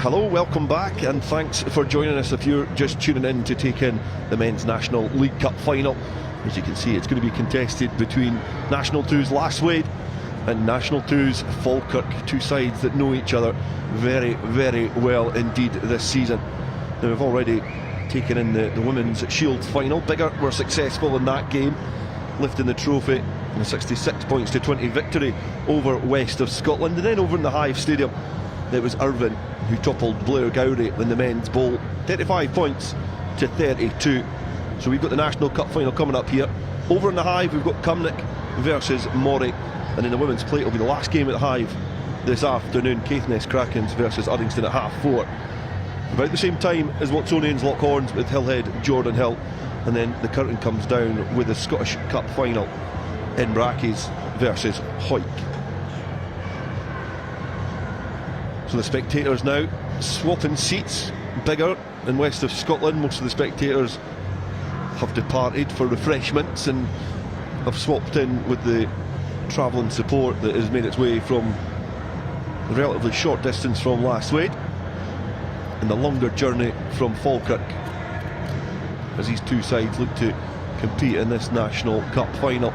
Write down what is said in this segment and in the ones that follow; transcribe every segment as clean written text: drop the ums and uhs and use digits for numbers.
Hello, welcome back, and thanks for joining us if you're just tuning in to take in the Men's National League Cup final. As you can see, it's going to be contested between National 2's Lasswade and National 2's Falkirk, two sides that know each other very, very well indeed this season. Now, we've already taken in the Women's Shield final. Biggar were successful in that game, lifting the trophy in a 66 points to 20 victory over West of Scotland. And then over in the Hive Stadium, it was Irvine who toppled Blair Gowrie in the men's bowl, 35 points to 32. So we've got the National Cup final coming up here. Over in the Hive, we've got Cumnock versus Moray, and in the women's plate will be the last game at the Hive this afternoon, Caithness Krakens versus Uddingston at 4:30. About the same time as Watsonians lock horns with Hillhead Jordan Hill, and then the curtain comes down with the Scottish Cup final, Inbrakeys versus Hawick. So the spectators now swapping seats. Biggar in West of Scotland, most of the spectators have departed for refreshments and have swapped in with the travelling support that has made its way from the relatively short distance from Lasswade and the longer journey from Falkirk, as these two sides look to compete in this National Cup final.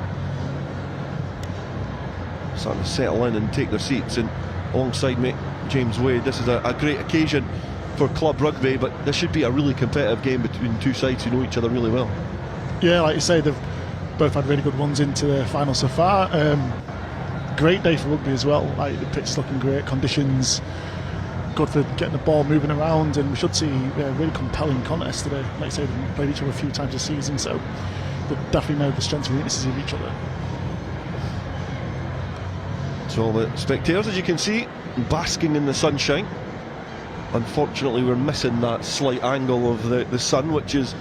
Starting to settle in and take their seats, and alongside me, James Wade. This is a great occasion for club rugby, but this should be a really competitive game between two sides who know each other really well. Yeah, like you say, they've both had really good ones into the final so far. Great day for rugby as well. Like, the pitch is looking great, conditions good for getting the ball moving around, and we should see a really compelling contest today. Like I say, they've played each other a few times this season, so they definitely know the strengths and weaknesses of each other. So all the spectators, as you can see, basking in the sunshine. Unfortunately, we're missing that slight angle of the sun, which is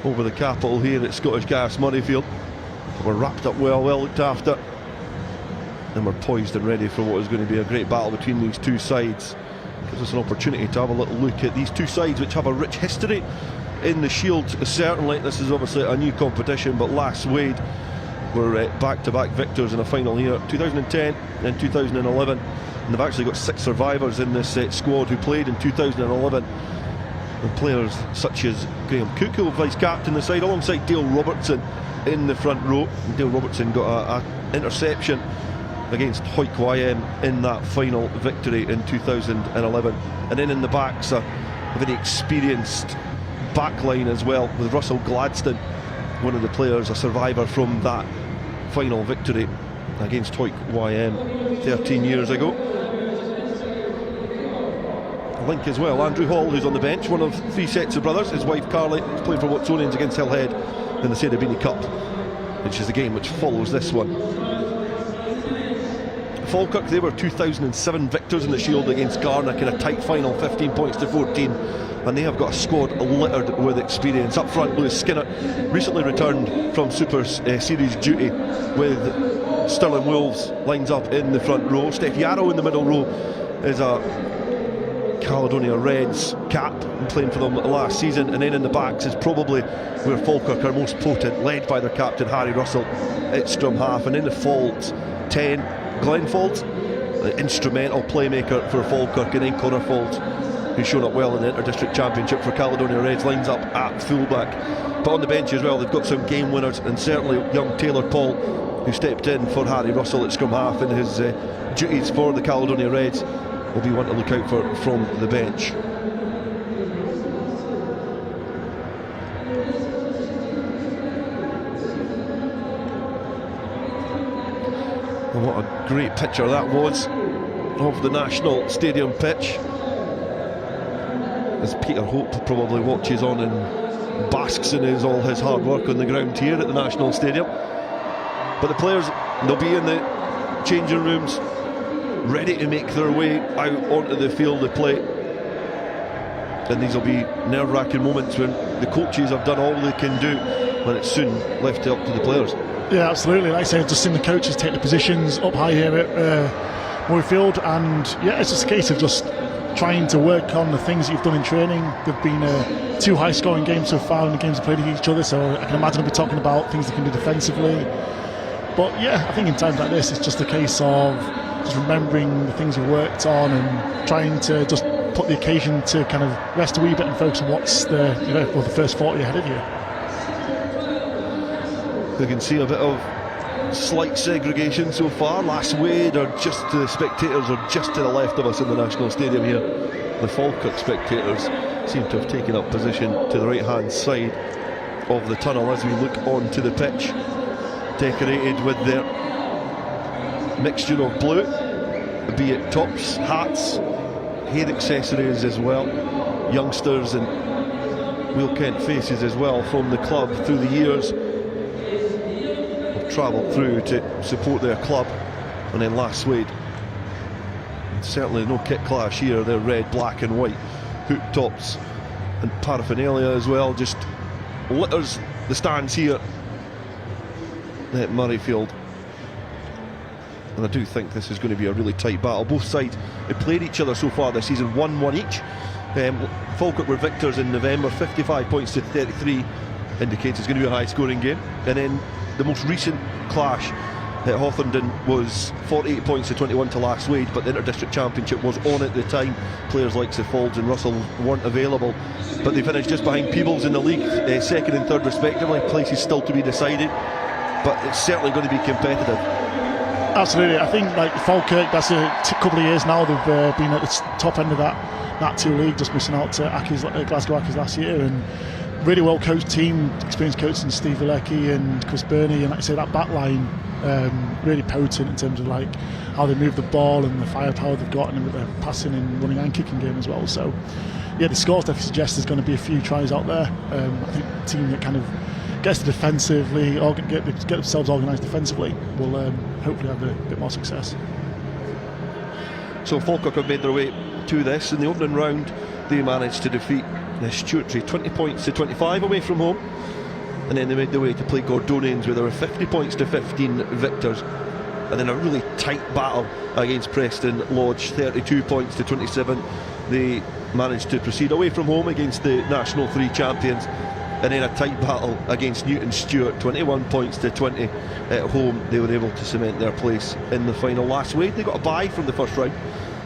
over the capital here at Scottish Gas Murrayfield. But we're wrapped up well looked after, and we're poised and ready for what is going to be a great battle between these two sides. Gives us an opportunity to have a little look at these two sides which have a rich history in the Shield. Certainly, this is obviously a new competition, but Lasswade were back-to-back victors in a final here, 2010 and 2011. And they've actually got 6 survivors in this squad who played in 2011. And players such as Graham Cook, who vice-captain the side, alongside Dale Robertson in the front row. And Dale Robertson got an interception against Hawick YM in that final victory in 2011. And then in the backs, a very experienced backline as well, with Russell Gladstone, one of the players, a survivor from that final victory against Hawick YM 13 years ago. Link as well, Andrew Hall, who's on the bench, one of 3 sets of brothers. His wife Carly is playing for Watsonians against Hillhead in the Sarabini Cup, which is the game which follows this one. Falkirk, they were 2007 victors in the Shield against Garnock in a tight final, 15 points to 14, and they have got a squad littered with experience. Up front, Lewis Skinner, recently returned from Super Series duty with Stirling Wolves, lines up in the front row. Steph Yarrow in the middle row is a Caledonia Reds cap, playing for them last season. And then in the backs is probably where Falkirk are most potent, led by their captain Harry Russell at scrum half. And in the fault, 10, Glenn Fault, the instrumental playmaker for Falkirk. And then Connor Fault, who's shown up well in the Inter-District Championship for Caledonia Reds, lines up at fullback. But on the bench as well, they've got some game winners, and certainly young Taylor Paul, who stepped in for Harry Russell at scrum half in his duties for the Caledonia Reds, will be one to look out for from the bench. And what a great picture that was of the National Stadium pitch, as Peter Hope probably watches on and basks in all his hard work on the ground here at the National Stadium. But the players, they'll be in the changing rooms, ready to make their way out onto the field of play. And these will be nerve-wracking moments when the coaches have done all they can do, when it's soon left up to the players. Yeah, absolutely. Like I say, I've just seen the coaches take the positions up high here at Murrayfield, and yeah, it's just a case of just trying to work on the things that you've done in training. There've been 2 high-scoring games so far in the games they've played against each other, so I can imagine they'll be talking about things they can do defensively. But yeah, I think in times like this, it's just a case of just remembering the things we worked on and trying to just put the occasion to kind of rest a wee bit and focus on what's the the first 40 ahead of you. We can see a bit of slight segregation so far. Lasswade are just to the spectators, are just to the left of us in the National Stadium here. The Falkirk spectators seem to have taken up position to the right hand side of the tunnel as we look onto the pitch, decorated with their mixture of blue, be it tops, hats, hair accessories as well. Youngsters and Will Kent faces as well from the club through the years have travelled through to support their club. And then Lasswade, certainly no kit clash here. They're red, black and white hoop tops and paraphernalia as well, just litters the stands here at Murrayfield. And I do think this is going to be a really tight battle. Both sides have played each other so far this season, 1-1 each. Falkirk were victors in November, 55 points to 33, indicates it's going to be a high scoring game. And then the most recent clash at Hawthornden was 48 points to 21 to Lasswade, but the Inter-District Championship was on at the time. Players like Folds and Russell weren't available, but they finished just behind Peebles in the league, second and third respectively. Places still to be decided, but it's certainly going to be competitive. Absolutely. I think like Falkirk, that's a couple of years now they've been at the top end of that two league, just missing out to Glasgow Accies last year, and really well coached team, experienced coaches in Steve Vilecki and Chris Burney, and like I say, that back line really potent in terms of like how they move the ball and the firepower they've got, and with their passing and running and kicking game as well. So yeah, the scores definitely suggest there's going to be a few tries out there. I think the team that kind of gets to defensively, or get themselves organised defensively, will hopefully have a bit more success. So Falkirk have made their way to this. In the opening round, they managed to defeat Stewartry 20 points to 25 away from home, and then they made their way to play Gordonians, where they were 50 points to 15 victors, and then a really tight battle against Preston Lodge, 32 points to 27. They managed to proceed away from home against the National 3 champions, and then a tight battle against Newton Stewart, 21 points to 20 at home. They were able to cement their place in the final. Lasswade, they got a bye from the first round,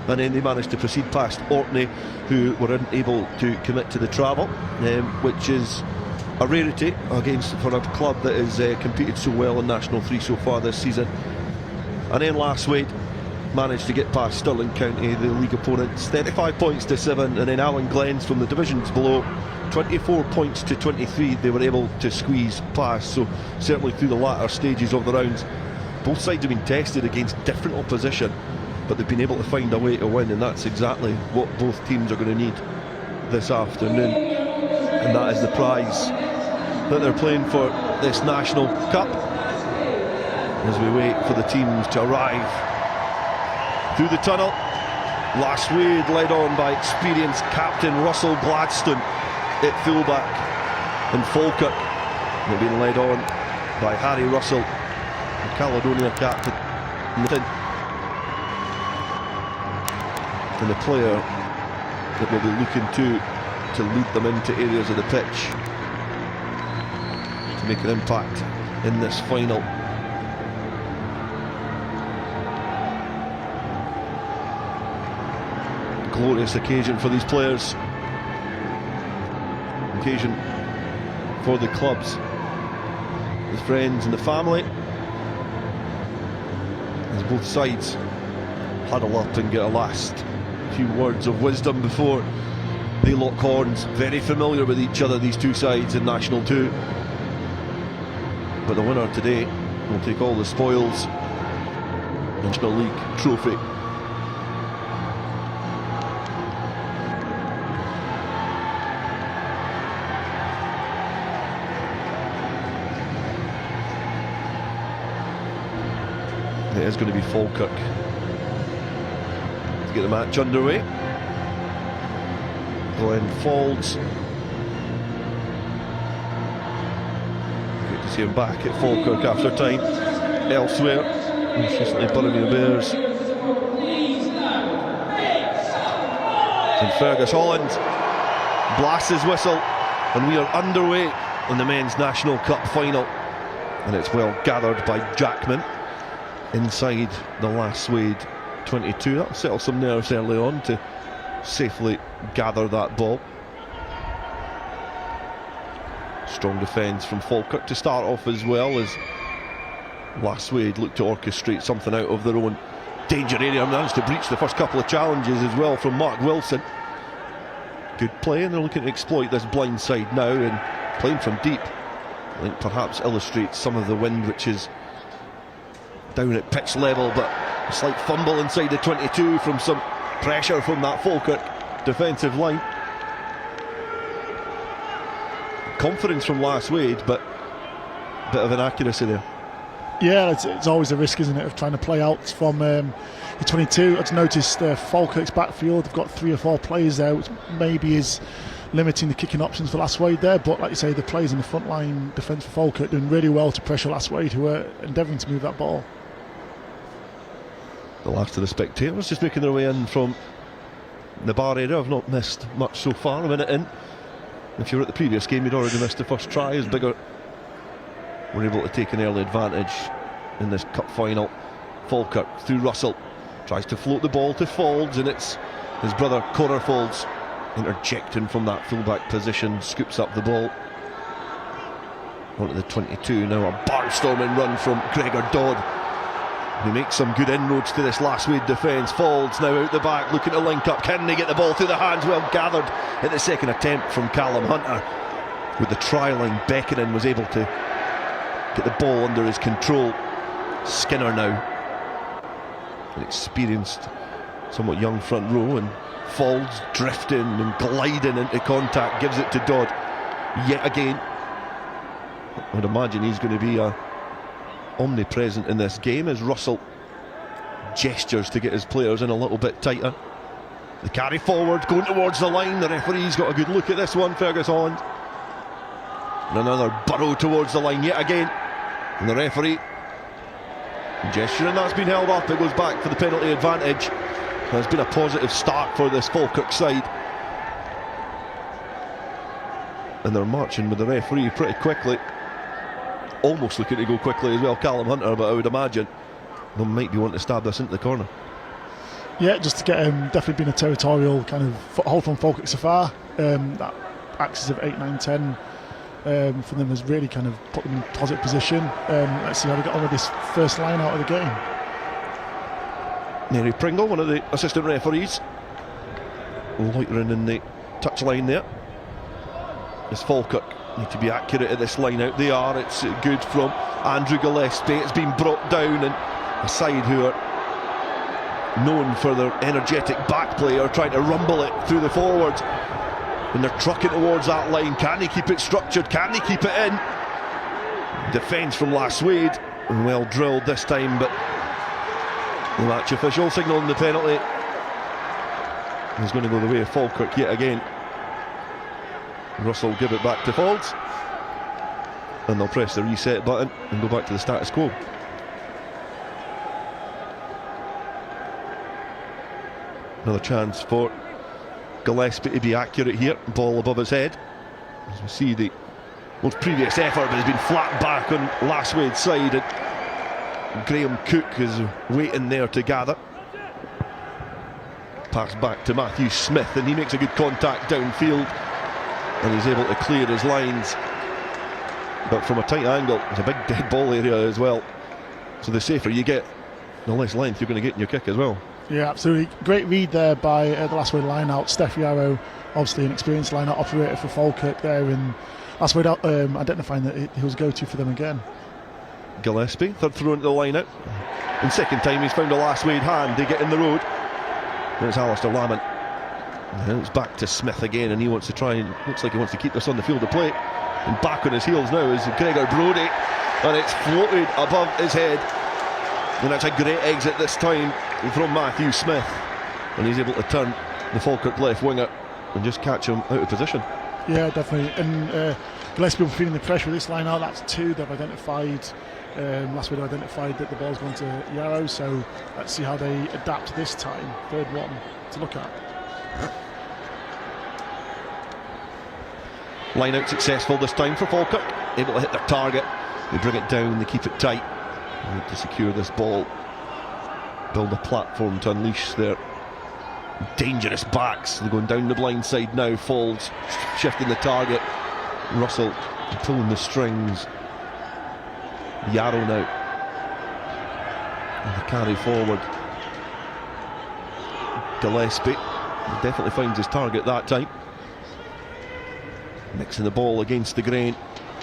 and then they managed to proceed past Orkney, who were unable to commit to the travel, which is a rarity for a club that has competed so well in National 3 so far this season. And then Lasswade managed to get past Stirling County, the league opponents, 35 points to 7, and then Alan Glens from the divisions below, 24 points to 23, they were able to squeeze past. So certainly through the latter stages of the rounds, both sides have been tested against different opposition, but they've been able to find a way to win, and that's exactly what both teams are going to need this afternoon, and that is the prize that they're playing for this National Cup, as we wait for the teams to arrive through the tunnel. Lasswade led on by experienced captain Russell Gladstone at fullback, and Falkirk they've been led on by Harry Russell, the Caledonia captain, and the player that will be looking to lead them into areas of the pitch to make an impact in this final. Glorious occasion for these players, occasion for the clubs, the friends and the family, as both sides huddle up and get a last few words of wisdom before they lock horns. Very familiar with each other, these two sides in National 2, but the winner today will take all the spoils, National League trophy. It is going to be Falkirk to get the match underway. Glenn Folds, good to see him back at Falkirk after time elsewhere. Most recently Burramere Bears. And Fergus Holland blasts his whistle, and we are underway in the Men's National Cup final, and it's well gathered by Jackman inside the Lasswade 22. That'll settle some nerves early on to safely gather that ball. Strong defence from Falkirk to start off as well, as Lasswade looked to orchestrate something out of their own danger area and managed to breach the first couple of challenges as well from Mark Wilson. Good play, and they're looking to exploit this blind side now, and playing from deep I think perhaps illustrates some of the wind which is down at pitch level, but a slight fumble inside the 22 from some pressure from that Falkirk defensive line. Confidence from Lasswade, but a bit of inaccuracy there. Yeah, it's always a risk, isn't it, of trying to play out from the 22. I've noticed Falkirk's backfield, they've got 3 or 4 players there, which maybe is limiting the kicking options for Lasswade there, but like you say, the players in the front line defence for Falkirk doing really well to pressure Lasswade, who are endeavouring to move that ball. The last of the spectators just making their way in from the bar area. I've not missed much so far, a minute in. If you were at the previous game, you'd already missed the first try, as Biggar were able to take an early advantage in this cup final. Falkirk through Russell, tries to float the ball to Folds, and it's his brother Connor Folds interjecting from that fullback position, scoops up the ball onto the 22. Now a barnstorming run from Gregor Dodd, who makes some good inroads to this Lasswade defence. Folds now out the back looking to link up. Can they get the ball through the hands? Well gathered at the second attempt from Callum Hunter, with the try line beckoning, was able to get the ball under his control. Skinner now, an experienced, somewhat young front row, and Folds drifting and gliding into contact, gives it to Dodd yet again. I would imagine he's going to be omnipresent in this game as Russell gestures to get his players in a little bit tighter. The carry forward going towards the line. The referee's got a good look at this one, Fergus Holland. And another burrow towards the line yet again. And the referee gesturing, that's been held up. It goes back for the penalty advantage. It's been a positive start for this Falkirk side, and they're marching with the referee pretty quickly, almost looking to go quickly as well, Callum Hunter, but I would imagine they might be wanting to stab this into the corner. Yeah, just to get definitely been a territorial kind of foothold from Falkirk so far. That axis of 8, 9, 10 for them has really kind of put them in positive position. Let's see how they get on with this first line out of the game. Mary Pringle, one of the assistant referees, loitering in the touchline there. As Falkirk need to be accurate at this line out. They are. It's good from Andrew Gillespie. It's been brought down, and a side who are known for their energetic back play are trying to rumble it through the forwards, and they're trucking towards that line. Can they keep it structured? Can they keep it in? Defence from Lasswade, and well drilled this time, but the match official signalling the penalty is going to go the way of Falkirk yet again. Russell give it back to Folds, and they'll press the reset button and go back to the status quo. Another chance for Gillespie to be accurate here. Ball above his head. As we see the most previous effort, but has been flat back on Lasswade's side, and Graham Cook is waiting there to gather. Pass back to Matthew Smith, and he makes a good contact downfield, and he's able to clear his lines, but from a tight angle. It's a big dead ball area as well, so the safer you get, the less length you're going to get in your kick as well. Yeah, absolutely. Great read there by the Lasswade line-out. Steph Yarrow, obviously an experienced line-out operator for Falkirk there, and Lasswade identifying that he was go-to for them again. Gillespie, third throw into the line-out, and second time he's found a Lasswade hand to get in the road. There's Alistair Lamont, and it's back to Smith again, and he wants to try and, looks like he wants to keep this on the field of play. And back on his heels now is Gregor Brodie, and it's floated above his head, and that's a great exit this time from Matthew Smith, and he's able to turn the Falkirk left winger and just catch him out of position. Yeah, definitely. And Gillespie will be feeling the pressure of this line out. That's 2 they've identified. Lasswade identified that the ball's gone to Yarrow, so let's see how they adapt this time. Third one to look at. Line out successful this time for Falkirk, able to hit their target. They bring it down, they keep it tight. They need to secure this ball, build a platform to unleash their Dangerous backs. They're going down the blind side now. Folds shifting the target. Russell pulling the strings. Yarrow now. And the carry forward. Gillespie definitely finds his target that time. Mixing the ball against the grain.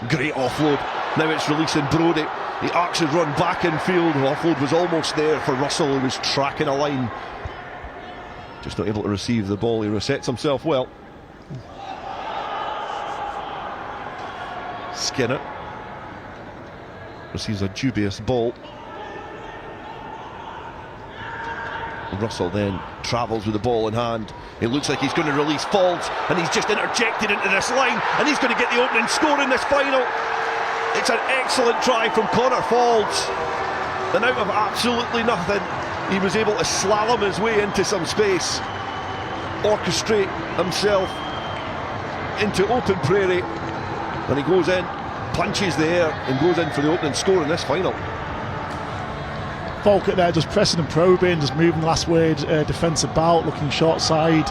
Great offload. Now it's releasing Brodie. He arcs his run back in field. The offload was almost there for Russell, who was tracking a line. Just not able to receive the ball. He resets himself well. Skinner receives a dubious ball. Russell then travels with the ball in hand. It looks like he's going to release Faulds, and he's just interjected into this line, and he's going to get the opening score in this final. It's an excellent try from Connor Faulds, and out of absolutely nothing he was able to slalom his way into some space, orchestrate himself into open prairie, and he goes in, punches the air, and goes in for the opening score in this final. Falkirk there just pressing and probing, just moving the Lasswade defence about, looking short side,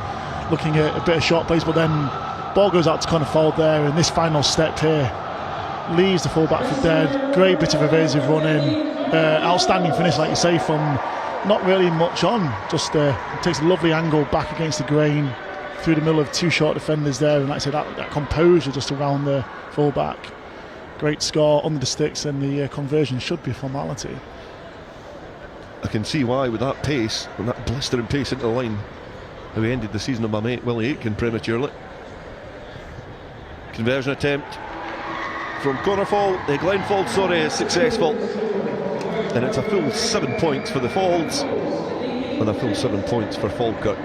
looking at a bit of short plays, but then ball goes out to Connor Faulds there, and this final step here leaves the full-back for dead. Great bit of evasive running, outstanding finish, like you say, from not really much on, just takes a lovely angle back against the grain through the middle of two short defenders there, and like I say, that composure just around the full-back. Great score under the sticks, and the conversion should be a formality. I can see why, with that pace and that blistering pace into the line, how he ended the season of my mate Willie Aitken prematurely. Conversion attempt from Glenn Faulds, is successful, and it's a full 7 points for the Faulds and a full 7 points for Falkirk,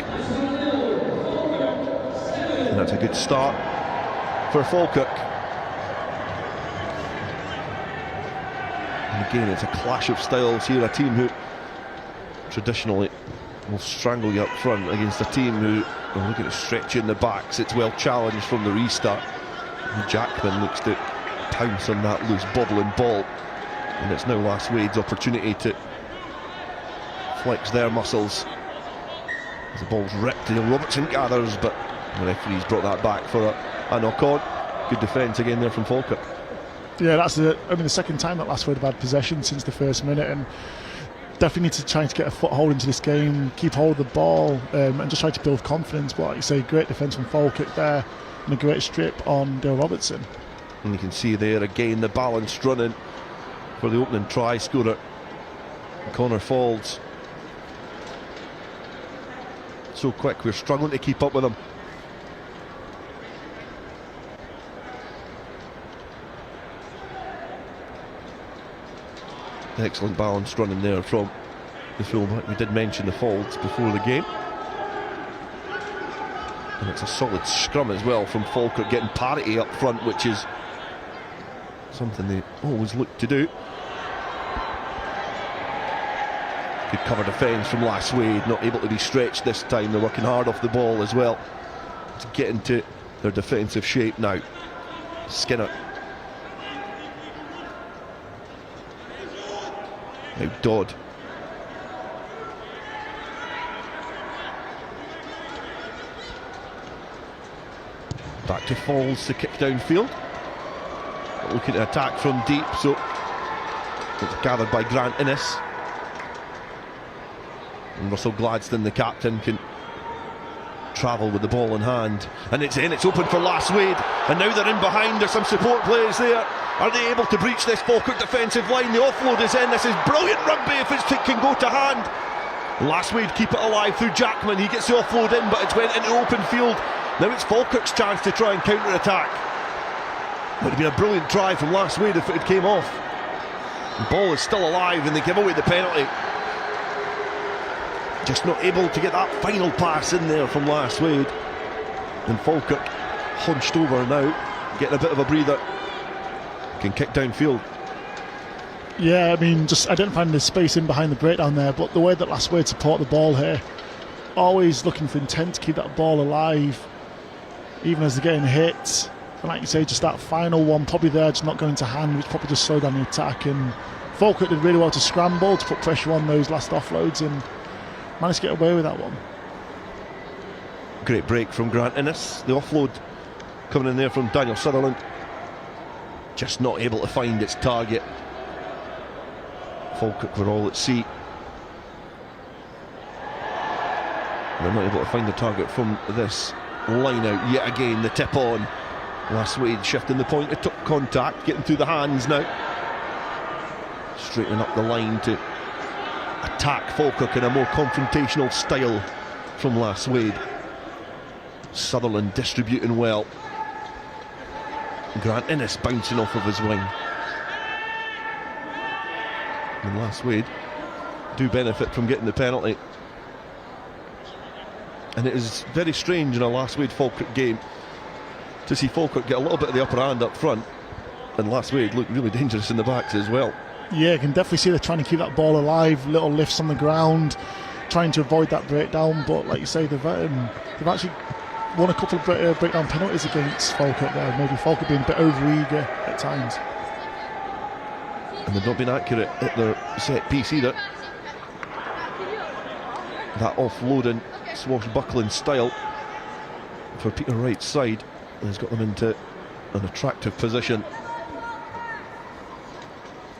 and that's a good start for Falkirk. And again, it's a clash of styles here, a team who traditionally will strangle you up front against a team who are looking to stretch in the backs. It's well challenged from the restart. And Jackman looks to pounce on that loose bobbling ball, and it's now Lasswade's opportunity to flex their muscles as the ball's ripped. Robertson gathers, but the referee's brought that back for a knock-on. Good defence again there from Falkirk. Yeah, that's only the second time that Lasswade have had possession since the first minute, and definitely need to try to get a foothold into this game, keep hold of the ball, and just try to build confidence. But like you say, great defence from Falkirk there, and a great strip on Dale Robertson. And you can see there again the balanced running for the opening try scorer, Connor Faulds. So quick, we're struggling to keep up with him. Excellent balanced running there from the fullback. We did mention the Faulds before the game. And it's a solid scrum as well from Falkirk, getting parity up front, which is something they always look to do. Good cover defence from Lasswade, not able to be stretched this time. They're working hard off the ball as well to get into their defensive shape now. Skinner. Now Dodd. Back to Falls to kick downfield. Looking to attack from deep, so it's gathered by Grant Innes. And Russell Gladstone, the captain, can travel with the ball in hand. And it's in, it's open for Lasswade. And now they're in behind, there's some support players there. Are they able to breach this Falkirk defensive line? The offload is in. This is brilliant rugby if it can go to hand. Lasswade keep it alive through Jackman. He gets the offload in, but it's went into open field. Now it's Falkirk's chance to try and counter-attack. It would have been a brilliant try from Lasswade if it had came off. The ball is still alive and they give away the penalty. Just not able to get that final pass in there from Lasswade. And Falkirk hunched over now, getting a bit of a breather. Can kick downfield. Yeah, I mean, just identifying the space in behind the breakdown there, but the way that Lasswade support the ball here, always looking for intent to keep that ball alive, even as they're getting hit. And like you say, just that final one, probably there, just not going to hand, which probably just slowed down the attack. And Falkirk did really well to scramble, to put pressure on those last offloads, and managed to get away with that one. Great break from Grant Innes. The offload coming in there from Daniel Sutherland. Just not able to find its target. Falkirk were all at sea. They're not able to find the target from this line out yet again. The tip on. Lasswade shifting the point. It took contact, getting through the hands now. Straightening up the line to attack Falkirk in a more confrontational style from Lasswade. Sutherland distributing well. Grant Innes bouncing off of his wing. And Lasswade do benefit from getting the penalty. And it is very strange in a Lasswade Falkirk game to see Falkirk get a little bit of the upper hand up front, and Lasswade look really dangerous in the backs as well. Yeah, you can definitely see they're trying to keep that ball alive, little lifts on the ground, trying to avoid that breakdown. But like you say, they've actually won a couple of breakdown penalties against Falkirk there. Maybe Falkirk being a bit over-eager at times. And they've not been accurate at their set piece either. That offloading, swashbuckling style for Peter Wright's side has got them into an attractive position.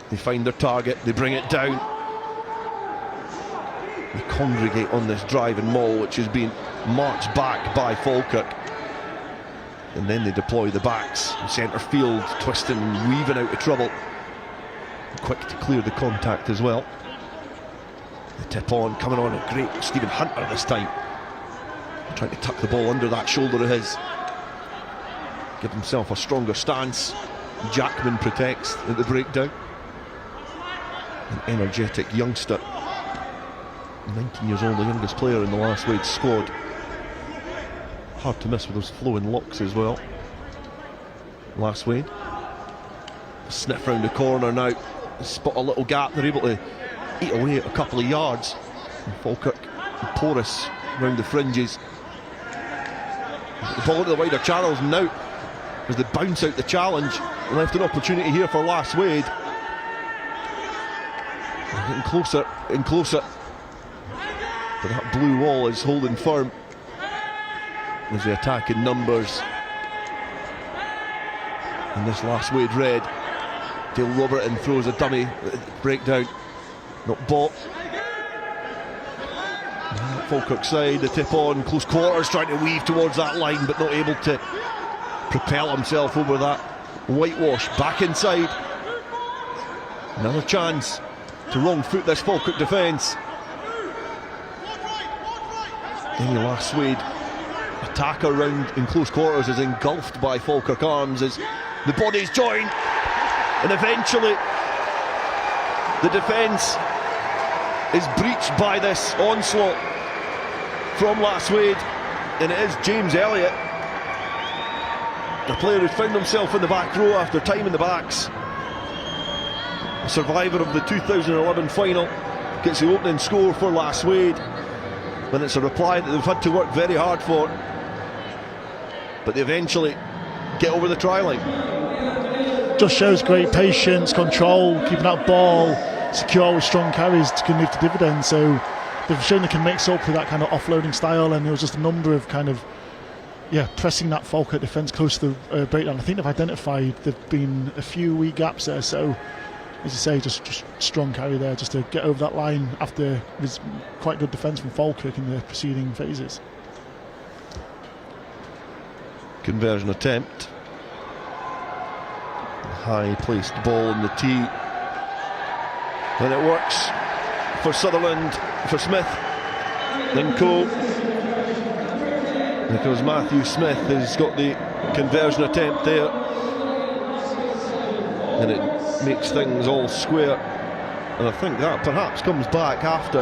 They find their target, they bring it down. They congregate on this drive and maul, which has been marched back by Falkirk. And then they deploy the backs, centre field, twisting and weaving out of trouble. Quick to clear the contact as well. The tip on, coming on, a great Stephen Hunter this time. Trying to tuck the ball under that shoulder of his. Give himself a stronger stance. Jackman protects at the breakdown. An energetic youngster. 19 years old, the youngest player in the Lasswade squad. Hard to miss with those flowing locks as well. Lasswade. Sniff round the corner now. Spot a little gap. They're able to eat away at a couple of yards. And Falkirk porous round the fringes. The ball into the wider channels now as they bounce out the challenge. Left an opportunity here for Lasswade. Getting closer and closer. But that blue wall is holding firm as they attack in numbers. And this Lasswade red. Dale Robertson throws a dummy breakdown. Not bought. Falkirk side, the tip on, close quarters, trying to weave towards that line, but not able to propel himself over that whitewash. Back inside. Another chance to wrong foot this Falkirk defence. Any Lasswade attacker round in close quarters is engulfed by Falkirk arms as the bodies join, and eventually the defence is breached by this onslaught from Lasswade, and it is James Elliott, a player who found himself in the back row after time in the backs, a survivor of the 2011 final, gets the opening score for Lasswade, and it's a reply that they've had to work very hard for, but they eventually get over the try line. Just shows great patience, control, keeping that ball secure with strong carries can lead to dividends. So they've shown they can mix up with that kind of offloading style, and there was just a number of kind of pressing that Falkirk defence close to the breakdown. I think they've identified there've been a few wee gaps there, so as you say, just strong carry there just to get over that line after it was quite good defence from Falkirk in the preceding phases. Conversion attempt. High placed ball in the tee. And it works for Sutherland, for Smith, then Cole. Because Matthew Smith has got the conversion attempt there. And it makes things all square. And I think that perhaps comes back after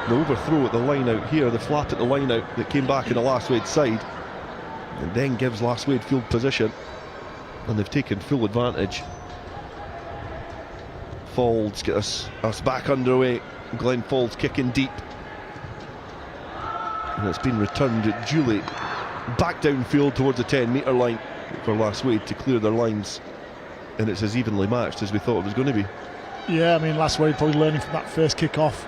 the overthrow at the line out here, the flat at the line out that came back in the Lasswade side. And then gives Lasswade field position. And they've taken full advantage. Faulds get us back underway. Glenn Faulds kicking deep, and it's been returned duly back downfield towards the 10-metre line for Lasswade to clear their lines, and it's as evenly matched as we thought it was going to be. Yeah, I mean, Lasswade probably learning from that first kick-off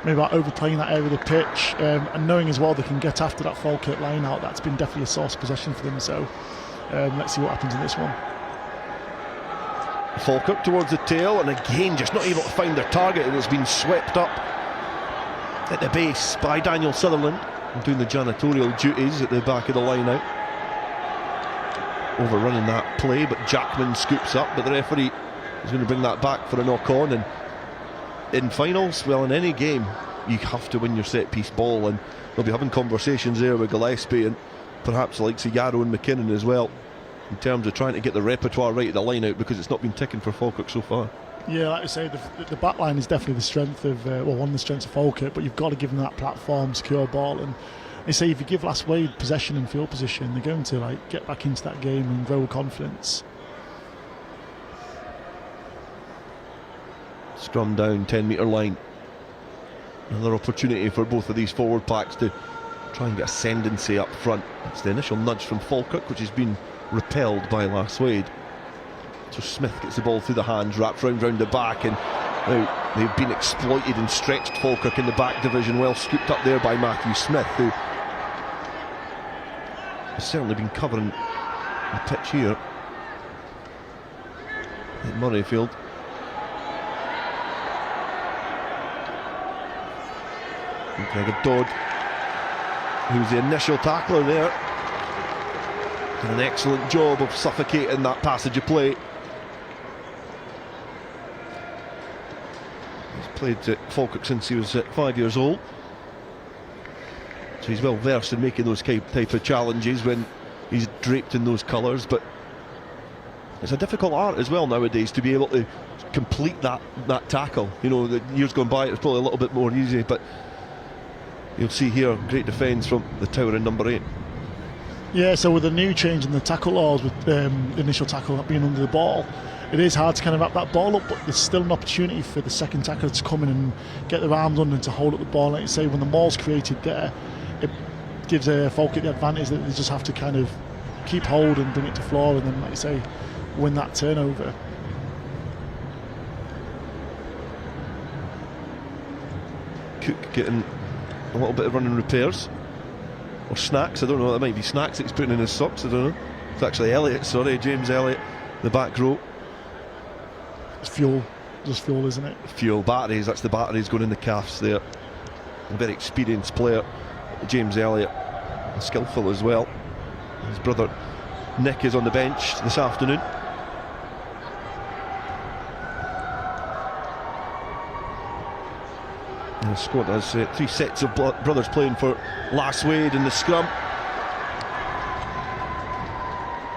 maybe about overplaying that area of the pitch, and knowing as well they can get after that Falkirk line out. That's been definitely a source of possession for them. So let's see what happens in this one. Falkirk towards the tail, and again just not able to find their target, and it's been swept up at the base by Daniel Sutherland, doing the janitorial duties at the back of the line out, overrunning that play, but Jackman scoops up, but the referee is going to bring that back for a knock on. And in finals, well, in any game you have to win your set piece ball, and they'll be having conversations there with Gillespie and perhaps the likes of Yarrow and McKinnon as well, in terms of trying to get the repertoire right at the line out, because it's not been ticking for Falkirk so far. Yeah, like I say, the back line is definitely the strength of, one of the strengths of Falkirk, but you've got to give them that platform, secure ball, and they say if you give Lasswade possession and field position, they're going to get back into that game and grow with confidence. Scrum down 10-metre line. Another opportunity for both of these forward packs to try and get ascendancy up front. It's the initial nudge from Falkirk, which has been repelled by Lasswade. So Smith gets the ball through the hands, wrapped round the back, and now they've been exploited and stretched, Falkirk, in the back division. Well scooped up there by Matthew Smith, who has certainly been covering the pitch here at Murrayfield. Gregor Dodd, who's the initial tackler there, did an excellent job of suffocating that passage of play. He's played at Falkirk since he was 5 years old, so he's well versed in making those type of challenges when he's draped in those colours. But it's a difficult art as well nowadays to be able to complete that tackle. You know, the years gone by it was probably a little bit more easy, but you'll see here great defence from the tower in number 8. Yeah, so with the new change in the tackle laws, with the initial tackle being under the ball, it is hard to kind of wrap that ball up, but there's still an opportunity for the second tackler to come in and get their arms under and to hold up the ball. Like you say, when the ball's created there, it gives Falkirk the advantage that they just have to kind of keep hold and bring it to floor, and then, like you say, win that turnover. Cook getting a little bit of running repairs, or snacks, I don't know, that might be snacks that he's putting in his socks, I don't know. It's actually Elliott, sorry, James Elliott, the back row. It's fuel, just fuel, isn't it? Fuel, batteries, that's the batteries going in the calves there. A very experienced player, James Elliott, and skillful as well. His brother Nick is on the bench this afternoon. And the squad has 3 sets of brothers playing for Lasswade in the scrum.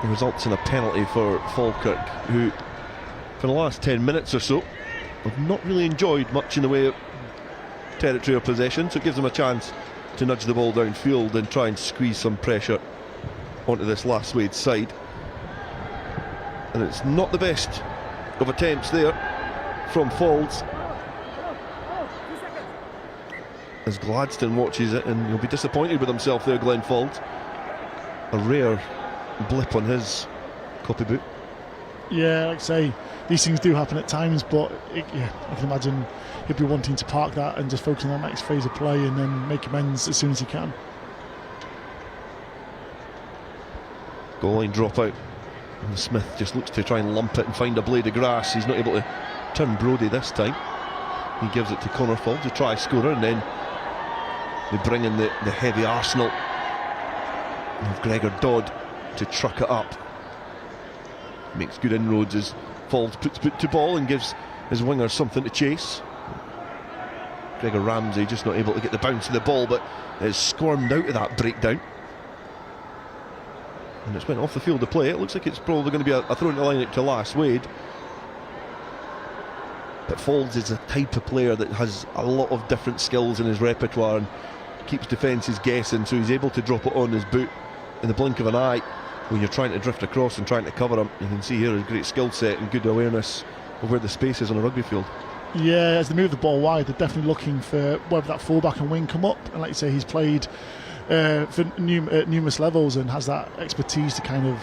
It results in a penalty for Falkirk, who for the last 10 minutes or so have not really enjoyed much in the way of territory or possession, so it gives them a chance to nudge the ball downfield and try and squeeze some pressure onto this Lasswade side. And it's not the best of attempts there from Faulds, as Gladstone watches it, and he'll be disappointed with himself there, Glenn Faulds. A rare blip on his copybook. Yeah, like I say, these things do happen at times, but I can imagine he'll be wanting to park that and just focus on that next phase of play and then make amends as soon as he can. Goal line drop out, and Smith just looks to try and lump it and find a blade of grass. He's not able to turn Brodie this time. He gives it to Connor Faulds, a try scorer, and then they bring in the heavy arsenal of Gregor Dodd to truck it up. Makes good inroads as Faulds puts boot to ball and gives his wingers something to chase. Gregor Ramsay just not able to get the bounce of the ball, but is squirmed out of that breakdown. And it's went off the field of play. It looks like it's probably going to be a throw into the line to Laswade. But Faulds is a type of player that has a lot of different skills in his repertoire and keeps defences guessing, so he's able to drop it on his boot in the blink of an eye when you're trying to drift across and trying to cover him. You can see here a great skill set and good awareness of where the space is on a rugby field. Yeah, as they move the ball wide, they're definitely looking for whether that fullback and wing come up, and like you say, he's played for numerous levels and has that expertise to kind of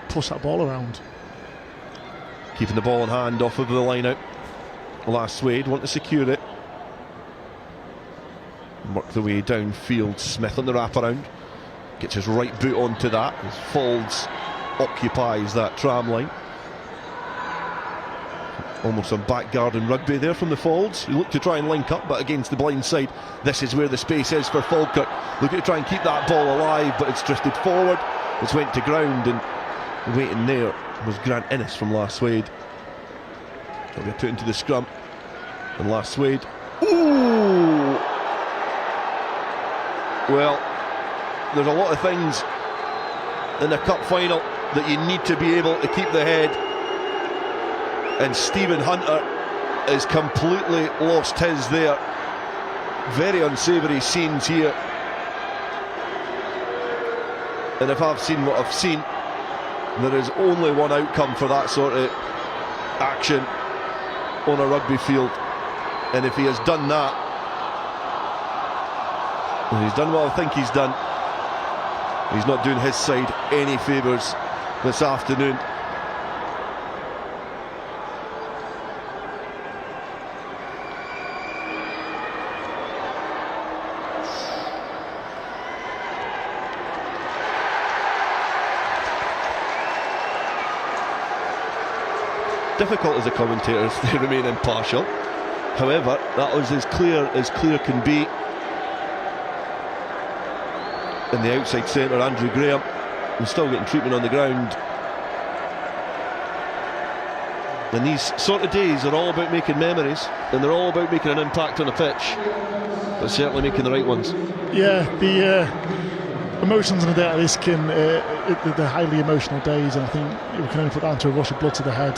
push that ball around. Keeping the ball in hand off of the line out. Lasswade want to secure it. the way downfield. Smith on the wraparound, gets his right boot onto that as Faulds occupies that tram line. Almost on back guard in Rugby there from the Faulds. You look to try and link up, but against the blind side, this is where the space is for Falkirk. Looking to try and keep that ball alive, but it's drifted forward. It's went to ground, and waiting there was Grant Innes from Lasswade. It'll be put into the scrum, and Lasswade. Ooh! Well, there's a lot of things in a cup final that you need to be able to keep the head, and Stephen Hunter has completely lost his there. Very unsavoury scenes here, and if I've seen what I've seen, there is only one outcome for that sort of action on a rugby field, and if he has done that, and he's done what I think he's done, he's not doing his side any favours this afternoon. Difficult as a commentator to remain impartial. However, that was as clear can be. In the outside centre, Andrew Graham is still getting treatment on the ground. And these sort of days are all about making memories, and they're all about making an impact on a pitch, but certainly making the right ones. Yeah, the emotions on a day like this can, the highly emotional days, and I think we can only put down to a rush of blood to the head.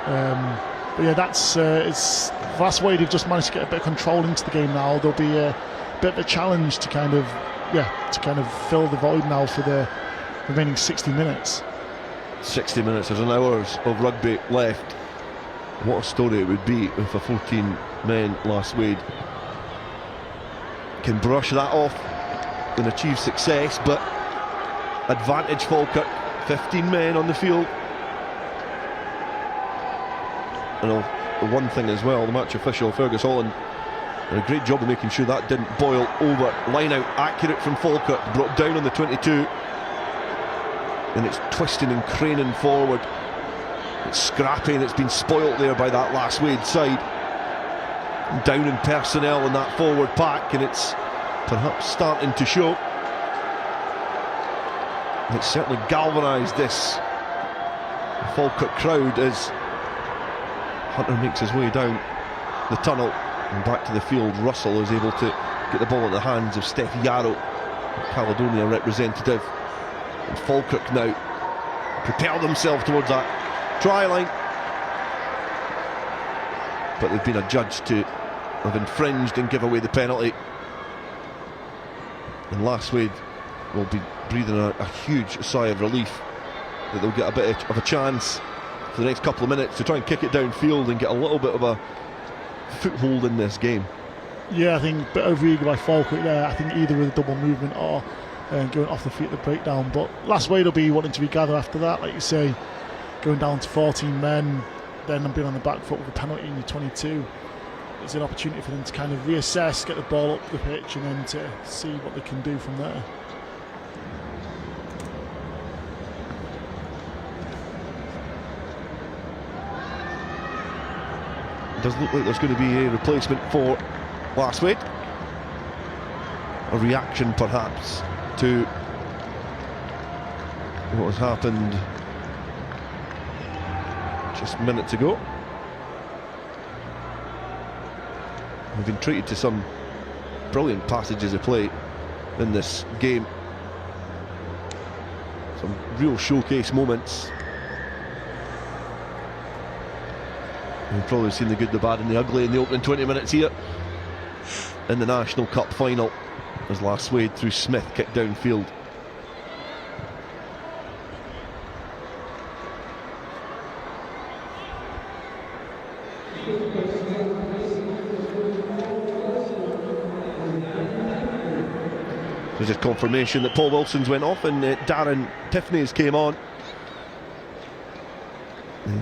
But yeah, that's it's Laswade who've just managed to get a bit of control into the game now. There'll be a bit of a challenge to kind of fill the void now for the remaining 60 minutes. 60 minutes, there's an hours of rugby left. What a story it would be if a 14-men Lasswade can brush that off and achieve success, but advantage Falkirk, 15 men on the field. And one thing as well, the match official Fergus Holland did a great job of making sure that didn't boil over. Line out accurate from Falkirk, brought down on the 22, and it's twisting and craning forward. It's scrappy, and it's been spoilt there by that Lasswade side. Down in personnel in that forward pack, and it's perhaps starting to show. It's certainly galvanised this Falkirk crowd as Hunter makes his way down the tunnel and back to the field. Russell is able to get the ball in the hands of Steph Yarrow, Caledonia representative. And Falkirk now propel themselves towards that try line, but they've been adjudged to have infringed and give away the penalty. And Lasswade will be breathing a huge sigh of relief that they'll get a bit of a chance for the next couple of minutes to try and kick it downfield and get a little bit of a foothold in this game. Yeah, I think a bit over-eager by Falkirk there. I think either with a double movement or going off the feet at the breakdown, but Lasswade will be wanting to regather after that, like you say, going down to 14 men, then being on the back foot with a penalty in your 22. It's an opportunity for them to kind of reassess, get the ball up the pitch, and then to see what they can do from there. It does look like there's going to be a replacement for Lasswade. A reaction perhaps to what has happened just minutes ago. We've been treated to some brilliant passages of play in this game. Some real showcase moments. We've probably seen the good, the bad and the ugly in the opening 20 minutes here in the National Cup final as Lasswade through Smith kicked downfield. There's just confirmation that Paul Wilson's went off and Darren Tiffany's came on.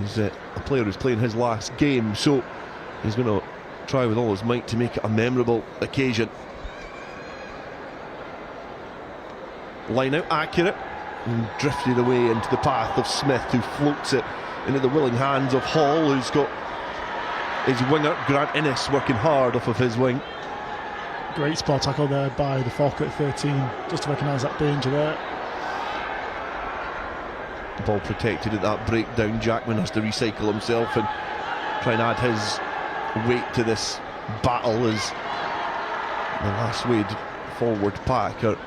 He's a player who's playing his last game, so he's going to try with all his might to make it a memorable occasion. line out accurate and drifted away into the path of Smith, who floats it into the willing hands of Hall, who's got his winger Grant Innes working hard off of his wing. Great spot tackle there by the Falkirk 13, just to recognise that danger there. Ball protected at that breakdown. Jackman has to recycle himself and try and add his weight to this battle, as the Lasswade forward pack are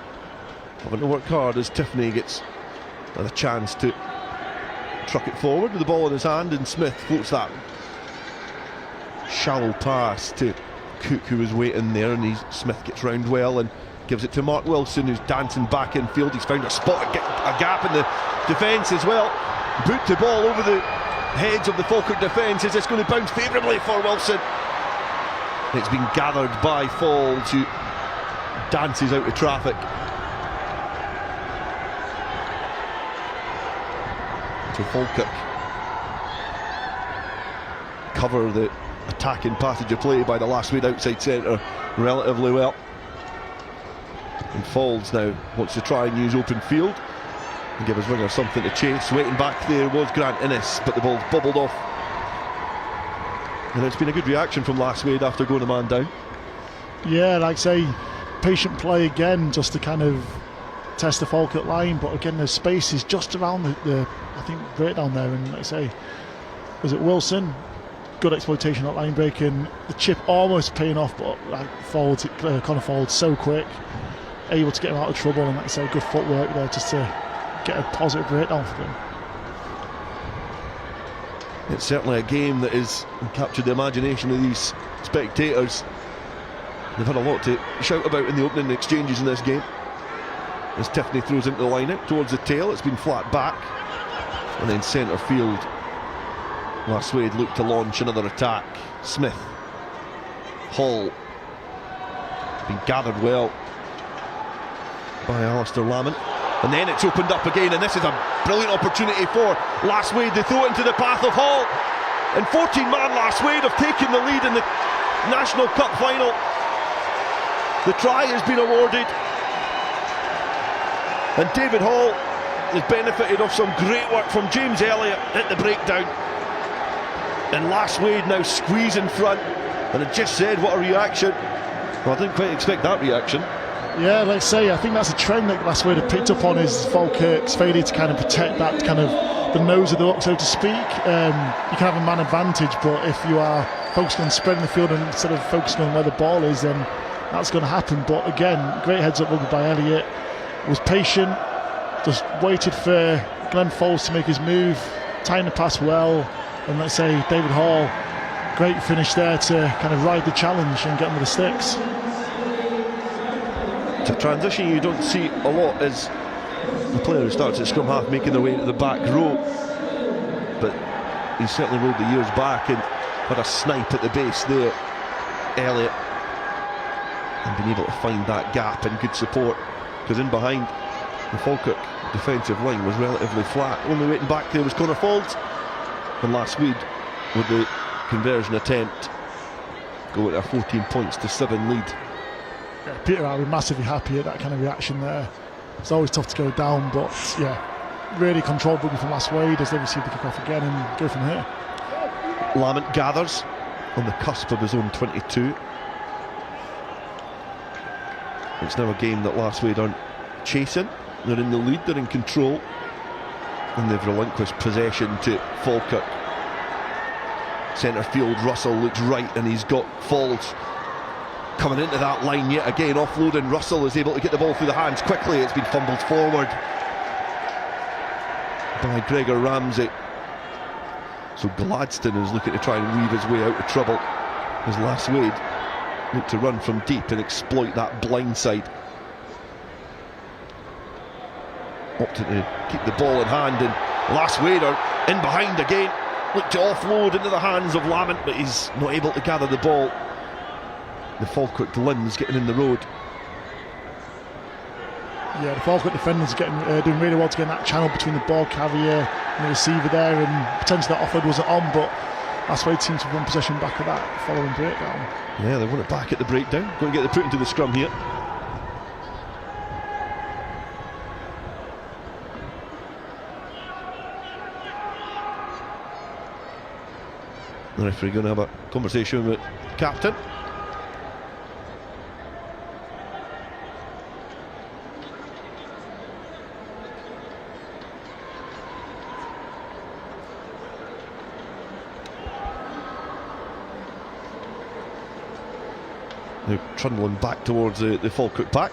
having to work hard as Tiffany gets a chance to truck it forward with the ball in his hand, and Smith floats that shallow pass to Cook, who was waiting there, and Smith gets round well and gives it to Mark Wilson, who's dancing back in field. He's found a spot, a gap in the defence as well. Boot the ball over the heads of the Falkirk defence. Is this going to bounce favourably for Wilson? It's been gathered by Falls, who dances out of traffic. So Falkirk cover the attacking passage of play by the Lasswade outside centre relatively well. And Falls now wants to try and use open field and give his winger something to chase. Waiting back there was Grant Innes, but the ball's bubbled off. And it's been a good reaction from Lasswade after going a man down. Yeah, like I say, patient play again, just to kind of test the Falkirk line, but again the space is just around the I think breakdown there, and like I say, was it Wilson? Good exploitation at line breaking, the chip almost paying off, but like Connor Falls so quick, able to get him out of trouble, and like I say, good footwork there just to get a positive breakdown for them. It's certainly a game that has captured the imagination of these spectators. They've had a lot to shout about in the opening exchanges in this game. As Tiffany throws into the line out towards the tail, it's been flat back, and then centre field Lasswade look to launch another attack. Smith, Hall, been gathered well by Alistair Lamont, and then it's opened up again, and this is a brilliant opportunity for Lasswade. They throw it into the path of Hall, and 14-man Lasswade have taken the lead in the National Cup final. The try has been awarded, and David Hall has benefited of some great work from James Elliott at the breakdown. And Lasswade now squeeze in front, and I just said, what a reaction. Well, I didn't quite expect that reaction. Yeah, like I say, I think that's a trend that Lasswade have picked up on, is Falkirk's failure to kind of protect that kind of the nose of the rock, so to speak. You can have a man advantage, but if you are focusing on spreading the field and instead of focusing on where the ball is, then that's going to happen. But again, great heads up rugby by Elliott. Was patient, just waited for Glenn Falls to make his move, timed the pass well, and let's say David Hall, great finish there to kind of ride the challenge and get him with the sticks. It's a transition you don't see a lot, as the player who starts at scrum half making their way to the back row, but he certainly rolled the years back and had a snipe at the base there, Elliott, and been able to find that gap and good support, because in behind the Falkirk defensive line was relatively flat. Only waiting back there was Connor Falls, and Lasswade with the conversion attempt going to a 14 points to 7 lead. Yeah, Peter, I'll be massively happy at that kind of reaction there. It's always tough to go down, but yeah, really controlled rugby from Lasswade as they receive the kick-off again and go from here. Lamont gathers on the cusp of his own 22. It's now a game that Lasswade aren't chasing. They're in the lead, they're in control, and they've relinquished possession to Falkirk. Centre field, Russell looks right, and he's got Falls coming into that line yet again, offloading. Russell is able to get the ball through the hands quickly. It's been fumbled forward by Gregor Ramsey. So Gladstone is looking to try and weave his way out of trouble, as Lasswade look to run from deep and exploit that blind side. Opting to keep the ball in hand, and Lasswade are in behind again. Look to offload into the hands of Lamont, but he's not able to gather the ball. The Falkirk limbs getting in the road. Yeah, the Falkirk defenders are doing really well to get in that channel between the ball carrier and the receiver there, and potentially that offload wasn't on, but Lasswade seems to have won possession back of that following breakdown. Yeah, they want it back at the breakdown. Going to get the put into the scrum here. The referee going to have a conversation with captain. Now trundling back towards the Falkirk pack.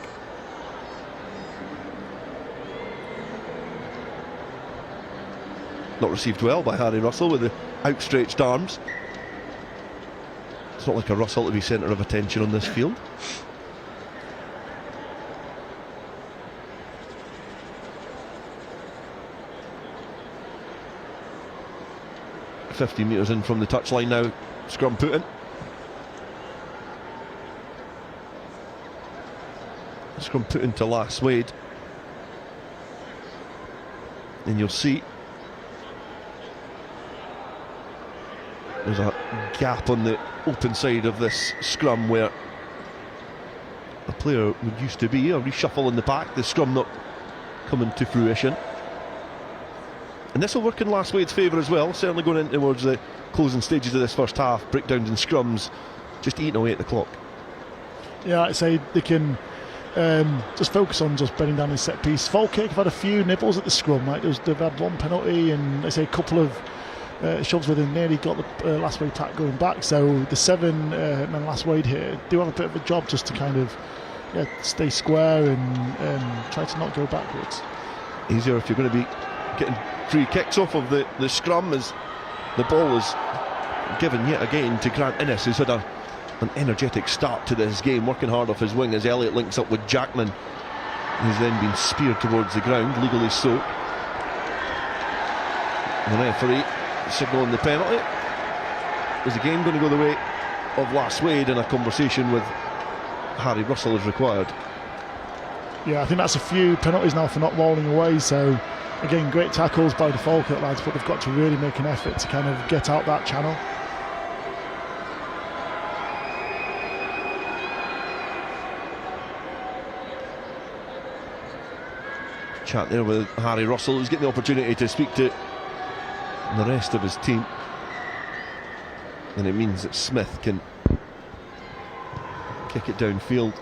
Not received well by Harry Russell with the outstretched arms. It's not like a Russell to be centre of attention on this field. "50 metres in from the touchline now, scrum put in. Scrum put into Lasswade. And you'll see there's a gap on the open side of this scrum where a player would used to be. A reshuffle in the pack, the scrum not coming to fruition. And this will work in Lasswade's favour as well, certainly going in towards the closing stages of this first half. Breakdowns and scrums just eating away at the clock. Yeah, I'd say they can just focus on just bedding down his set piece. Falkirk have had a few nibbles at the scrum, like they've had one penalty and I say a couple of shoves where they nearly got the Lasswade pack going back. So the 7-man Lasswade here do have a bit of a job just to kind of stay square and try to not go backwards. Easier if you're going to be getting free kicks off of the scrum, as the ball is given yet again to Grant Innes, who's had an energetic start to this game, working hard off his wing as Elliott links up with Jackman, who's then been speared towards the ground, legally so. The referee signalling the penalty. Is the game going to go the way of Lasswade, and a conversation with Harry Russell is required? Yeah, I think that's a few penalties now for not rolling away. So again, great tackles by the Falkirk lads, but they've got to really make an effort to kind of get out that channel. Chat there with Harry Russell, who's getting the opportunity to speak to the rest of his team, and it means that Smith can kick it downfield.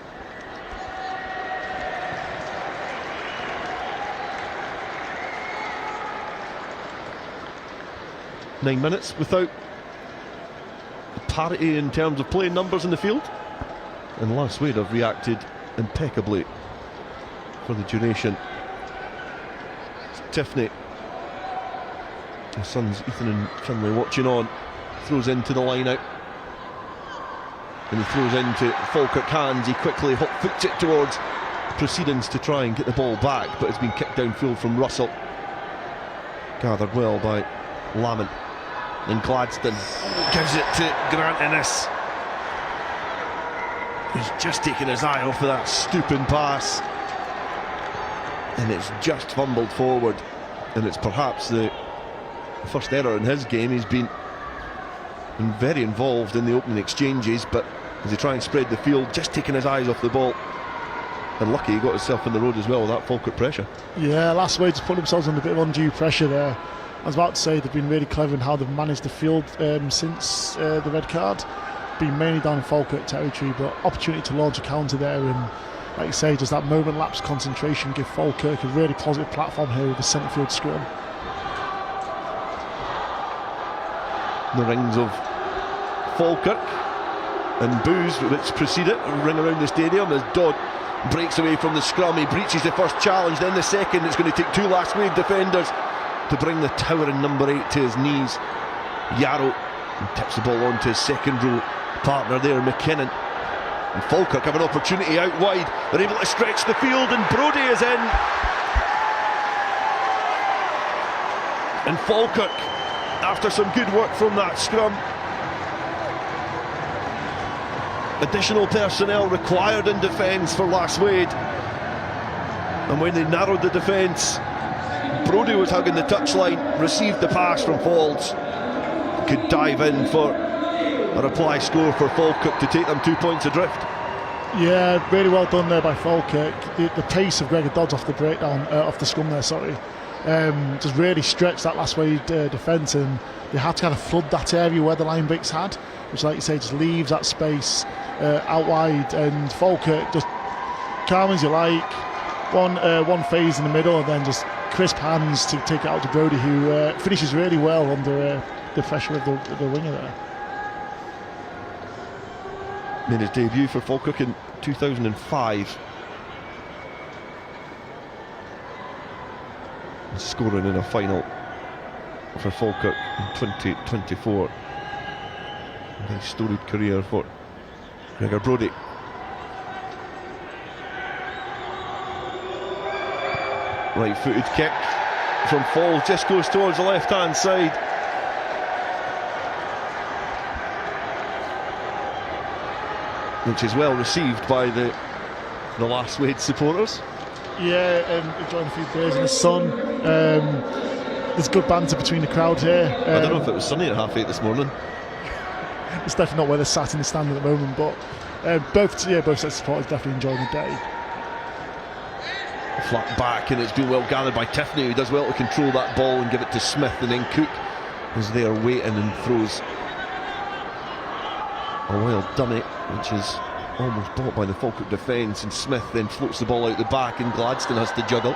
Nine minutes without parity in terms of playing numbers in the field, and Lasswade have reacted impeccably for the duration. Tiffany, his sons Ethan and Finlay watching on, throws into the line out, and he throws into Falkirk hands. He quickly hooks it towards proceedings to try and get the ball back, but it's been kicked downfield from Russell, gathered well by Lamont. And Gladstone gives it to Grant Innes, who's just taken his eye off of that stooping pass, and it's just fumbled forward, and it's perhaps the first error in his game. He's been very involved in the opening exchanges, but as he tries and spread the field, just taking his eyes off the ball, and lucky he got himself in the road as well with that Falkirk pressure. Yeah, Lasswade's put themselves under a bit of undue pressure there. I was about to say they've been really clever in how they've managed the field since the red card. Been mainly down in Falkirk territory, but opportunity to launch a counter there, and like you say, just that moment lapse concentration give Falkirk a really positive platform here with the centre field scrum. The rings of Falkirk and boos which precede it ring around the stadium as Dodd breaks away from the scrum. He breaches the first challenge, then the second. It's going to take two Lasswade defenders to bring the towering number 8 to his knees. Yarrow tips the ball on to his second row partner there, McKinnon. And Falkirk have an opportunity out wide. They're able to stretch the field, and Brodie is in. And Falkirk, after some good work from that scrum, additional personnel required in defence for Lasswade, and when they narrowed the defence, Brodie was hugging the touchline, received the pass from Falls, could dive in for a reply score for Falkirk to take them 2 points adrift. Yeah, really well done there by Falkirk. The pace of Gregor Dodds off the breakdown, off the scrum there, sorry, just really stretched that Lasswade defence, and they had to kind of flood that area where the line breaks had, which, like you say, just leaves that space out wide, and Falkirk just calm as you like, one phase in the middle, and then just crisp hands to take it out to Brodie, who finishes really well under the pressure of the winger there. Made his debut for Falkirk in 2005. Scoring in a final for Falkirk in 2024. A very storied career for Gregor Brodie. Right footed kick from Fall, just goes towards the left hand side. Which is well received by the Lasswade supporters. Yeah, enjoying a few days in the sun. There's good banter between the crowd here. I don't know if it was sunny at 8:30 this morning. It's definitely not where they're sat in the stand at the moment, but both sets of supporters definitely enjoying the day. Flat back, and it's been well gathered by Tiffany, who does well to control that ball and give it to Smith, and then Cook is there waiting and throws a wild dummy, which is almost bought by the Falkirk defence, and Smith then floats the ball out the back, and Gladstone has to juggle.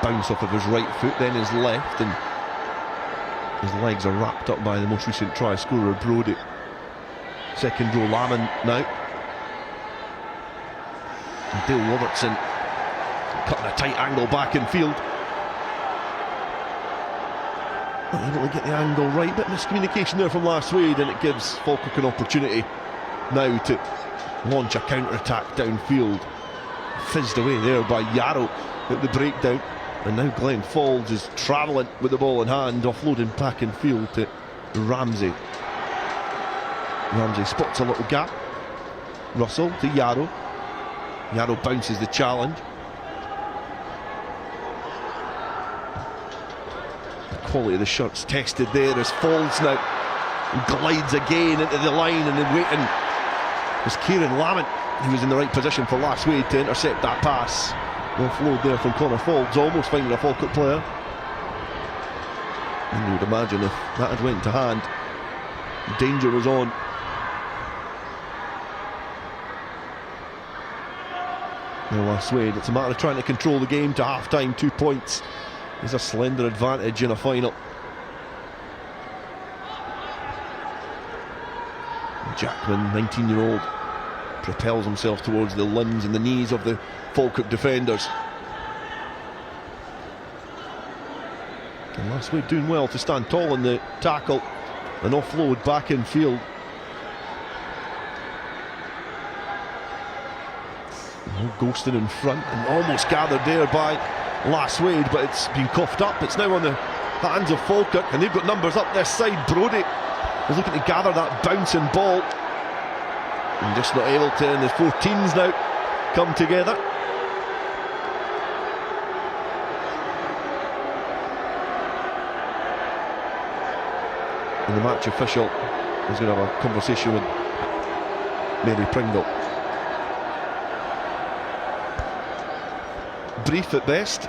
Bounce off of his right foot, then his left, and his legs are wrapped up by the most recent try scorer, Brodie. Second row Lamon now. And Dale Robertson cutting a tight angle back in field. Not able to get the angle right, bit miscommunication there from Lasswade, and it gives Falkirk an opportunity now to launch a counter-attack downfield. Fizzed away there by Yarrow at the breakdown, and now Glenn Falls is travelling with the ball in hand, offloading back in field to Ramsey. Ramsey spots a little gap. Russell to Yarrow. Yarrow bounces the challenge. The quality of the shirt's tested there as Falls now glides again into the line, and then waiting was Kieran Lamont. He was in the right position for Lasswade to intercept that pass. Offload there from Connor Falls, almost finding a Falkirk player. And you would imagine if that had went to hand, danger was on. Now Lasswade, it's a matter of trying to control the game to half-time. 2 points is a slender advantage in a final. Jackman, 19-year-old, propels himself towards the limbs and the knees of the Falkirk defenders. And Lasswade doing well to stand tall in the tackle and offload back in field. Ghosting in front and almost gathered there by Lasswade, but it's been coughed up. It's now on the hands of Falkirk, and they've got numbers up this side. Brodie is looking to gather that bouncing ball, and just not able to, and the 14s now come together. And the match official is going to have a conversation with Mary Pringle. Brief at best.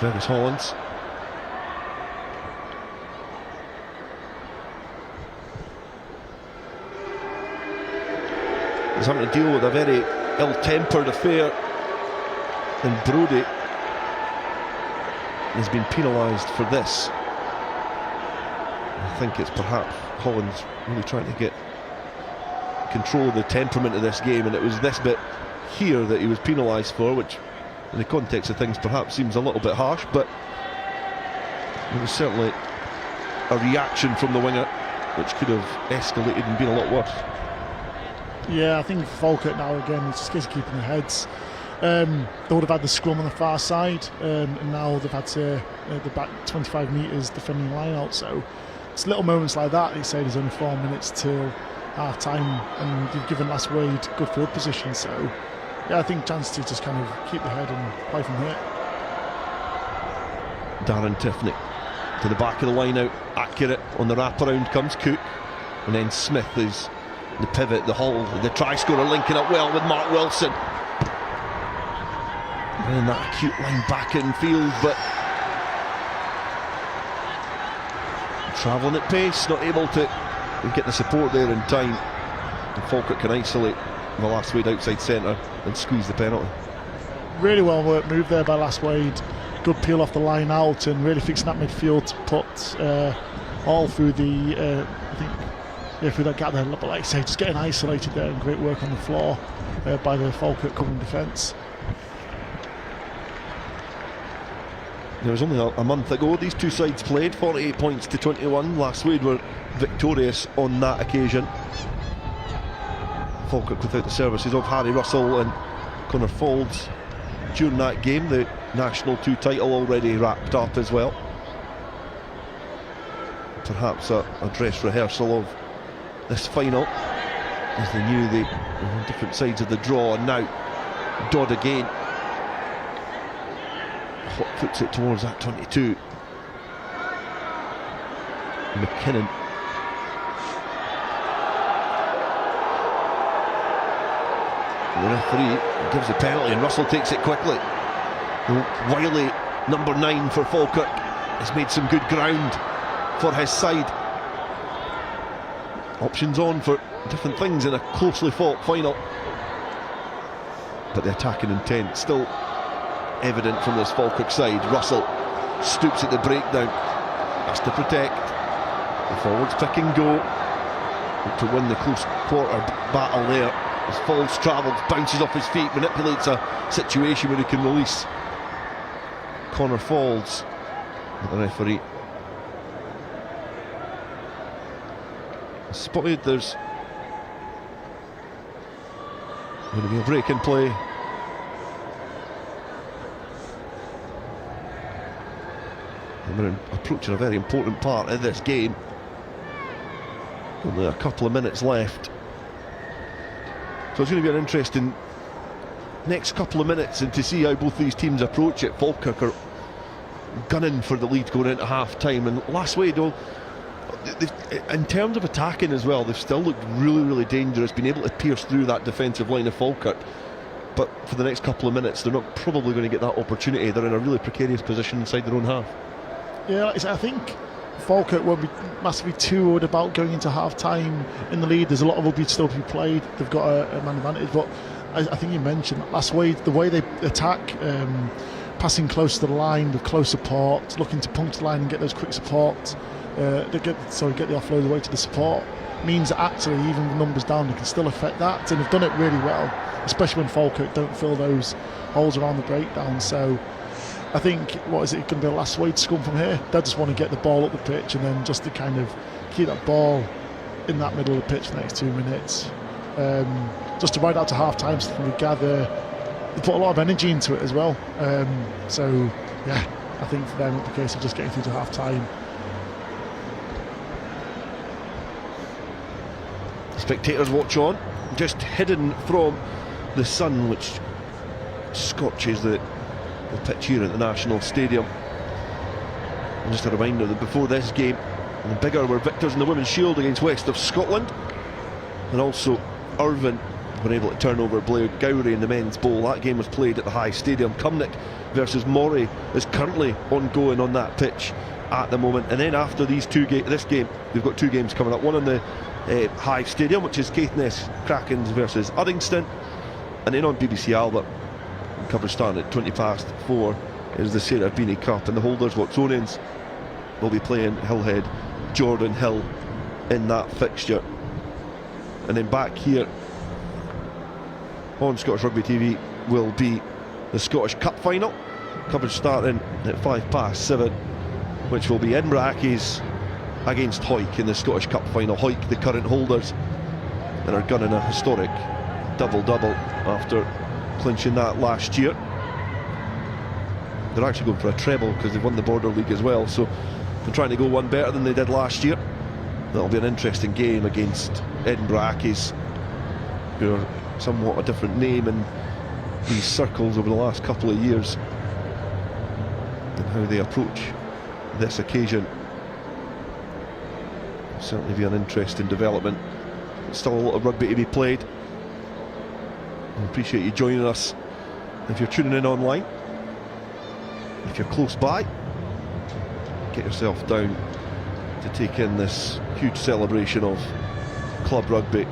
Fergus Hollands. He's having to deal with a very ill-tempered affair, and Brodie has been penalised for this. I think it's perhaps Hollands really trying to get control of the temperament of this game, and it was this bit here that he was penalised for, which in the context of things perhaps seems a little bit harsh, but it was certainly a reaction from the winger which could have escalated and been a lot worse. Yeah, I think Falkirk now again, it's just a case of keeping their heads. They would have had the scrum on the far side, and now they've had to the back 25 metres defending the line out, so it's little moments like that. They say there's only 4 minutes till half time, and you've given Lasswade good field position, so yeah, I think chance to just kind of keep the head and play from here. Darren Tiffany to the back of the line out, accurate on the wraparound comes Cook, and then Smith is The pivot, the haul, the try scorer linking up well with Mark Wilson. And that acute line back in field, but travelling at pace, not able to get the support there in time. And Falkirk can isolate the Lasswade outside centre and squeeze the penalty. Really well worked move there by Laswade. Good peel off the line out and really fixing that midfield to put all through the through that gap there. But like I say, just getting isolated there, and great work on the floor by the Falkirk covering defence. There was only a month ago these two sides played, 48 points to 21. Lasswade were victorious on that occasion. Falkirk without the services of Harry Russell and Connor Folds during that game. The National 2 title already wrapped up as well. Perhaps a dress rehearsal of this final, as they knew they were on different sides of the draw. And now Dodd again puts it towards that 22. McKinnon. The referee gives the penalty and Russell takes it quickly. Wiley, number 9 for Falkirk, has made some good ground for his side. Options on for different things in a closely fought final, but the attacking intent still evident from this Falkirk side. Russell stoops at the breakdown, has to protect. The forwards pick and go to win the close quarter battle there. As Falls travels, bounces off his feet, manipulates a situation where he can release Connor Falls. The referee spotted there's going to be a break in play. And we're approaching a very important part of this game. Only a couple of minutes left. So it's going to be an interesting next couple of minutes, and to see how both these teams approach it. Falkirk are gunning for the lead going into half time, and Lasswade, in terms of attacking as well, they've still looked really dangerous, been able to pierce through that defensive line of Falkirk. But for the next couple of minutes, they're not probably going to get that opportunity. They're in a really precarious position inside their own half. Yeah, I think Falkirk won't be massively too worried about going into half time in the lead. There's a lot of rugby still to be played. They've got a man advantage, but I think you mentioned Lasswade, the way they attack, passing close to the line with close support, looking to puncture the line and get those quick support, get the offload away to the support, means that actually even with numbers down they can still affect that, and they've done it really well, especially when Falkirk don't fill those holes around the breakdown. So I think, what is it going to be, a Lasswade scrum from here? They just want to get the ball up the pitch and then just to kind of keep that ball in that middle of the pitch for the next 2 minutes. Just to ride out to half time, so we gather, they put a lot of energy into it as well. So yeah, I think for them it's the case of just getting through to half time. Spectators watch on, just hidden from the sun which scorches the pitch here at the National Stadium. And just a reminder that before this game, the Biggar were victors in the Women's Shield against West of Scotland, and also Irvine were able to turn over Blair Gowrie in the Men's Bowl. That game was played at the High Stadium. Cumnock versus Moray is currently ongoing on that pitch at the moment. And then after this game, they've got 2 games coming up. One on the High Stadium, which is Caithness Krakens versus Uddingston, and then on BBC Albert, coverage starting at 4:20, is the Sarah Beanie Cup, and the holders, Watsonians, will be playing Hillhead Jordan Hill in that fixture. And then back here on Scottish Rugby TV will be the Scottish Cup final, coverage starting at 7:05, which will be Edinburgh Accies against Hawick in the Scottish Cup final. Hawick, the current holders, and are gunning a historic double-double after clinching that last year. They're actually going for a treble because they've won the Border League as well, so they're trying to go one better than they did last year. That'll be an interesting game against Edinburgh Accies, who are somewhat a different name in these circles over the last couple of years, and how they approach this occasion. It'll certainly be an interesting development. still a lot of rugby to be played. I appreciate you joining us. If you're tuning in online, if you're close by, get yourself down to take in this huge celebration of club rugby.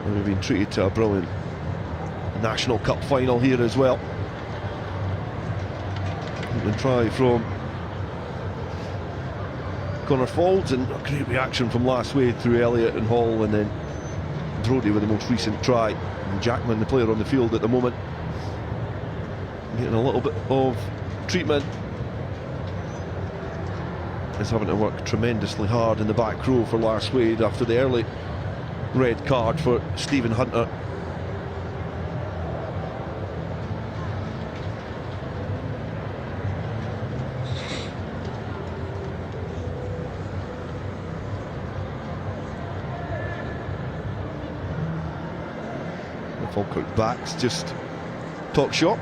And we've been treated to a brilliant National Cup final here as well. And try from Connor Faulds, and a great reaction from Lasswade through Elliott and Hall, and then Brodie with the most recent try. And Jackman, the player on the field at the moment, getting a little bit of treatment. Is having to work tremendously hard in the back row for Lasswade after the early red card for Stephen Hunter. The Falkirk backs just talk shop.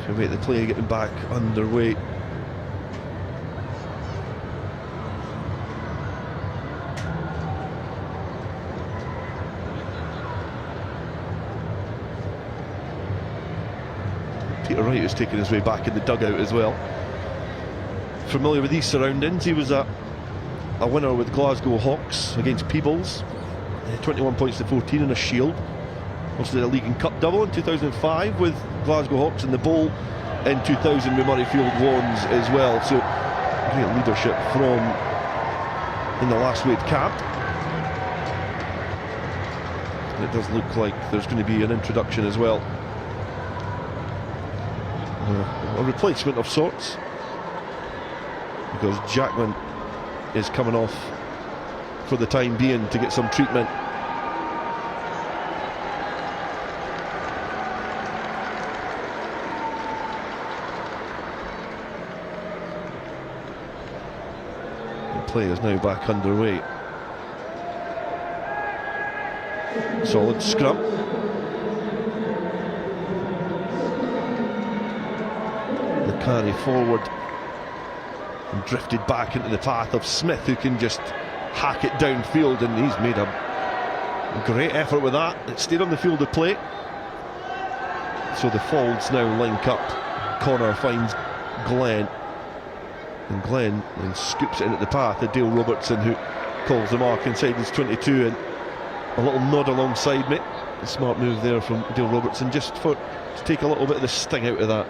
So wait, the play getting back underway. Peter Wright is taking his way back in the dugout as well. Familiar with these surroundings, he was a winner with Glasgow Hawks against Peebles, 21 points to 14 in a shield. Also did a League and Cup double in 2005 with Glasgow Hawks, and the Bowl in 2000 with Murrayfield Wands as well. So great leadership from in the Lasswade camp. And it does look like there's going to be an introduction as well. A replacement of sorts, because Jackman is coming off for the time being to get some treatment. The play is now back underway. Solid scrum. Carry forward and drifted back into the path of Smith, who can just hack it downfield, and he's made a great effort with that. It stayed on the field of play, so the Folds now link up. Connor finds Glenn, and Glenn then scoops it into the path of Dale Robertson, who calls the mark inside his 22, and a little nod alongside me. A smart move there from Dale Robertson, just to take a little bit of the sting out of that.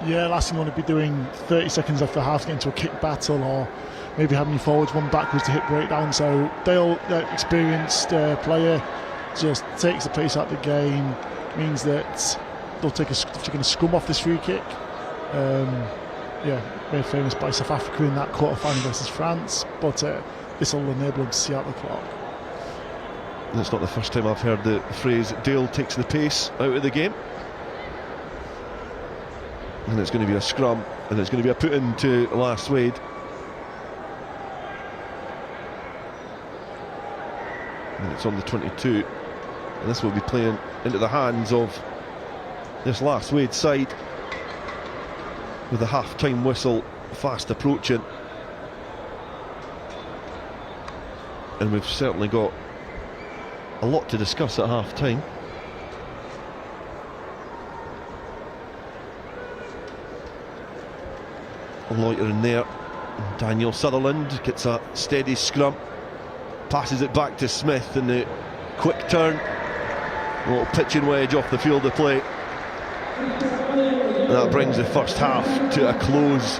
Yeah, last thing you want to be doing 30 seconds after half, get into a kick battle, or maybe having your forwards one backwards to hit breakdown. So Dale, experienced player, just takes the pace out of the game, means that they'll take a scrum off this free kick. Yeah, made famous by South Africa in that quarter-final versus France, but this will enable them to see out the clock. And it's not the first time I've heard the phrase Dale takes the pace out of the game. And it's going to be a scrum, and it's going to be a put into Lasswade. And it's on the 22, and this will be playing into the hands of this Lasswade side, with the half-time whistle fast approaching. And we've certainly got a lot to discuss at half-time. Loitering there, Daniel Sutherland gets a steady scrum, passes it back to Smith, and the quick turn, a little pitching wedge off the field of play, and that brings the first half to a close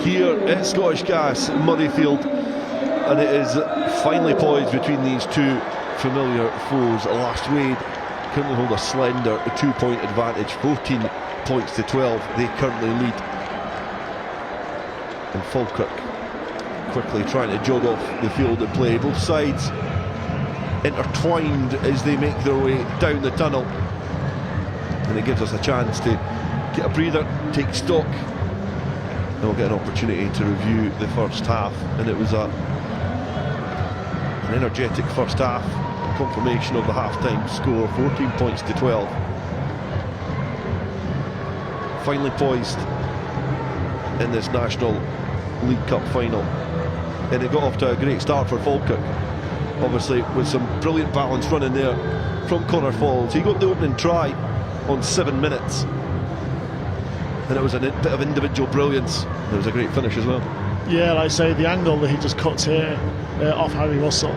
here at Scottish Gas Murrayfield, and it is finally poised between these two familiar foes. Lasswade currently hold a slender 2-point advantage, 14 points to 12 they currently lead. And Falkirk quickly trying to jog off the field of play. Both sides intertwined as they make their way down the tunnel, and it gives us a chance to get a breather, take stock, and we'll get an opportunity to review the first half. And it was an energetic first half, confirmation of the half-time score, 14 points to 12. Finally poised in this National League Cup final and it got off to a great start for Falkirk. Obviously with some brilliant balance running there from Connor Falls. He got the opening try on 7 minutes, and it was a bit of individual brilliance. It was a great finish as well. Yeah, like I say, the angle that he just cuts here off Harry Russell,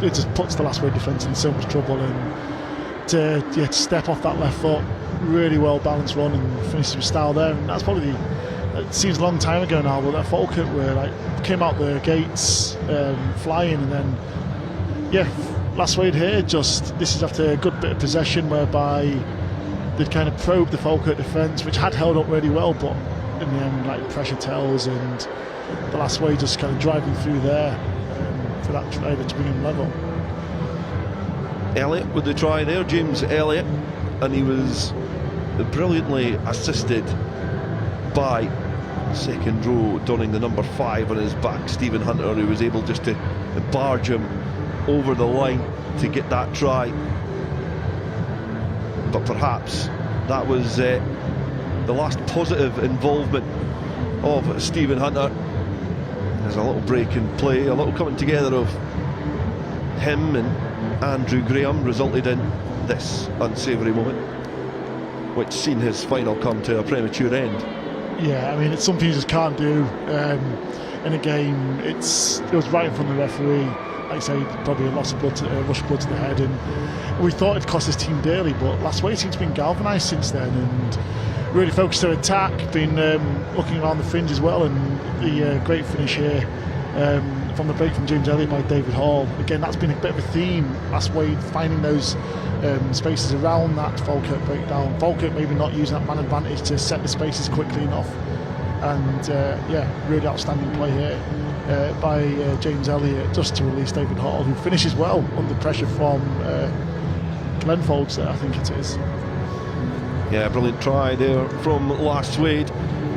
it just puts the Laswade defence in so much trouble, and to step off that left foot, really well balanced run and finishes with style there. And that's probably it seems a long time ago now, but that Falkirk were came out the gates flying, and then Lasswade here this is after a good bit of possession whereby they'd kind of probed the Falkirk defence, which had held up really well, but in the end pressure tells, and the Lasswade just kind of driving through there for that try to bring him level. Elliott with the try there, James Elliott, and he was brilliantly assisted by second row donning the number 5 on his back, Stephen Hunter, who was able just to barge him over the line to get that try. But perhaps that was the last positive involvement of Stephen Hunter. There's a little break in play, a little coming together of him and Andrew Graham resulted in this unsavoury moment, which seen his final come to a premature end. Yeah, I mean, it's something you just can't do in a game. It was right in front of the referee. Like I say, probably a loss of blood, rush of blood to the head, and we thought it'd cost his team dearly. But Lasswade seems to have been galvanised since then, and really focused their attack. Been looking around the fringe as well, and the great finish here from the break from James Elliott by David Hall. Again, that's been a bit of a theme. Lasswade finding those spaces around that Falkirk breakdown. Falkirk maybe not using that man advantage to set the spaces quickly enough, and really outstanding play here by James Elliott just to release David Hall, who finishes well under pressure from Glenn Folds there, I think it is. Yeah, brilliant try there from Lasswade.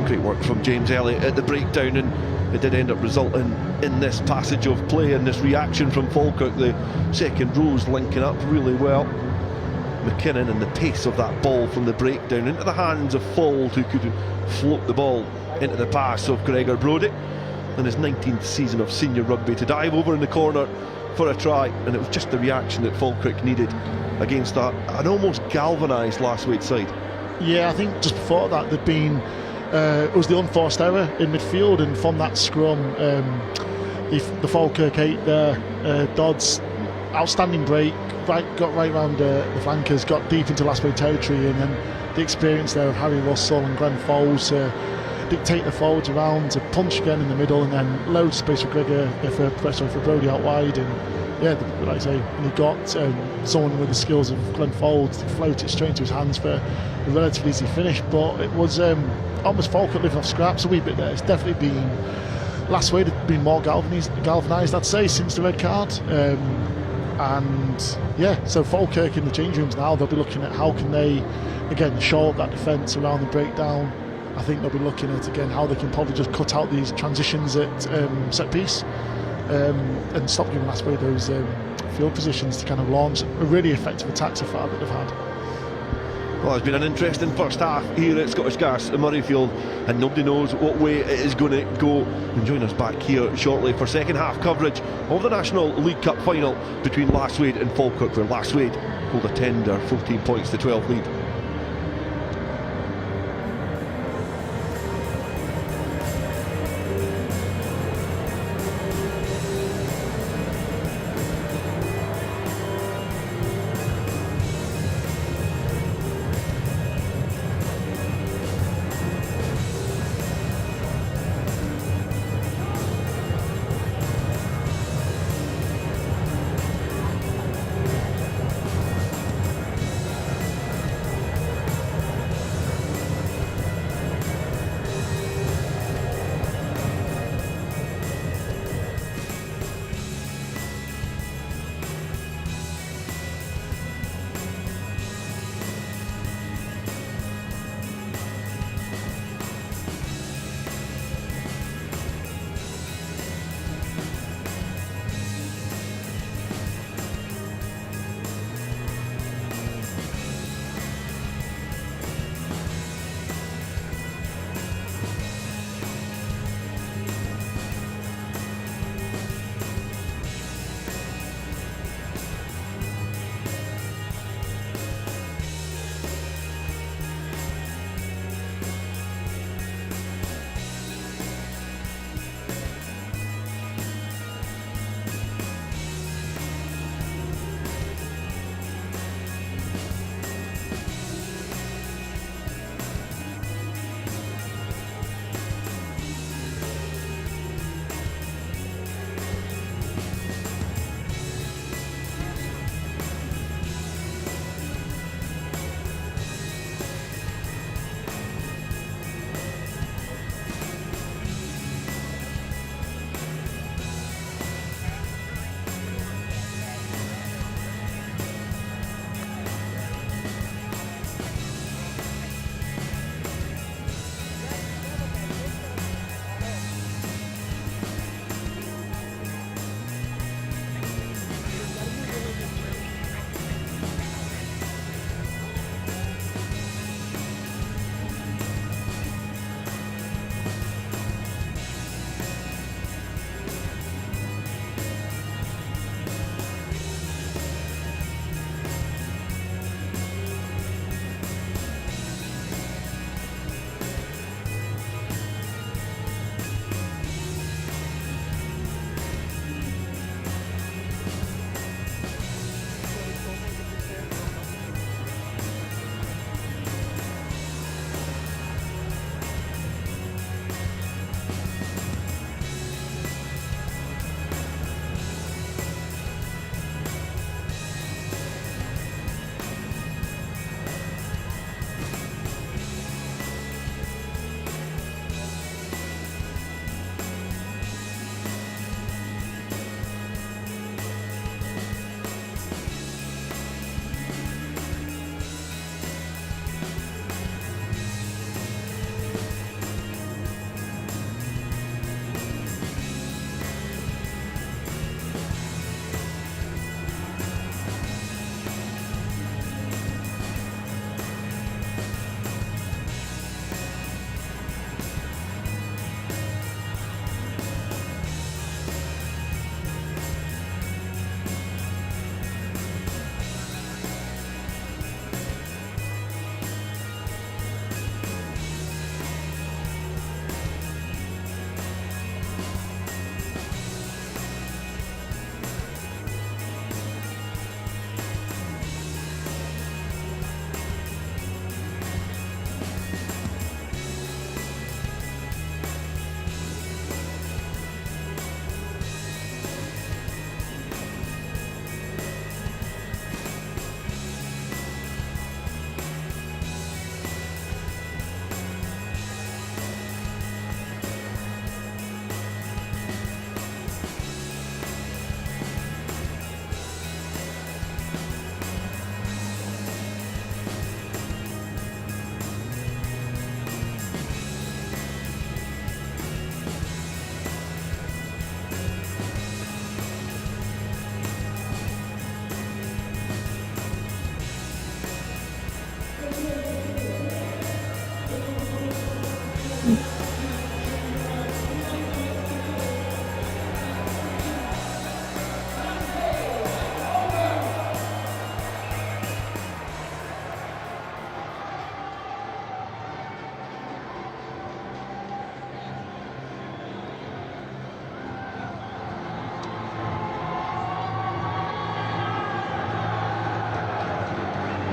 Great work from James Elliott at the breakdown, and it did end up resulting in this passage of play and this reaction from Falkirk. The second rows linking up really well. McKinnon and the pace of that ball from the breakdown into the hands of Fold, who could float the ball into the pass of Gregor Brodie in his 19th season of senior rugby to dive over in the corner for a try. And it was just the reaction that Falkirk needed against an almost galvanised Lasswade side. Yeah, I think just before that there'd been it was the unforced error in midfield, and from that scrum the Falkirk 8 there, Dodds outstanding break, got right round the flankers, got deep into Lasswade territory, and then the experience there of Harry Russell and Glenn Folds to dictate the forwards around, to punch again in the middle, and then loads of space for Gregor, for Brodie out wide, and like I say, and he got someone with the skills of Glenn Folds to float it straight into his hands for a relatively easy finish. But it was almost Falkirk living off scraps a wee bit there. It's definitely been Lasswade had been more galvanised, I'd say, since the red card. So Falkirk in the change rooms now, they'll be looking at how can they again shore up that defence around the breakdown. I think they'll be looking at again how they can probably just cut out these transitions at set piece and stop giving Lasswade those field positions to kind of launch a really effective attack so far that they've had. Well, it's been an interesting first half here at Scottish Gas Murrayfield, and nobody knows what way it is going to go. And join us back here shortly for second half coverage of the National League Cup final between Lasswade and Falkirk, where Lasswade hold a tender 14 points to 12 lead.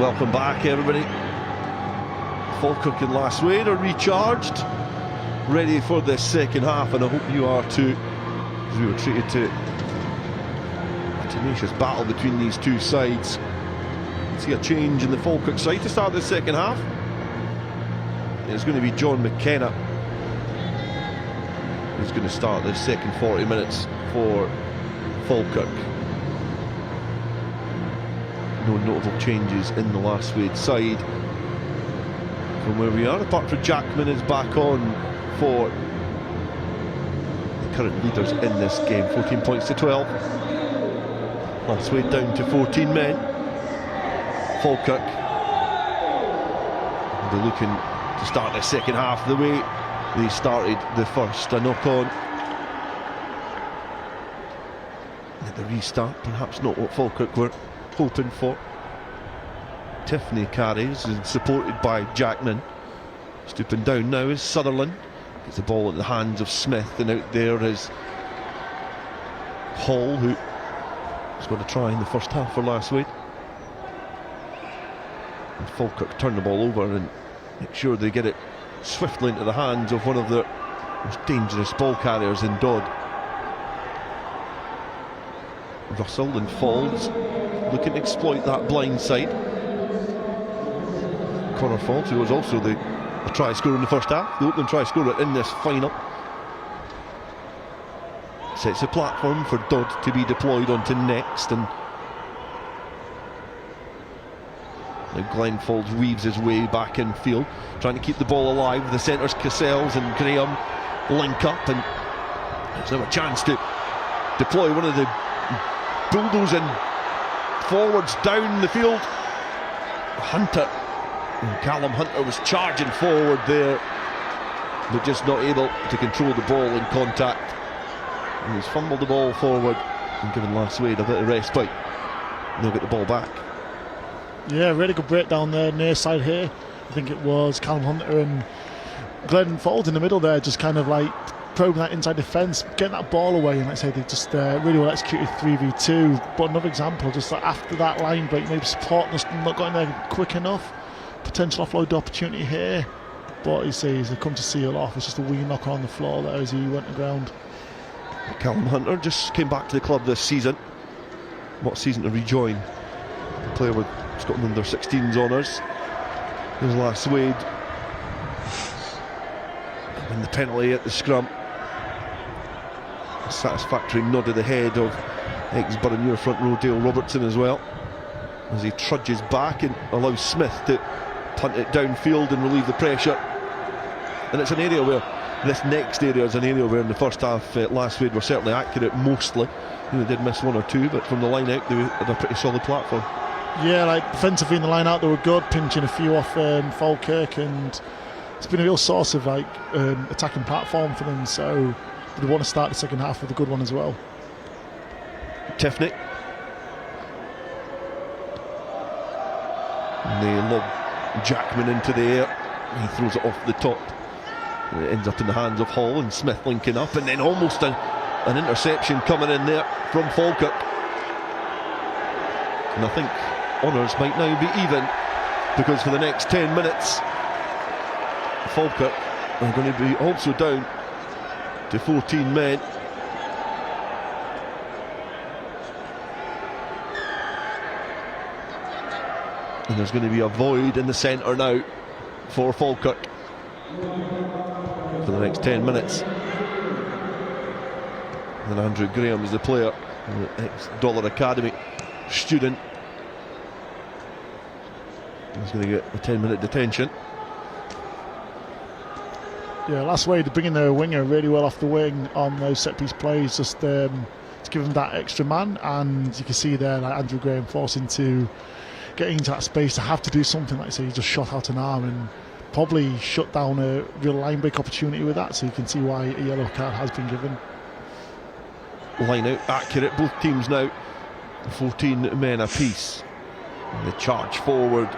Welcome back, everybody. Falkirk and Lasswade are recharged, ready for the second half, and I hope you are too, as we were treated to a tenacious battle between these two sides. See a change in the Falkirk side to start the second half. It's going to be John McKenna who's going to start the second 40 minutes for Falkirk. No notable changes in the Lasswade side from where we are, apart from Jackman is back on for the current leaders in this game. 14 points to 12. Lasswade down to 14 men. Falkirk will be looking to start the second half the way they started the first. A knock on at the restart, perhaps not what Falkirk were hoping for. Tiffany carries and supported by Jackman. Stooping down now is Sutherland. Gets the ball in the hands of Smith, and out there is Hall, who is going to try in the first half for Lasswade. And Falkirk turn the ball over and make sure they get it swiftly into the hands of one of their most dangerous ball carriers in Dodd. Russell and Falls looking to exploit that blind side. Connor Falls, who was also the try scorer in the first half, the opening try scorer in this final, sets a platform for Dodd to be deployed onto next, and now Glenn Falls weaves his way back in field, trying to keep the ball alive. The centres, Cassells and Graham, link up, and there's now a chance to deploy one of the bulldozing forwards down the field. Hunter, Callum Hunter was charging forward there, but just not able to control the ball in contact, and he's fumbled the ball forward and given Lasswade a bit of respite. And they'll get the ball back. Yeah, really good breakdown there, near side here. I think it was Callum Hunter and Glenn Falls in the middle there, just kind of like probing that inside defence, getting that ball away, and like I say, they just really well executed 3v2. But another example, just like after that line break, maybe support not got in there quick enough. Potential offload opportunity here, but he says they come to seal off. It's just a wee knock on the floor there as he went to ground. Callum Hunter just came back to the club this season. What season to rejoin? Player with Scotland under 16s honours. There's Lasswade. And the penalty at the scrum. A satisfactory nod of the head of ex-Boroughmuir front row Dale Robertson as well, as he trudges back and allows Smith to punt it downfield and relieve the pressure. And it's an area where, this next area is an area where in the first half Lasswade were certainly accurate mostly. They did miss one or two, but from the line out they had a pretty solid platform. Yeah, like defensively in the line out they were good, pinching a few off Falkirk, and it's been a real source of like attacking platform for them, so they want to start the second half with a good one as well. Tiffany. And they lob Jackman into the air. He throws it off the top. And it ends up in the hands of Hall, and Smith linking up, and then almost an interception coming in there from Falkirk. And I think honours might now be even, because for the next 10 minutes Falkirk are going to be also down to 14 men. And there's going to be a void in the centre now for Falkirk for the next 10 minutes. And Andrew Graham is the player, ex-Dollar Academy student. He's going to get a 10-minute detention. Yeah, Lasswade bringing their winger really well off the wing on those set-piece plays, just to give them that extra man. And you can see there, like Andrew Graham forcing to getting into that space to have to do something. Like I say, he just shot out an arm and probably shut down a real line break opportunity with that, so you can see why a yellow card has been given. Line out accurate, both teams now 14 men apiece. And the charge forward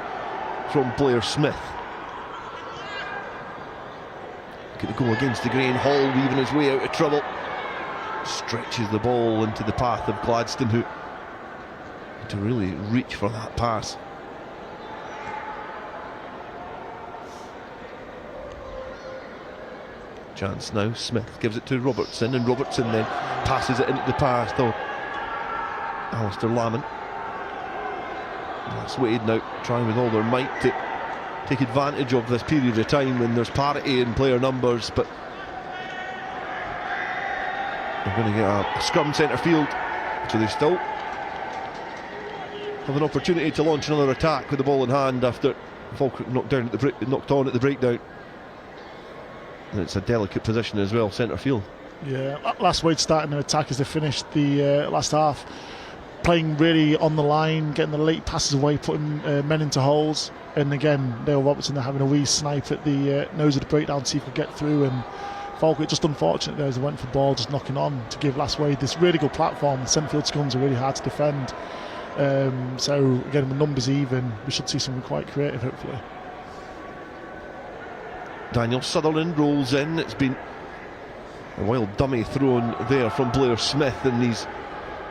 from Blair Smith. Going to go against the grain. Hall weaving his way out of trouble. Stretches the ball into the path of Gladstone, who to really reach for that pass. Chance now. Smith gives it to Robertson, and Robertson then passes it into the path of Alistair Lamont. Laswade now trying with all their might to take advantage of this period of time when there's parity in player numbers, but they're going to get a scrum centre field, so they still have an opportunity to launch another attack with the ball in hand after Falkirk knocked on at the breakdown. And it's a delicate position as well, centre field. Yeah, Lasswade starting an attack as they finished the last half, playing really on the line, getting the late passes away, putting men into holes. And again, Dale Robertson, they're having a wee snipe at the nose of the breakdown to see if we could get through. And Falkirk just unfortunate there as they went for the ball, just knocking on to give Lasswade this really good platform. The centre field scrums are really hard to defend. So again, the numbers even, we should see something quite creative hopefully. Daniel Sutherland rolls in. It's been a wild dummy thrown there from Blair Smith, and he's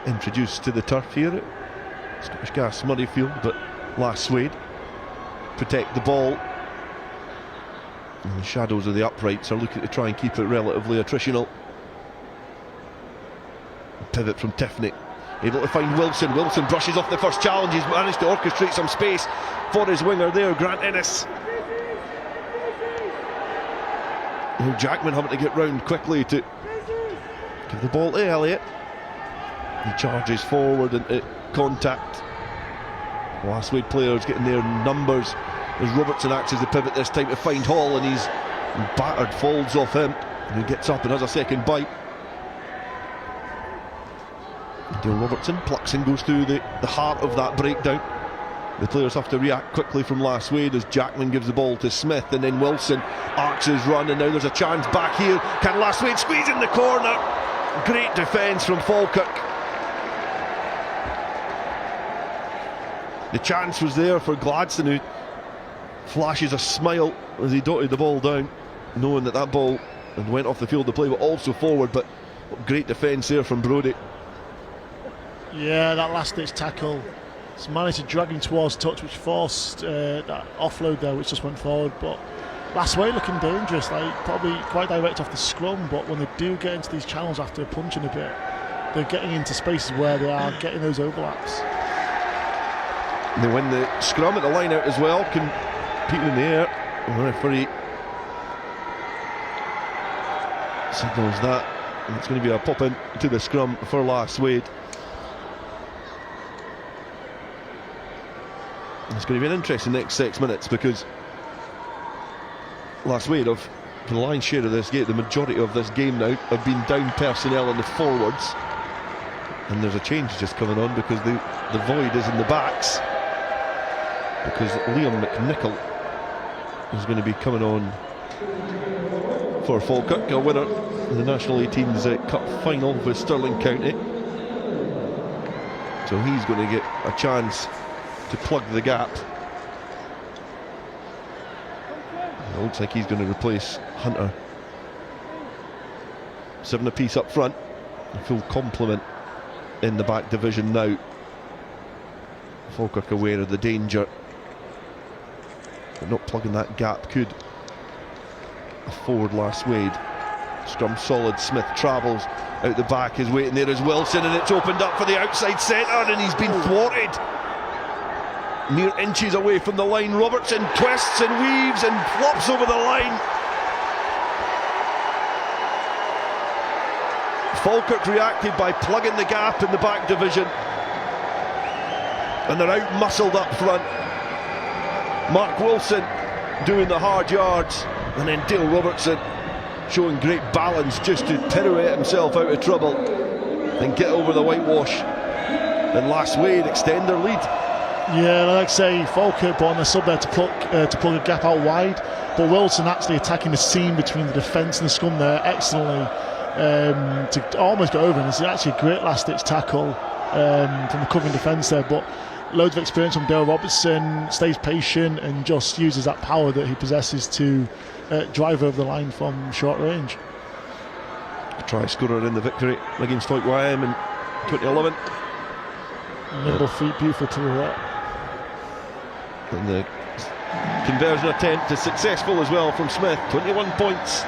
introduced to the turf here at Scottish Gas Murrayfield, but Lasswade protect the ball, and the shadows of the uprights are looking to try and keep it relatively attritional. Pivot from Tiffany, able to find Wilson. Wilson brushes off the first challenge. He's managed to orchestrate some space for his winger there, Grant Ennis. Jackman having to get round quickly to give the ball to Elliott. He charges forward into contact. Lasswade players getting their numbers as Robertson acts as the pivot this time to find Hall, and he's battered, falls off him, and he gets up and has a second bite. Dale Robertson plucks and goes through the heart of that breakdown. The players have to react quickly from Lasswade as Jackman gives the ball to Smith, and then Wilson arcs his run, and now there's a chance back here. Can Lasswade squeeze in the corner? Great defence from Falkirk. The chance was there for Gladstone, who flashes a smile as he dotted the ball down, knowing that ball and went off the field of play, but also forward. But great defence there from Brodie. Yeah, that last ditch tackle. He's managed to drag him towards touch, which forced that offload there, which just went forward. But Lasswade looking dangerous, like probably quite direct off the scrum. But when they do get into these channels after punching a bit, they're getting into spaces where they are getting those overlaps. And they win the scrum at the line out as well, competing in the air. The referee signals that, and it's going to be a pop in to the scrum for Lasswade. It's going to be an interesting next 6 minutes, because Lasswade have the lion's share of this game, the majority of this game now, have been down personnel in the forwards, and there's a change just coming on because the void is in the backs, because Liam McNichol is going to be coming on for Falkirk, a winner in the National 18s Cup final with Stirling County. So he's going to get a chance to plug the gap. It looks like he's going to replace Hunter. 7 apiece up front, a full complement in the back division now. Falkirk aware of the danger, but not plugging that gap could afford Lasswade. Scrum solid. Smith travels out the back, is waiting there as Wilson, and it's opened up for the outside centre, and he's been thwarted. Mere inches away from the line. Robertson twists and weaves and flops over the line. Falkirk reacted by plugging the gap in the back division, and they're out muscled up front. Mark Wilson doing the hard yards, and then Dale Robertson showing great balance just to pirouette himself out of trouble and get over the whitewash, and Lasswade extend their lead. Yeah, like I say, Falkirk brought on a sub there to plug a gap out wide, but Wilson actually attacking the seam between the defence and the scrum there excellently to almost go over, and it's actually a great last ditch tackle from the covering defence there. But loads of experience from Dale Robertson, stays patient and just uses that power that he possesses to drive over the line from short range. A try scorer in the victory against Falk YM in 2011. Nimble feet, beautiful pirouette. And the conversion attempt is successful as well from Smith. 21 points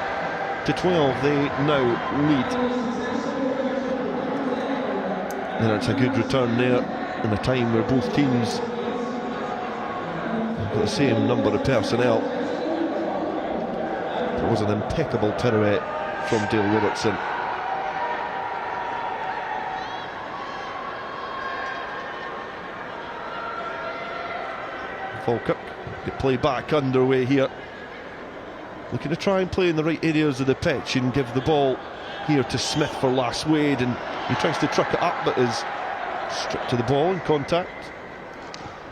12 they now lead. And it's a good return there in a time where both teams have got the same number of personnel. It was an impeccable pirouette from Dale Robertson. Falkirk get play back underway here, looking to try and play in the right areas of the pitch and give the ball here to Smith for Lasswade, and he tries to truck it up but is stripped to the ball in contact.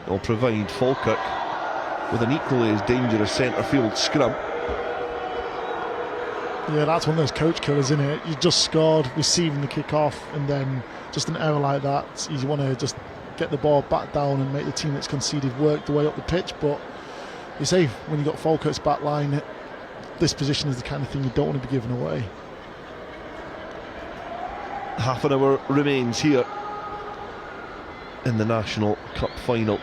It'll provide Falkirk with an equally as dangerous centre field scrum. Yeah, that's one of those coach killers, isn't it? You just scored, receiving the kick off, and then just an error like that, you want to just get the ball back down and make the team that's conceded work the way up the pitch. But you say when you've got Falkirk's back line, this position is the kind of thing you don't want to be giving away. Half an hour remains here in the National Cup final,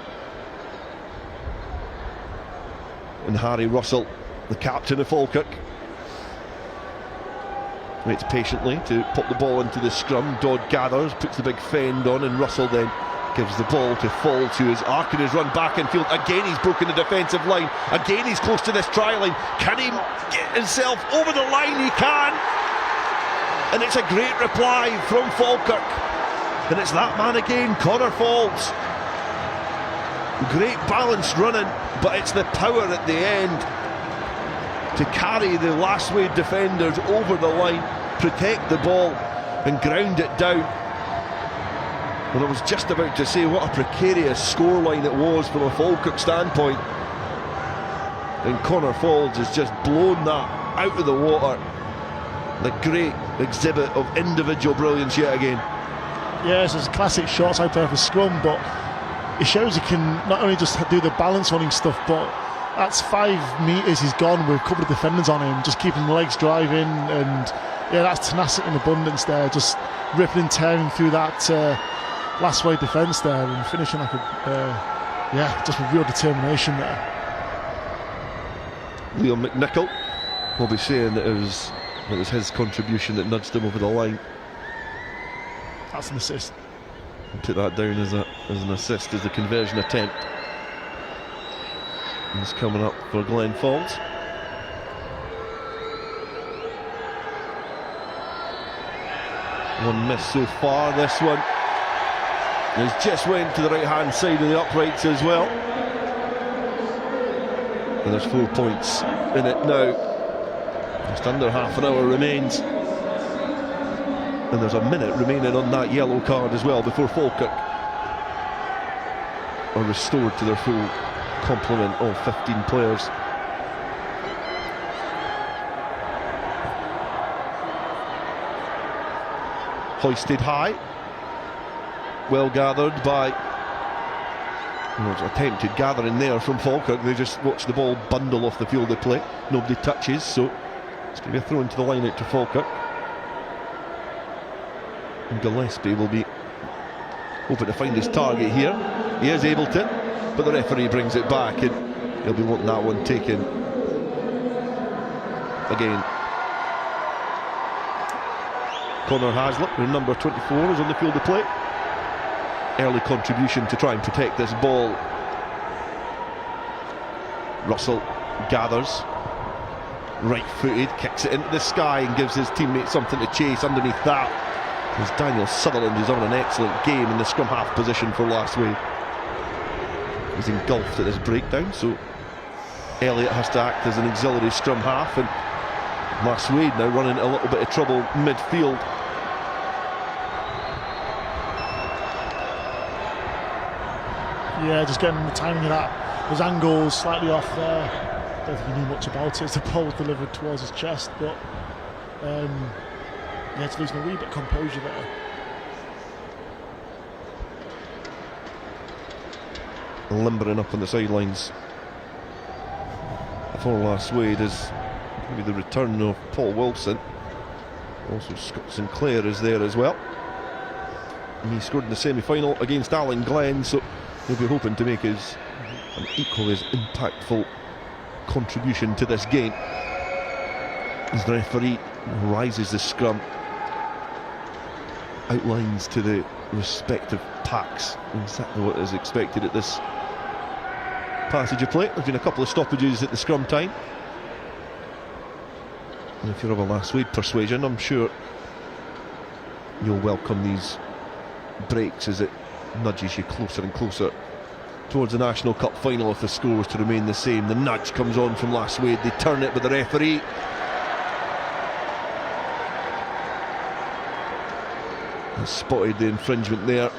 and Harry Russell, the captain of Falkirk, waits patiently to pop the ball into the scrum. Dodd gathers, puts the big fend on, and Russell then gives the ball to Fall to his arc and his run back in field. Again he's broken the defensive line. Again he's close to this try line. Can he get himself over the line? He can. And it's a great reply from Falkirk. And it's that man again, Connor Falls. Great balanced running, but it's the power at the end to carry the Lasswade defenders over the line, protect the ball and ground it down. Well, I was just about to say what a precarious scoreline it was from a Falkirk standpoint, and Connor Falls has just blown that out of the water. The great exhibit of individual brilliance yet again. Yes, it's classic shots out there for scrum, but it shows he can not only just do the balance running stuff, but that's 5 metres he's gone with a couple of defenders on him, just keeping the legs driving, and yeah, that's tenacity in abundance there, just ripping and tearing through that Lasswade defence there and finishing like a, just with real determination there. Liam McNichol will be saying that it was his contribution that nudged him over the line. That's an assist. I'll put that down as an assist, as a conversion attempt. He's coming up for Glen Falls. One miss so far, this one. He's just went to the right hand side of the uprights as well. And there's 4 points in it now. Just under half an hour remains. And there's a minute remaining on that yellow card as well before Falkirk are restored to their full complement of 15 players. Hoisted high, well gathered by, attempted gathering there from Falkirk. They just watch the ball bundle off the field of play. Nobody touches, so it's going to be a throw into the line out to Falkirk. And Gillespie will be hoping to find his target here. He is able to, but the referee brings it back, and he'll be wanting that one taken again. Connor Haslett, who number 24, is on the field of play. Early contribution to try and protect this ball. Russell gathers, right-footed, kicks it into the sky and gives his teammate something to chase underneath that. As Daniel Sutherland is on an excellent game in the scrum half position for Lasswade. He's engulfed at this breakdown, so Elliott has to act as an auxiliary scrum half, and Lasswade now running a little bit of trouble midfield. Yeah, just getting the timing of that. Those angles slightly off there. Don't think he knew much about it as the ball was delivered towards his chest, but it's losing a wee bit of composure there. Limbering up on the sidelines for Lasswade is maybe the return of Paul Wilson. Also Scott Sinclair is there as well. And he scored in the semi-final against Alan Glen, so he'll be hoping to make an equally as impactful contribution to this game. As the referee rises the scrum, outlines to the respective packs exactly what is expected at this passage of play. There's been a couple of stoppages at the scrum time, and if you're of a Lasswade persuasion, I'm sure you'll welcome these breaks as it nudges you closer and closer towards the National Cup final if the scores to remain the same. The nudge comes on from Lasswade, they turn it with the referee. Has spotted the infringement there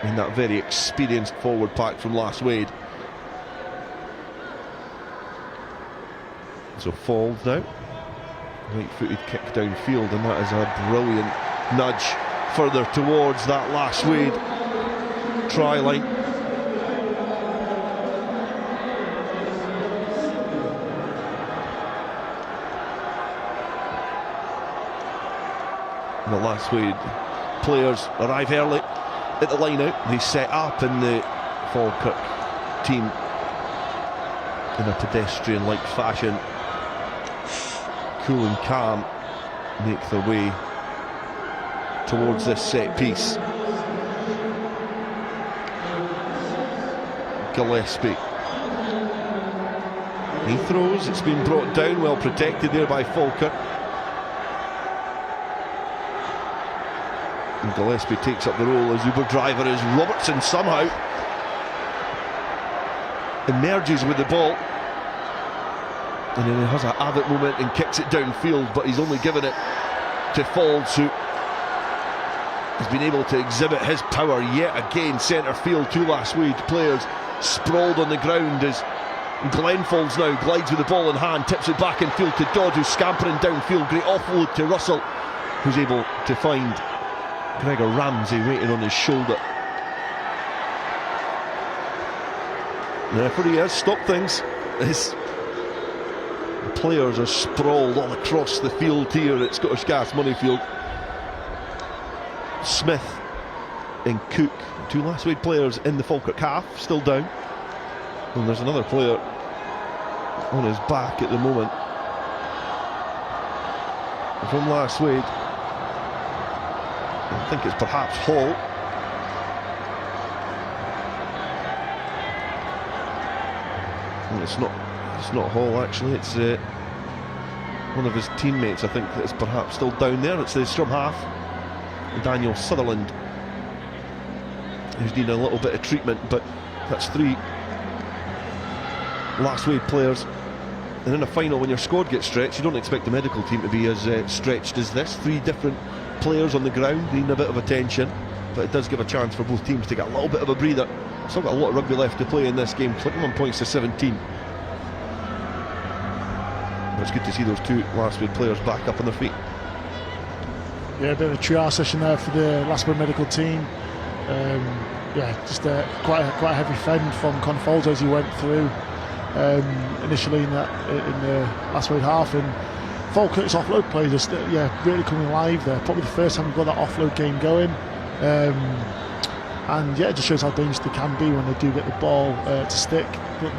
in that very experienced forward pack from Lasswade. So Falls now, right-footed kick downfield, and that is a brilliant nudge further towards that Lasswade try line. The Lasswade players arrive early at the line out. They set up, in the Falkirk team in a pedestrian-like fashion, cool and calm, make their way towards this set piece. Gillespie, he throws, it's been brought down, well protected there by Falkirk. And Gillespie takes up the role as Uber driver as Robertson somehow emerges with the ball, and then he has a have it moment and kicks it downfield, but he's only given it to Falls, who has been able to exhibit his power yet again. Centre field, two Lasswade players sprawled on the ground as Glenn Falls now glides with the ball in hand, tips it back in field to Dodd, who's scampering downfield. Great offload to Russell, who's able to find Gregor Ramsey waiting on his shoulder. The referee has stopped things. His players are sprawled all across the field here at Scottish Gas Murrayfield. Smith and Cook, two Lasswade players in the Falkirk half, still down. And there's another player on his back at the moment from Lasswade. I think it's perhaps Hall. And it's not Hall actually, it's one of his teammates, I think, that is perhaps still down there. It's the scrum half, Daniel Sutherland, who's needing a little bit of treatment, but that's three Lasswade players. And in a final, when your squad gets stretched, you don't expect the medical team to be as stretched as this. Three different players on the ground needing a bit of attention, but it does give a chance for both teams to get a little bit of a breather. Still got a lot of rugby left to play in this game, 21 points to 17. But it's good to see those two Lasswade players back up on their feet. Yeah, a bit of a triage session there for the Lasswade medical team. Yeah, just quite a heavy fend from Confolds as he went through initially in the Lasswade half, and Falkirk's offload play just really coming alive there. Probably the first time we've got that offload game going, and yeah, it just shows how dangerous they can be when they do get the ball to stick.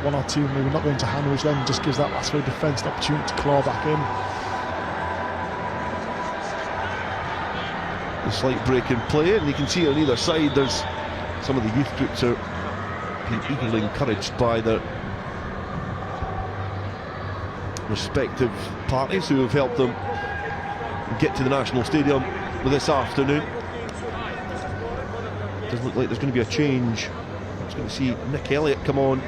One or two maybe not going to hand, which then just gives that Lasswade defence the opportunity to claw back in. A slight break in play, and you can see on either side there's some of the youth groups are being eagerly encouraged by their respective parties who have helped them get to the National Stadium this afternoon. Doesn't look like there's going to be a change. I'm just going to see Nick Elliott come on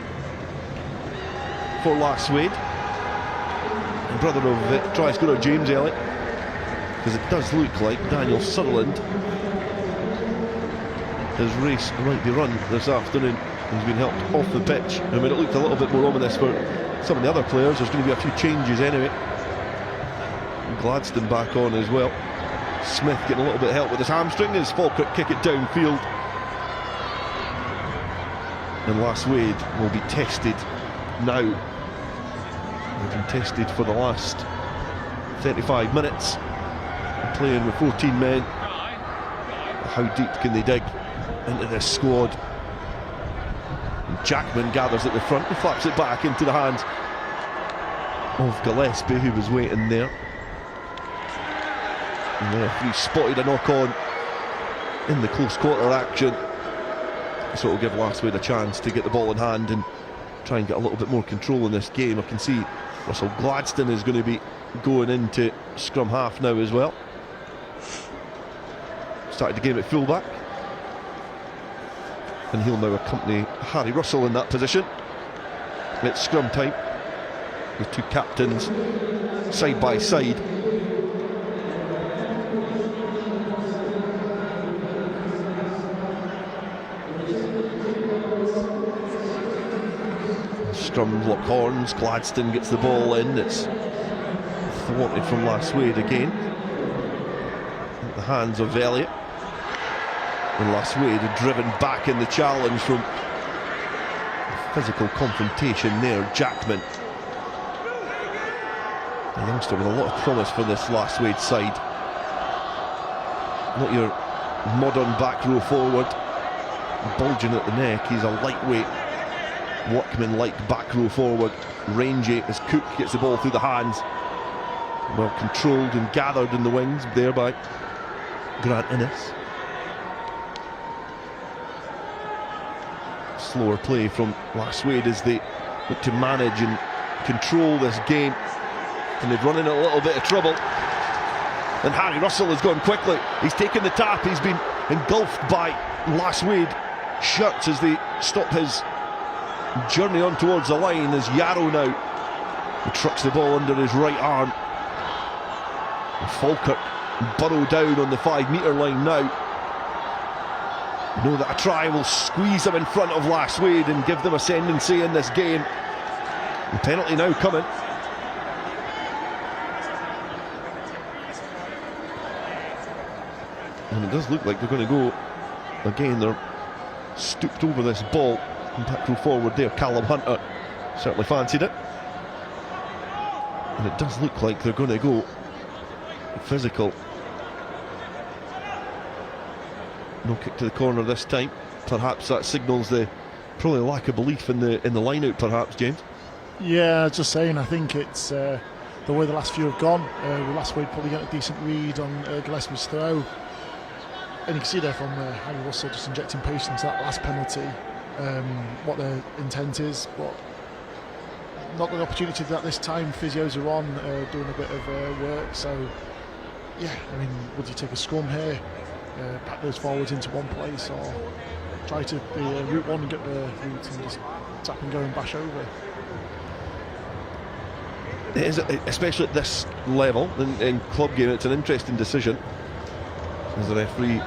for Lasswade, and brother of try scorer James Elliott, because it does look like Daniel Sutherland has raced a rugby run this afternoon. He's been helped off the pitch. I mean, it looked a little bit more ominous for some of the other players. There's going to be a few changes anyway. Gladstone back on as well. Smith getting a little bit of help with his hamstring as Falkirk kick it downfield. And Lasswade will be tested now. They've been tested for the last 35 minutes. They're playing with 14 men. How deep can they dig into this squad? And Jackman gathers at the front and flaps it back into the hands of Gillespie, who was waiting there. And the referee spotted a knock on in the close quarter action, so it'll give Lasswade a chance to get the ball in hand and try and get a little bit more control in this game. I can see Russell Gladstone is going to be going into scrum half now as well. Started the game at fullback, and he'll now accompany Harry Russell in that position. It's scrum time, with two captains side by side. Scrum lock horns, Gladstone gets the ball in, it's thwarted from Lasswade again. At the hands of Elliott. And Lasswade are driven back in the challenge from physical confrontation there. Jackman, a youngster with a lot of promise for this Lasswade side. Not your modern back row forward, bulging at the neck. He's a lightweight, workman-like back row forward, rangy as Cook gets the ball through the hands. Well controlled and gathered in the wings there by Grant Innes. Slower play from Lasswade as they look to manage and control this game, and they've run in a little bit of trouble. And Harry Russell has gone quickly. He's taken the tap. He's been engulfed by Lasswade shirts as they stop his journey on towards the line. As Yarrow now, he trucks the ball under his right arm. And Falkirk burrow down on the 5 metre line now. Know that a try will squeeze them in front of Lasswade and give them ascendancy in this game. The penalty now coming. And it does look like they're going to go again. They're stooped over this ball. Back row forward there, Callum Hunter certainly fancied it. And it does look like they're going to go physical. No kick to the corner this time. Perhaps that signals the probably lack of belief in the line-out, perhaps, James. Yeah, just saying, I think it's the way the last few have gone. With Lasswade probably getting a decent read on Gillespie's throw. And you can see there from Harry Russell just injecting pace into that last penalty. What their intent is, but not the opportunity for that this time. Physios are on, doing a bit of work, so yeah, I mean, would you take a scrum here, pack those forwards into one place, or try to be route one and get the route and just tap and go and bash over? It is, especially at this level in club game, it's an interesting decision as the referee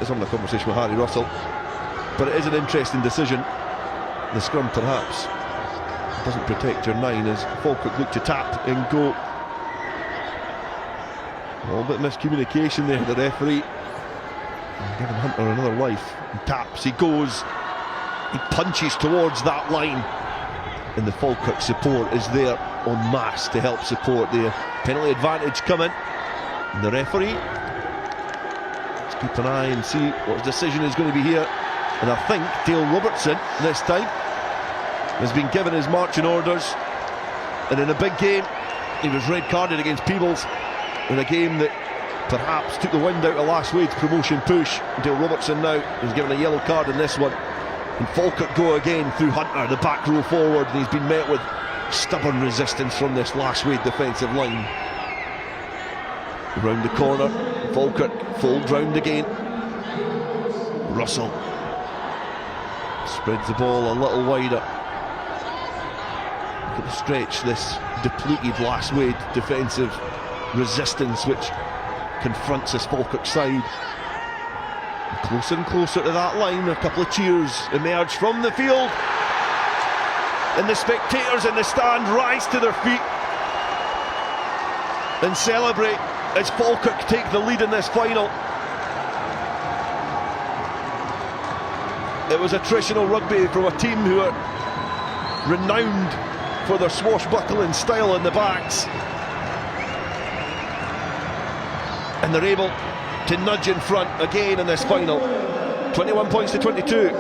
is having a conversation with Harry Russell. But it is an interesting decision. The scrum perhaps doesn't protect your 9 as Falkirk look to tap and go. A little bit of miscommunication there, the referee. And giving Hunter another life. He taps, he goes, he punches towards that line. And the Falkirk support is there en masse to help support the penalty advantage coming. And the referee, let's keep an eye and see what his decision is going to be here. And I think Dale Robertson this time has been given his marching orders, and in a big game he was red carded against Peebles in a game that perhaps took the wind out of Lasswade's promotion push. Dale Robertson now is given a yellow card in this one, and Falkirk go again through Hunter, the back row forward, and he's been met with stubborn resistance from this Lasswade defensive line. Round the corner, Falkirk fold round again. Russell spreads the ball a little wider. Look at the stretch, this depleted Lasswade defensive resistance which confronts this Falkirk side. And closer and closer to that line, a couple of cheers emerge from the field. And the spectators in the stand rise to their feet and celebrate as Falkirk take the lead in this final. It was attritional rugby from a team who are renowned for their swashbuckling style in the backs, and they're able to nudge in front again in this final. 21 points to 22.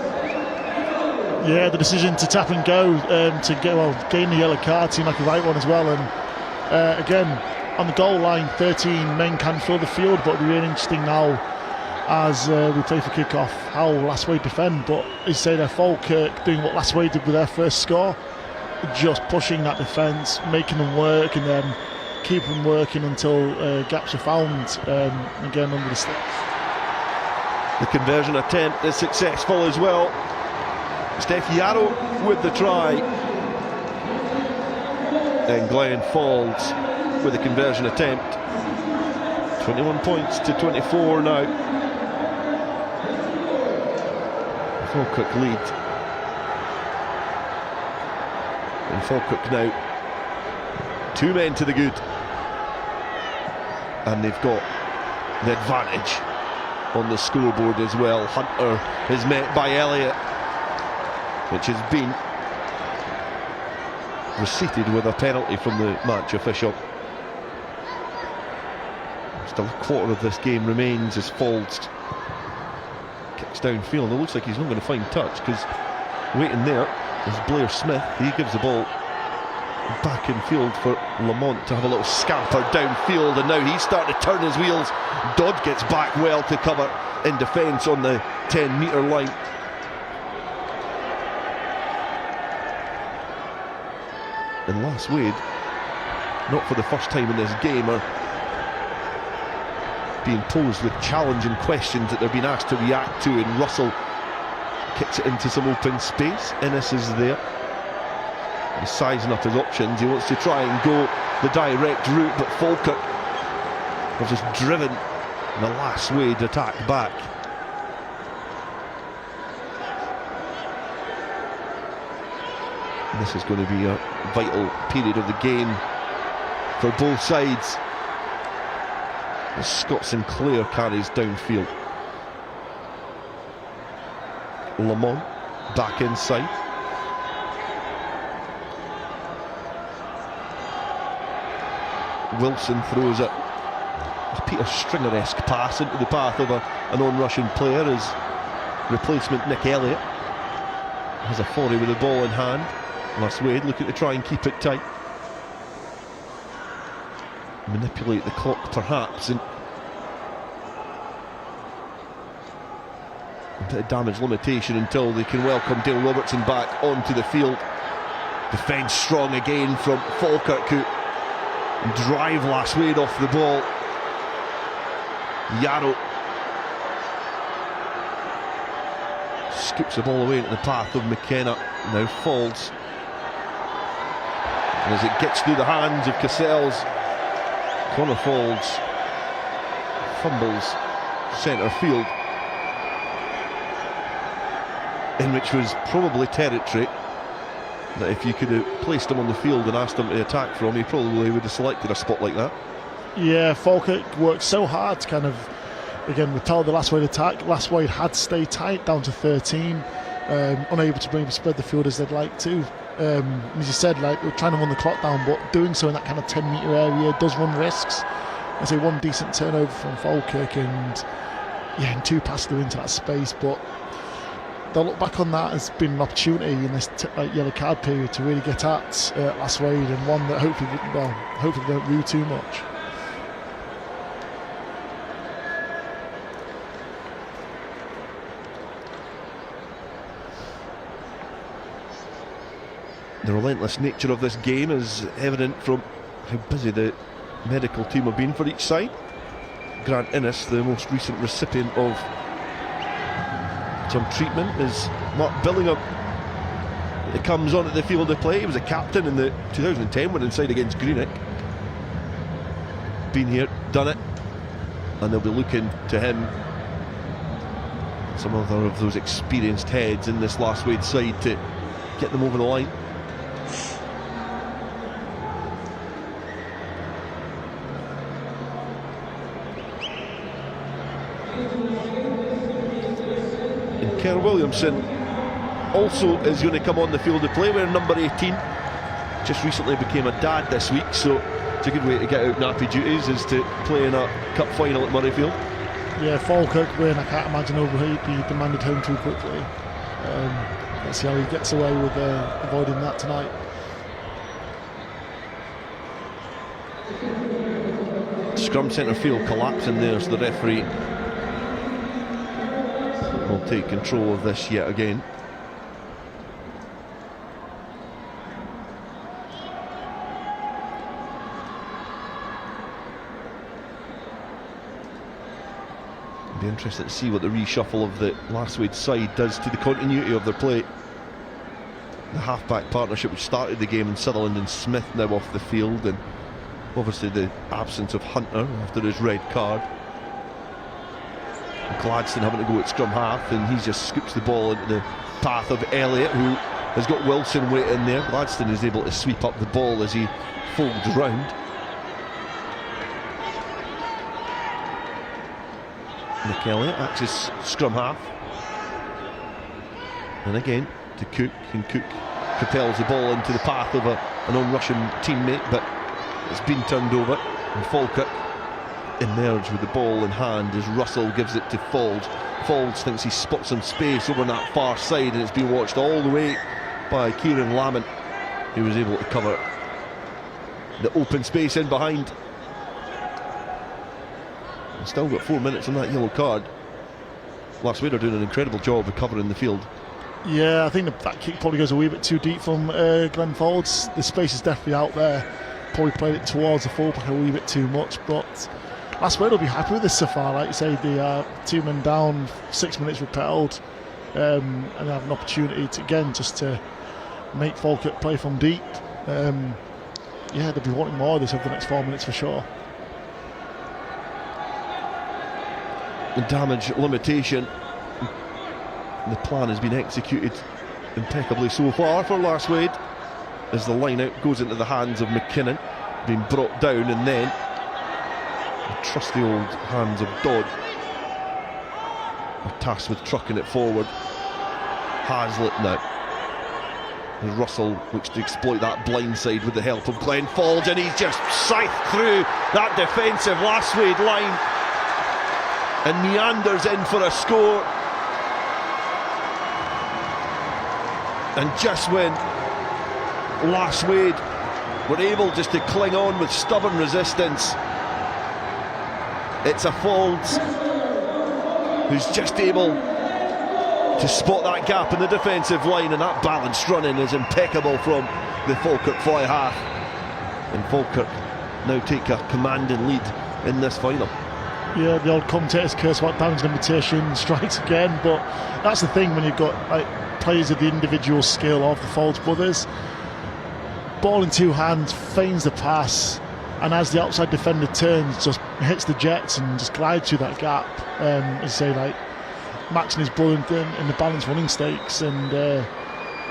Yeah, the decision to tap and go to gain the yellow card seemed like the right one as well. And again, on the goal line, 13 men can fill the field, but it'll be really interesting now as we play for kick-off how Lasswade defend. But as you say, they're Falkirk doing what Lasswade did with their first score, just pushing that defence, making them work, and then keeping them working until gaps are found. Again, under the sticks. The conversion attempt is successful as well. Steph Yarrow with the try. And Glenn Falls with the conversion attempt. 21 points to 24 now. Falkirk lead. And Falkirk now 2 men to the good. And they've got the advantage on the scoreboard as well. Hunter is met by Elliott, which has been receipted with a penalty from the match official. Still a quarter of this game remains as Falls kicks downfield. It looks like he's not going to find touch, because waiting there is Blair Smith. He gives the ball back in field for Lamont to have a little scamper downfield, and now he's starting to turn his wheels. Dodd gets back well to cover in defence on the 10-metre line. And Lasswade, not for the first time in this game, are being posed with challenging questions that they're being asked to react to, and Russell kicks it into some open space. Innes is there. He's sizing up his options. He wants to try and go the direct route, but Falkirk have just driven the Lasswade attack back. And this is going to be a vital period of the game for both sides, as Scott Sinclair carries downfield. Lamont back inside. Wilson throws it, a Peter Stringer-esque pass into the path of an on-rushing player as replacement Nick Elliott has a foray with the ball in hand. Lasswade looking to try and keep it tight, manipulate the clock perhaps, and a bit of damage limitation until they can welcome Dale Robertson back onto the field. Defence strong again from Falkirk, who drive Lasswade off the ball. Yarrow scoops the ball away into the path of McKenna. Now Falls, and as it gets through the hands of Cassels, Connor Falls fumbles centre field, in which was probably territory that if you could have placed him on the field and asked him to attack from, he probably would have selected a spot like that. Yeah, Falkirk worked so hard to kind of, again, repel the Lasswade attack. Lasswade had to stay tight, down to 13, unable to maybe spread the field as they'd like to. As you said, like, we're trying to run the clock down, but doing so in that kind of 10-metre area does run risks. I say one decent turnover from Falkirk, and yeah, and 2 passes through into that space, but they'll look back on that as being an opportunity in this yellow card period to really get at Lasswade, and one that hopefully don't rue too much. The relentless nature of this game is evident from how busy the medical team have been for each side. Grant Innes, the most recent recipient of some treatment, is Mark Billingham. He comes onto the field of play. He was a captain in the 2010 win inside against Greenock. Been here, done it, and they'll be looking to him, some other of those experienced heads in this Lasswade side, to get them over the line. Kerr Williamson also is going to come on the field of play, wearing number 18. Just recently became a dad this week, so it's a good way to get out nappy duties, is to play in a cup final at Murrayfield. Yeah, Falkirk win, I can't imagine he demanded home too quickly. let's see how he gets away with avoiding that tonight. Scrum centre field collapsing there, so the referee will take control of this yet again. It'll be interesting to see what the reshuffle of the Lasswade side does to the continuity of their play. The half-back partnership which started the game in Sutherland and Smith now off the field, and obviously the absence of Hunter after his red card. Gladstone having to go at scrum half, and he just scoops the ball into the path of Elliott, who has got Wilson waiting there. Gladstone is able to sweep up the ball as he folds round. Nick Elliott acts as scrum half, and again to Cook, and Cook propels the ball into the path of an on-rushing teammate, but it's been turned over, and Falkirk emerge with the ball in hand as Russell gives it to Faulds. Faulds thinks he spots some space over on that far side, and it's been watched all the way by Kieran Lamont, who was able to cover the open space in behind. And still got 4 minutes on that yellow card. Lasswade are doing an incredible job of covering the field. Yeah, I think that kick probably goes a wee bit too deep from Glenn Faulds. The space is definitely out there. Probably played it towards the fullback a wee bit too much, but Lasswade will be happy with this so far. Like you say, they are 2 men down, 6 minutes repelled, and have an opportunity to again just to make Falkirk play from deep. Yeah, they'll be wanting more of this over the next 4 minutes for sure. The damage limitation, the plan has been executed impeccably so far for Lasswade, as the line out goes into the hands of McKinnon, being brought down, and then the trusty old hands of Dodd are tasked with trucking it forward. Hazlitt now, as Russell looks to exploit that blindside with the help of Glenn Faulds, and he's just scythed through that defensive Lasswade line and meanders in for a score. And just when Lasswade were able just to cling on with stubborn resistance, it's a Faulds who's just able to spot that gap in the defensive line, and that balanced running is impeccable from the Falkirk fly half, and Falkirk now take a commanding lead in this final. Yeah, the old commentator's curse about damage limitation strikes again, but that's the thing when you've got like players of the individual skill of the Faulds brothers. Ball in two hands, feigns the pass, and as the outside defender turns, just hits the jets and just glides through that gap. As I say, like matching his brother in the balanced running stakes, and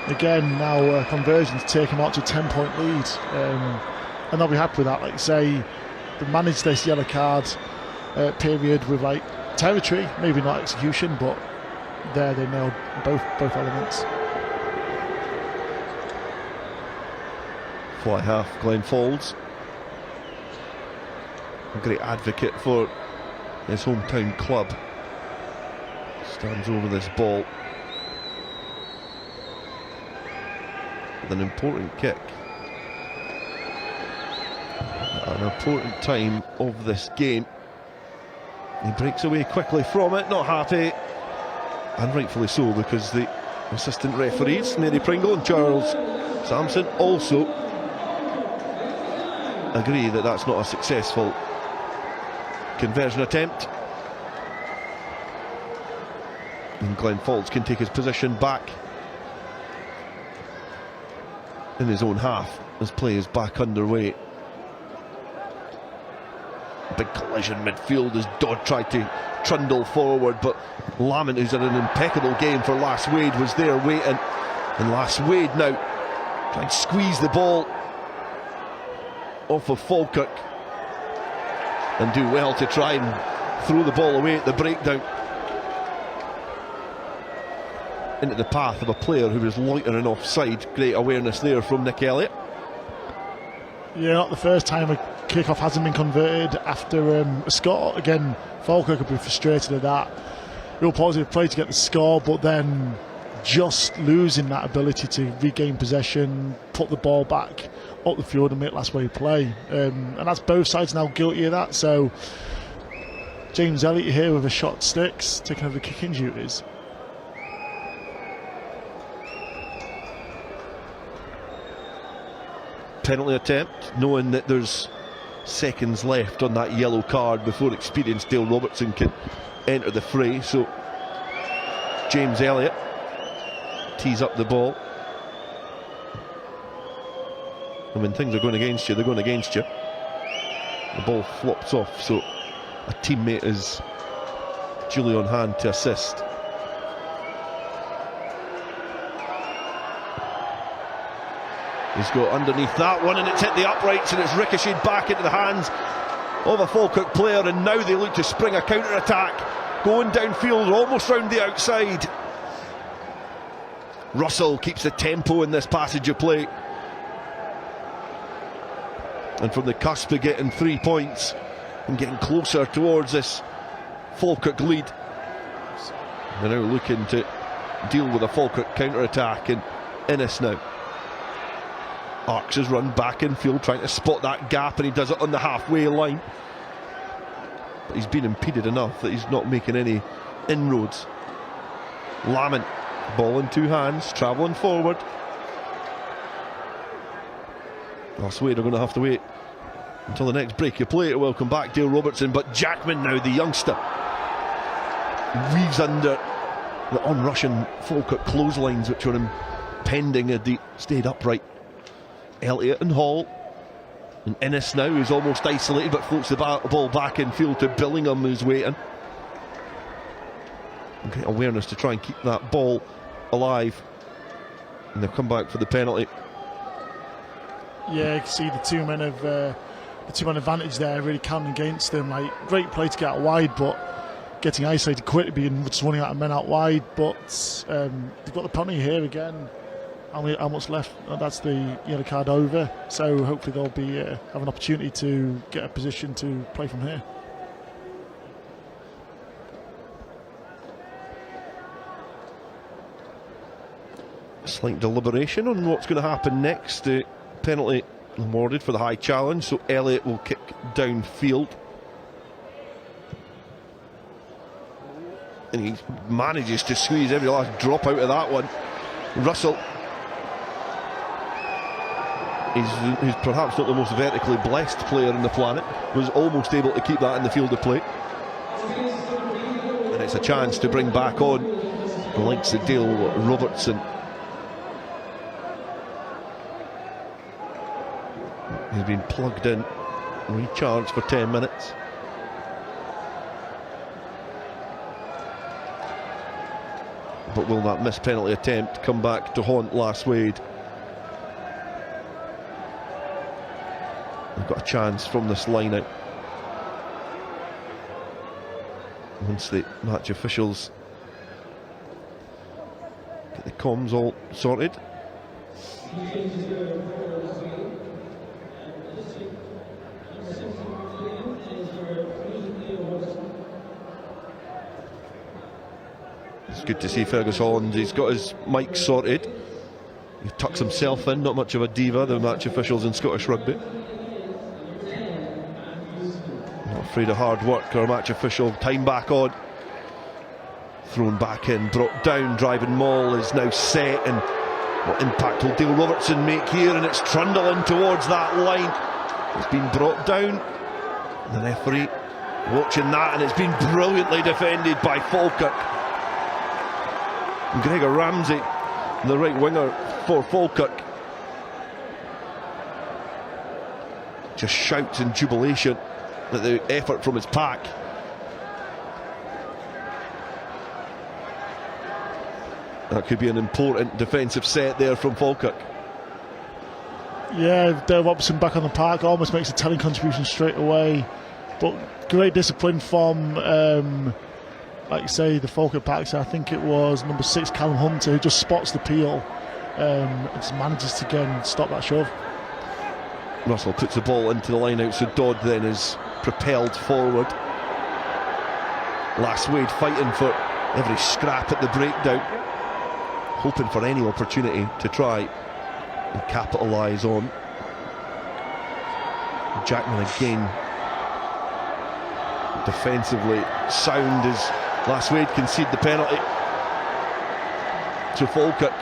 again now conversions take him out to a 10-point lead, and they'll be happy with that. Like you say, they managed this yellow card period with like territory, maybe not execution, but there they nailed both elements. Fly half Glenn Faulds, a great advocate for his hometown club, stands over this ball with an important kick at an important time of this game. He breaks away quickly from it, not happy, and rightfully so, because the assistant referees, Mary Pringle and Charles Sampson, also agree that that's not a successful conversion attempt. And Glenn Faulds can take his position back in his own half as play is back underway. Big collision midfield as Dodd tried to trundle forward, but Lamont, who's had an impeccable game for Lasswade, was there waiting, and Lasswade now trying to squeeze the ball off of Falkirk and do well to try and throw the ball away at the breakdown into the path of a player who was loitering offside. Great awareness there from Nick Elliott. Yeah, not the first time a kick-off hasn't been converted after a score. Again, Falkirk could be frustrated at that. Real positive play to get the score, but then just losing that ability to regain possession, put the ball back up the field and make Lasswade play. And that's both sides now guilty of that. So James Elliott here with a shot sticks, taking over the kicking duties. Penalty attempt, knowing that there's seconds left on that yellow card before experienced Dale Robertson can enter the fray. So James Elliott tees up the ball, and when things are going against you, they're going against you. The ball flops off, so a teammate is duly on hand to assist. He's got underneath that one, and it's hit the uprights, and it's ricocheted back into the hands of a Falkirk player, and now they look to spring a counter-attack, going downfield, almost round the outside. Russell keeps the tempo in this passage of play, and from the cusp of getting 3 points and getting closer towards this Falkirk lead, they're now looking to deal with a Falkirk counter-attack. And Innes now, Arks has run back in field trying to spot that gap, and he does it on the halfway line, but he's been impeded enough that he's not making any inroads. Lamont, ball in 2 hands, travelling forward. Laswade are going to have to wait until the next break of play to welcome back Dale Robertson, but Jackman now, the youngster, weaves under the on-rushing Falkirk clotheslines which were impending had he stayed upright. Elliott and Hall, and Innes now, who's almost isolated but floats the ball back in field to Billingham, who's waiting. And great awareness to try and keep that ball alive, and they'll come back for the penalty. Yeah, you can see the two-man advantage there really counting against them. Like, great play to get out wide, but getting isolated quickly and just running out of men out wide. But they've got the penalty here again. How much left? That's the yellow card over. So hopefully they'll be have an opportunity to get a position to play from here. Slight deliberation on what's going to happen next. Penalty awarded for the high challenge, so Elliott will kick downfield, and he manages to squeeze every last drop out of that one. Russell, who's perhaps not the most vertically blessed player on the planet, was almost able to keep that in the field of play, and it's a chance to bring back on the likes of Dale Robertson. He's been plugged in, recharged for 10 minutes. But will that missed penalty attempt come back to haunt Lasswade? They've got a chance from this line out. Once the match officials get the comms all sorted. It's good to see Fergus Holland. He's got his mic sorted. He tucks himself in, not much of a diva, the match officials in Scottish Rugby. Not afraid of hard work or a match official. Time back on. Thrown back in, brought down. Driving maul is now set, and what impact will Dale Robertson make here? And it's trundling towards that line. It's been brought down. The referee watching that, and it's been brilliantly defended by Falkirk. Gregor Ramsey, the right winger for Falkirk, just shouts in jubilation at the effort from his pack. That could be an important defensive set there from Falkirk. Yeah, Dale Robertson back on the park almost makes a telling contribution straight away, but great discipline from like you say, the Falkirk pack. So I think it was number 6 Callum Hunter who just spots the peel and just manages to again stop that shove. Russell puts the ball into the line out, so Dodd then is propelled forward. Lasswade fighting for every scrap at the breakdown. hoping for any opportunity to try and capitalise on. Jackman again defensively sound as Lasswade concede the penalty to Falkirk.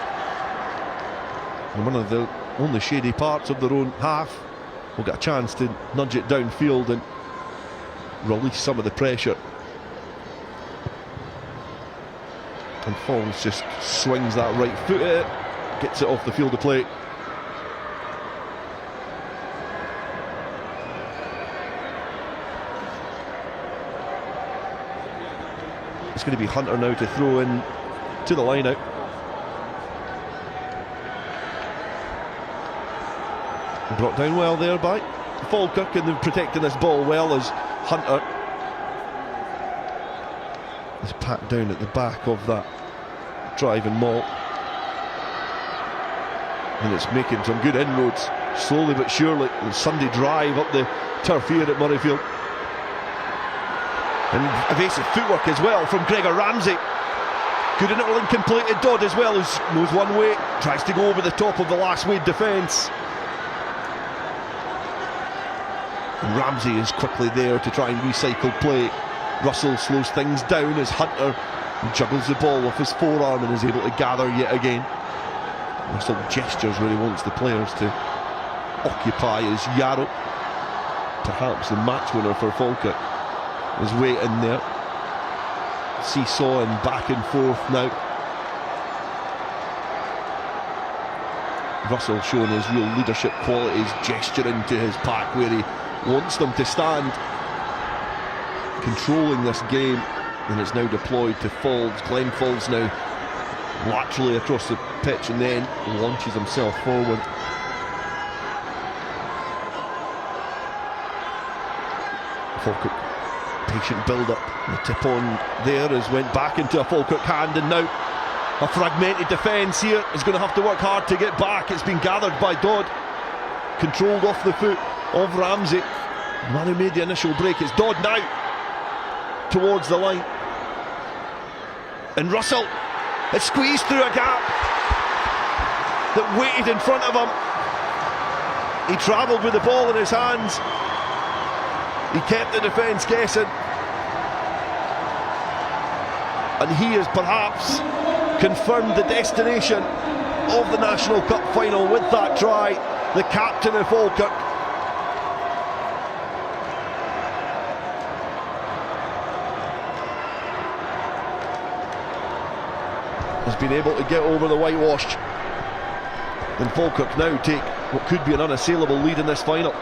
And one of the only shady parts of their own half will get a chance to nudge it downfield and release some of the pressure. And Falls just swings that right foot at it, gets it off the field of play. It's going to be Hunter now to throw in to the line out. Brought down well there by Falkirk, and they're protecting this ball well as Hunter is packed down at the back of that driving maul. And it's making some good inroads, slowly but surely. The Sunday drive up the turf here at Murrayfield. And evasive footwork as well from Gregor Ramsey. Good little incompleted Dodd as well, who moves one way, tries to go over the top of the Lasswade defence. And Ramsey is quickly there to try and recycle play. Russell slows things down as Hunter juggles the ball off his forearm and is able to gather yet again. Russell gestures where he wants the players to occupy as Yarrow, perhaps the match winner for Falkirk, is waiting there. Seesawing back and forth now. Russell showing his real leadership qualities, gesturing to his pack where he wants them to stand, controlling this game. And it's now deployed to Falls. Glenn Falls now laterally across the pitch and then launches himself forward. Falkirk, patient build-up. The tip on there has went back into a Falkirk hand, and now a fragmented defence here is going to have to work hard to get back. It's been gathered by Dodd, controlled off the foot of Ramsey. The man who made the initial break is Dodd now towards the line, and Russell has squeezed through a gap that waited in front of him. He travelled with the ball in his hands. He kept the defence guessing, and he has perhaps confirmed the destination of the National Cup final with that try. The captain of Falkirk has been able to get over the whitewash, and Falkirk now take what could be an unassailable lead in this final.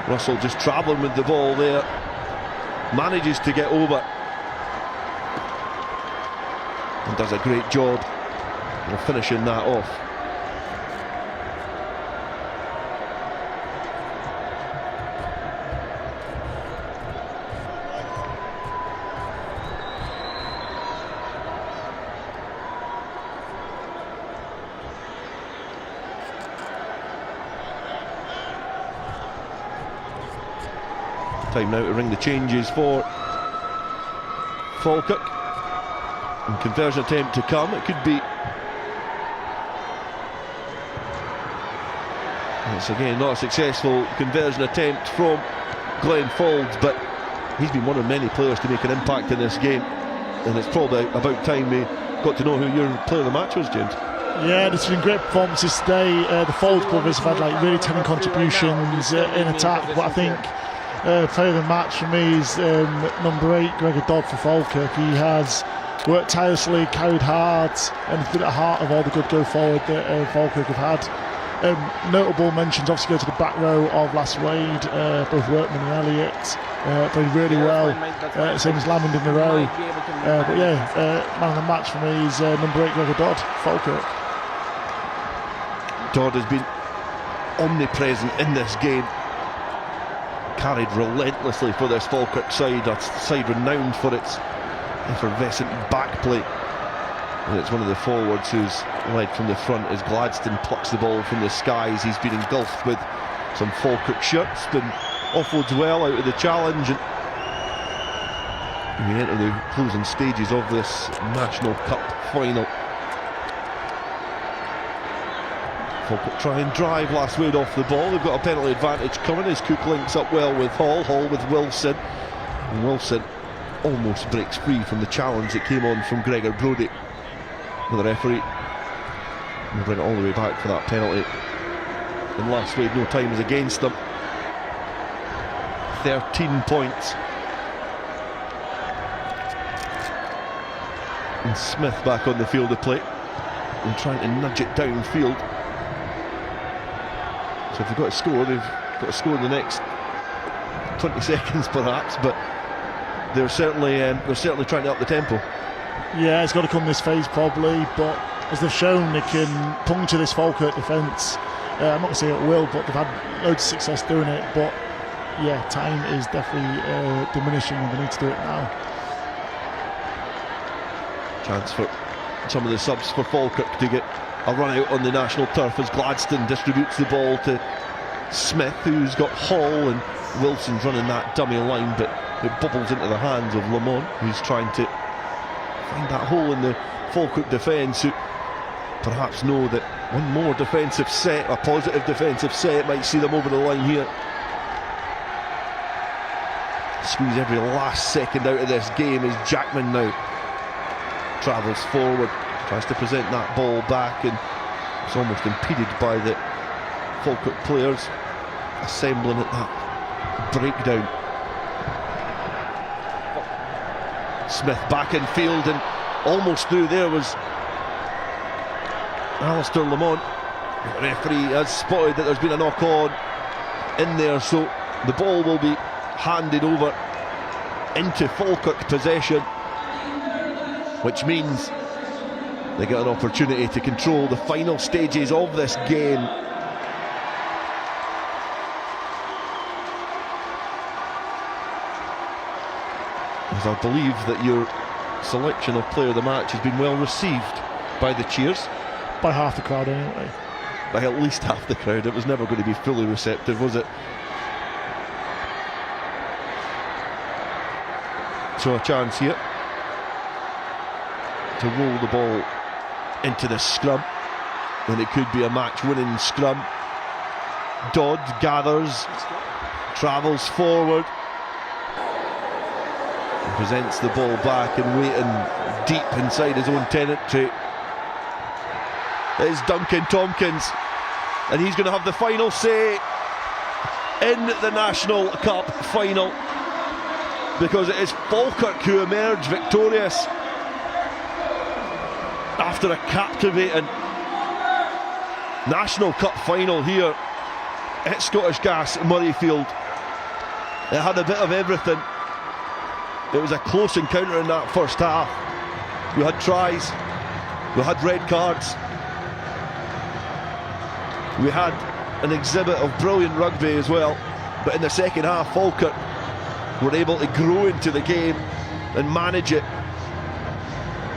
Russell just travelling with the ball there, manages to get over and does a great job of finishing that off. Time now to ring the changes for Falkirk, and conversion attempt to come. It could be, once again, not a successful conversion attempt from Glenn Falls, but he's been one of many players to make an impact in this game, and it's probably about time we got to know who your player of the match was, James. Yeah, there's been great performances today. The Falls brothers have had really telling contributions in attack, but I think player of the match for me is number 8, Gregor Dodd for Falkirk. He has worked tirelessly, carried hard, and has been at the heart of all the good go forward that Falkirk have had. Notable mentions obviously go to the back row of Lasswade, both Workman and Elliott played really well, same as Lamond in the row. But yeah, man of the match for me is number 8, Gregor Dodd, Falkirk. Dodd has been omnipresent in this game, carried relentlessly for this Falkirk side, a side renowned for its effervescent back play. And it's one of the forwards who's led from the front as Gladstone plucks the ball from the skies. He's been engulfed with some Falkirk shirts, been offloads well out of the challenge, and We enter the closing stages of this National Cup final. Falkirk try and drive Lasswade off the ball. They've got a penalty advantage coming as Cook links up well with Hall with Wilson. And Wilson almost breaks free from the challenge that came on from Gregor Brodie. But the referee will bring it all the way back for that penalty. And Lasswade, no time is against them. 13 points. And Smith back on the field of play and trying to nudge it downfield. So if they've got to score, they've got to score in the next 20 seconds perhaps, but they're certainly trying to up the tempo. Yeah, it's got to come this phase probably, but as they've shown, they can puncture this Falkirk defence. I'm not going to say it will, but they've had loads of success doing it. But yeah, time is definitely diminishing and they need to do it now. Chance for some of the subs for Falkirk to get a run out on the national turf as Gladstone distributes the ball to Smith, who's got Hall, and Wilson's running that dummy line, but it bubbles into the hands of Lamont, who's trying to find that hole in the Falkirk defence, who perhaps know that one more defensive set, a positive defensive set, might see them over the line here. Squeeze every last second out of this game as Jackman now travels forward, tries to present that ball back, and it's almost impeded by the Falkirk players assembling at that breakdown. Smith back in field, and almost through there was Alistair Lamont. The referee has spotted that there's been a knock on in there, so the ball will be handed over into Falkirk possession, which means they get an opportunity to control the final stages of this game. As I believe that your selection of player of the match has been well received by the cheers. By half the crowd anyway. By at least half the crowd. It was never going to be fully receptive, was it? So a chance here to roll the ball into the scrum, and it could be a match-winning scrum. Dodd gathers, travels forward, and presents the ball back, and waiting deep inside his own territory is Duncan Tompkins, and he's going to have the final say in the National Cup final, because it is Falkirk who emerge victorious after a captivating National Cup final here at Scottish Gas Murrayfield. It had a bit of everything. It was a close encounter in that first half. We had tries, we had red cards, we had an exhibit of brilliant rugby as well, but in the second half Falkirk were able to grow into the game and manage it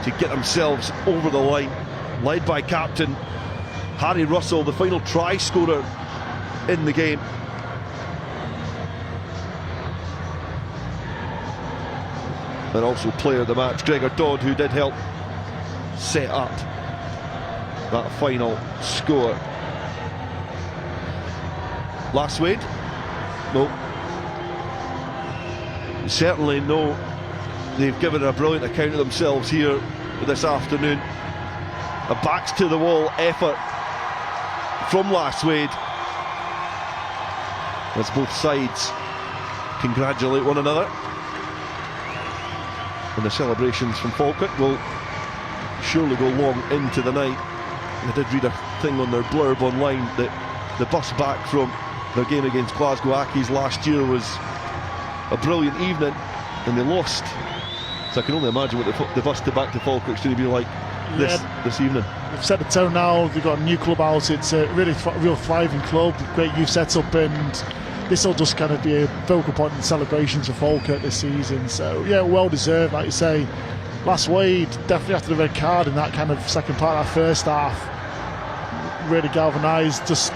to get themselves over the line, led by captain Harry Russell, the final try scorer in the game. And also player of the match Gregor Dodd, who did help set up that final score. Lasswade? No. Certainly no. They've given a brilliant account of themselves here this afternoon. A backs to the wall effort from Lasswade as both sides congratulate one another. And the celebrations from Falkirk will surely go long into the night. I did read a thing on their blurb online that the bus back from their game against Glasgow Accies last year was a brilliant evening, and they lost. So I can only imagine what the bus back to Falkirk's going to be like this evening. They've set the tone now. They've got a new clubhouse. It's a really real thriving club, great youth setup, and this will just kind of be a focal point in celebrations for Falkirk this season. So yeah, well deserved, like you say. Lasswade definitely after the red card in that kind of second part of that first half really galvanised. Just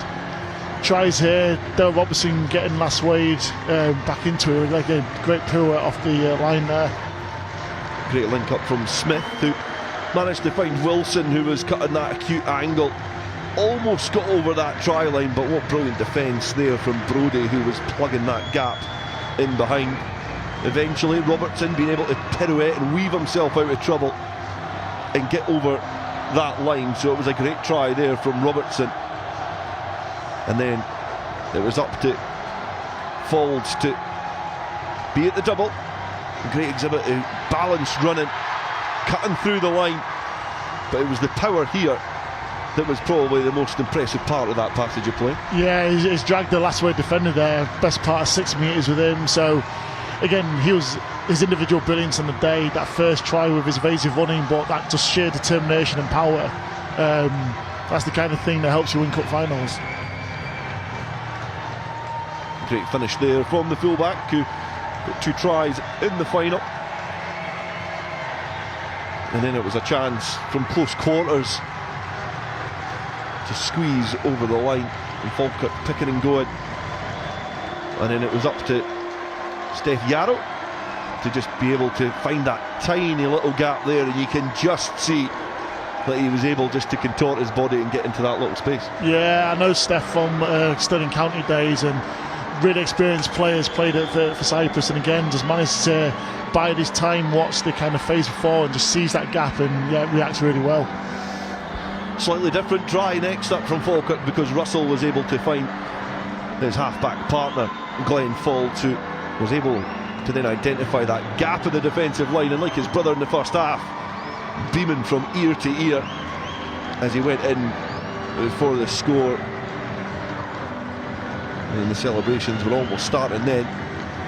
tries here. Dale Robertson getting Lasswade back into it, like a great pirouette off the line there. Great link up from Smith, who managed to find Wilson, who was cutting that acute angle. Almost got over that try line, but what brilliant defence there from Brodie, who was plugging that gap in behind. Eventually Robertson being able to pirouette and weave himself out of trouble and get over that line, so it was a great try there from Robertson. And then it was up to Folds to be at the double. Great exhibit of balanced running, cutting through the line, but it was the power here that was probably the most impressive part of that passage of play. Yeah, he's dragged the Lasswade defender there, best part of 6 metres with him. So again, his individual brilliance on the day, that first try with his evasive running, but that just sheer determination and power, that's the kind of thing that helps you win cup finals. Great finish there from the fullback, who got 2 tries in the final. And then it was a chance from close quarters to squeeze over the line, and Falkirk picking and going. And then it was up to Steph Yarrow to just be able to find that tiny little gap there, and you can just see that he was able just to contort his body and get into that little space. Yeah, I know Steph from Stirling County days, and really experienced players, played it for Cyprus, and again just managed to bide his time, watch the kind of phase before, and just seize that gap and reacts really well. Slightly different try next up from Falkirk, because Russell was able to find his half-back partner Glenn Folds, who was able to then identify that gap in the defensive line, and like his brother in the first half, beaming from ear to ear as he went in for the score. And the celebrations were almost starting then.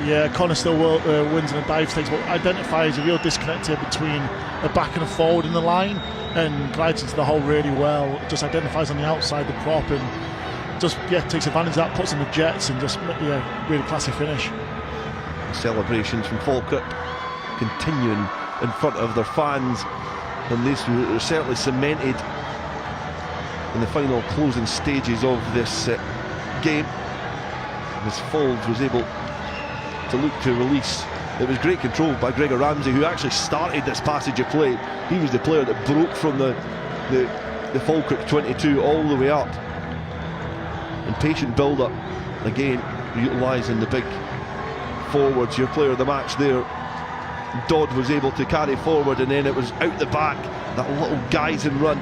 Yeah, Connor still wins in a dive stakes, but identifies a real disconnect here between a back and a forward in the line, and glides into the hole really well. Just identifies on the outside the prop, and just takes advantage of that, puts in the jets, and just really classy finish. Celebrations from Falkirk continuing in front of their fans, and these were certainly cemented in the final closing stages of this game, as Folds was able to look to release. It was great control by Gregor Ramsey, who actually started this passage of play. He was the player that broke from the Falkirk 22 all the way up, and patient build up, again utilising the big forwards. Your player of the match there, Dodd, was able to carry forward, and then it was out the back, that little guys and run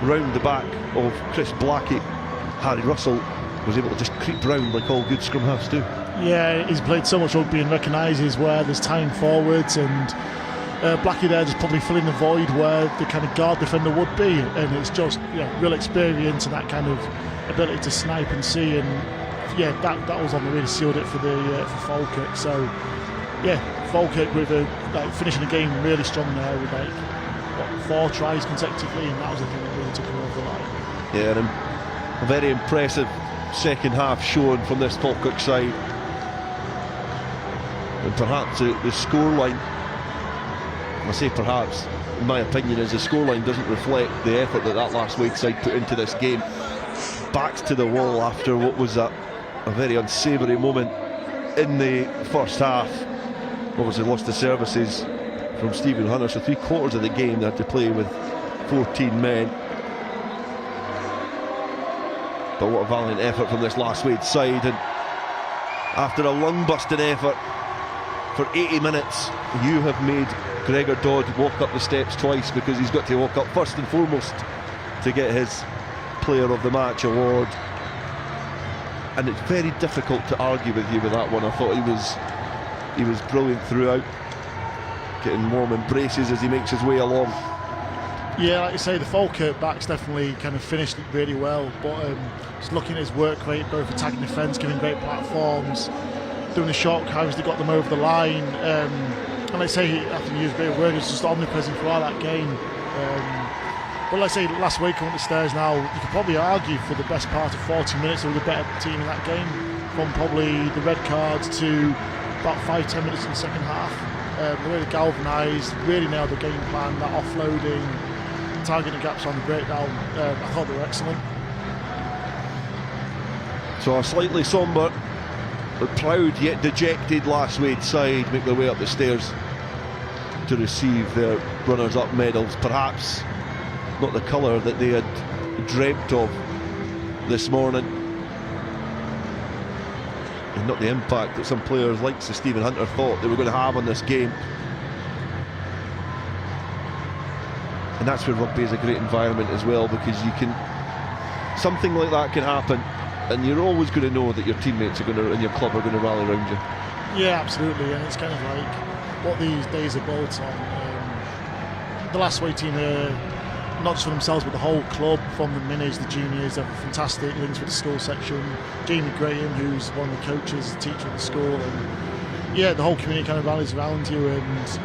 round the back of Chris Blackie. Harry Russell was able to just creep round like all good scrum halves do. Yeah, he's played so much rugby and recognises where there's time forwards, and Blackie there just probably filling the void where the kind of guard defender would be, and it's just real experience and that kind of ability to snipe and see, and that was on the really sealed it for Falkirk. So Falkirk with finishing the game really strong there with 4 tries consecutively, and that was the thing that really took him over the line. Yeah, and a very impressive second half shown from this Falkirk side, and perhaps the scoreline, I say perhaps, in my opinion, is the scoreline doesn't reflect the effort that Laswade side put into this game. Backs to the wall after what was a very unsavoury moment in the first half. Obviously lost the services from Stephen Hunter, so 3/4 of the game they had to play with 14 men. But what a valiant effort from this Lasswade side, and after a lung-busting effort for 80 minutes, you have made Gregor Dodd walk up the steps twice, because he's got to walk up first and foremost to get his Player of the Match award. And it's very difficult to argue with you with that one. I thought he was brilliant throughout, getting warm embraces as he makes his way along. Yeah, like you say, the Falkirk backs definitely kind of finished it really well, but just looking at his work rate, both attacking defence, giving great platforms, doing the short carries that got them over the line, and like I say, I think he used a bit of word, he was just omnipresent throughout that game. But like I say, Lasswade coming up the stairs now, you could probably argue for the best part of 40 minutes they were the better team in that game, from probably the red cards to about 5-10 minutes in the second half. They really galvanised, really nailed the game plan, that offloading, targeting gaps on the breakdown. I thought they were excellent. So a slightly sombre but proud yet dejected Lasswade side make their way up the stairs. to receive their runners-up medals. Perhaps not the colour that they had dreamt of this morning, and not the impact that some players like Stephen Hunter thought they were going to have on this game. And that's where rugby is a great environment as well, because you can, something like that can happen, and you're always going to know that your teammates are going to, and your club are going to rally around you. Yeah, absolutely, and it's kind of like what these days are built on. The Lasswade team are not just for themselves but the whole club, from the minis, the juniors, have fantastic links with the school section. Jamie Graham, who's one of the coaches, the teacher at the school, and yeah, the whole community kind of rallies around you, and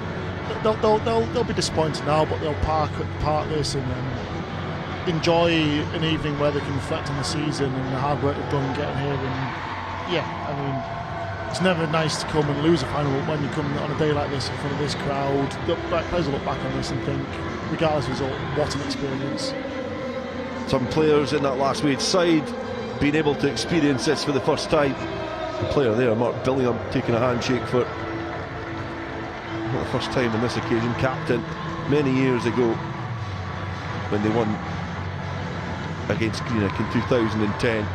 they'll be disappointed now, but they'll park this and enjoy an evening where they can reflect on the season and the hard work they've done getting here. And yeah, I mean, it's never nice to come and lose a final, but when you come on a day like this in front of this crowd, the players will look back on this and think, regardless of result, what an experience. Some players in that Laswade side being able to experience this for the first time. The player there, Mark Billingham, taking a handshake for not the first time on this occasion. Captain many years ago when they won against Greenock in 2010.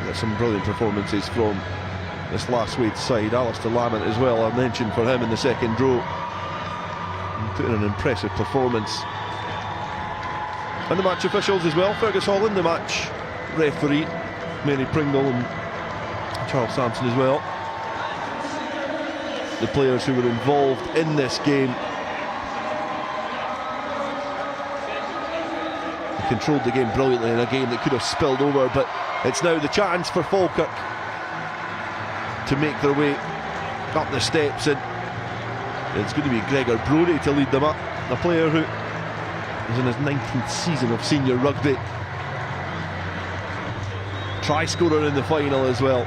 There's some brilliant performances from this Lasswade side. Alistair Lamont as well, I mentioned for him in the second row, put in an impressive performance. And the match officials as well, Fergus Holland, the match referee, Mary Pringle and Charles Sampson as well. The players who were involved in this game, they controlled the game brilliantly in a game that could have spilled over, but it's now the chance for Falkirk to make their way up the steps, and it's going to be Gregor Brody to lead them up, a player who is in his 19th season of senior rugby. Try scorer in the final as well,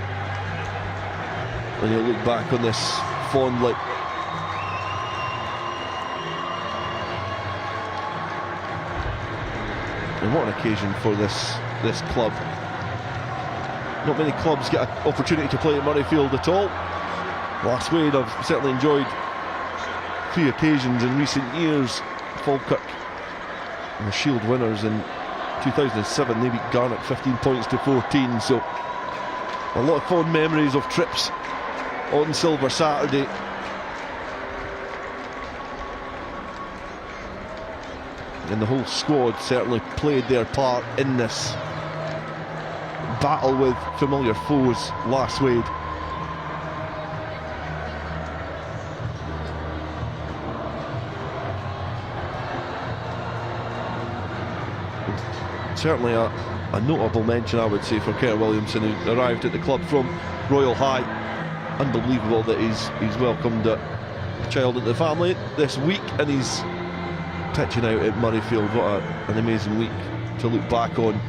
and he'll look back on this fondly. And what an occasion for this club. Not many clubs get an opportunity to play at Murrayfield at all. Lasswade have certainly enjoyed 3 occasions in recent years. Falkirk and the Shield winners in 2007, they beat Garnet 15 points to 14, so a lot of fond memories of trips on Silver Saturday. And the whole squad certainly played their part in this battle with familiar foes, Lasswade. Certainly a notable mention, I would say, for Kerr Williamson, who arrived at the club from Royal High. Unbelievable that he's welcomed a child into the family this week, and he's pitching out at Murrayfield. What an amazing week to look back on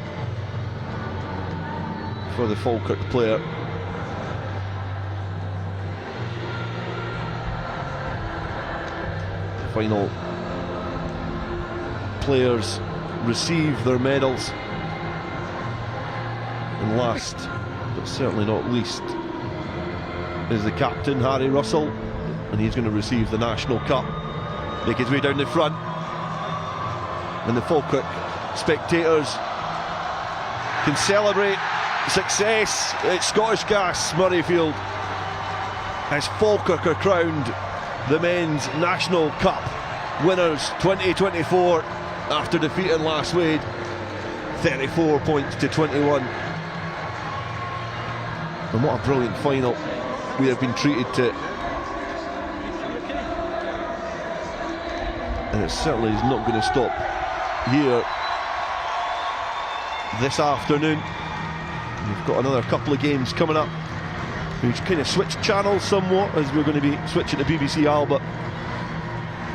for the Falkirk player. Final players receive their medals, and last but certainly not least is the captain, Harry Russell, and he's going to receive the National Cup. Make his way down the front, and the Falkirk spectators can celebrate success at Scottish Gas Murrayfield as Falkirk are crowned the Men's National Cup winners 2024 after defeating Lasswade 34 points to 21. And what a brilliant final we have been treated to, and it certainly is not going to stop here this afternoon. We've got another couple of games coming up. We've kind of switched channels somewhat, as we're going to be switching to BBC Alba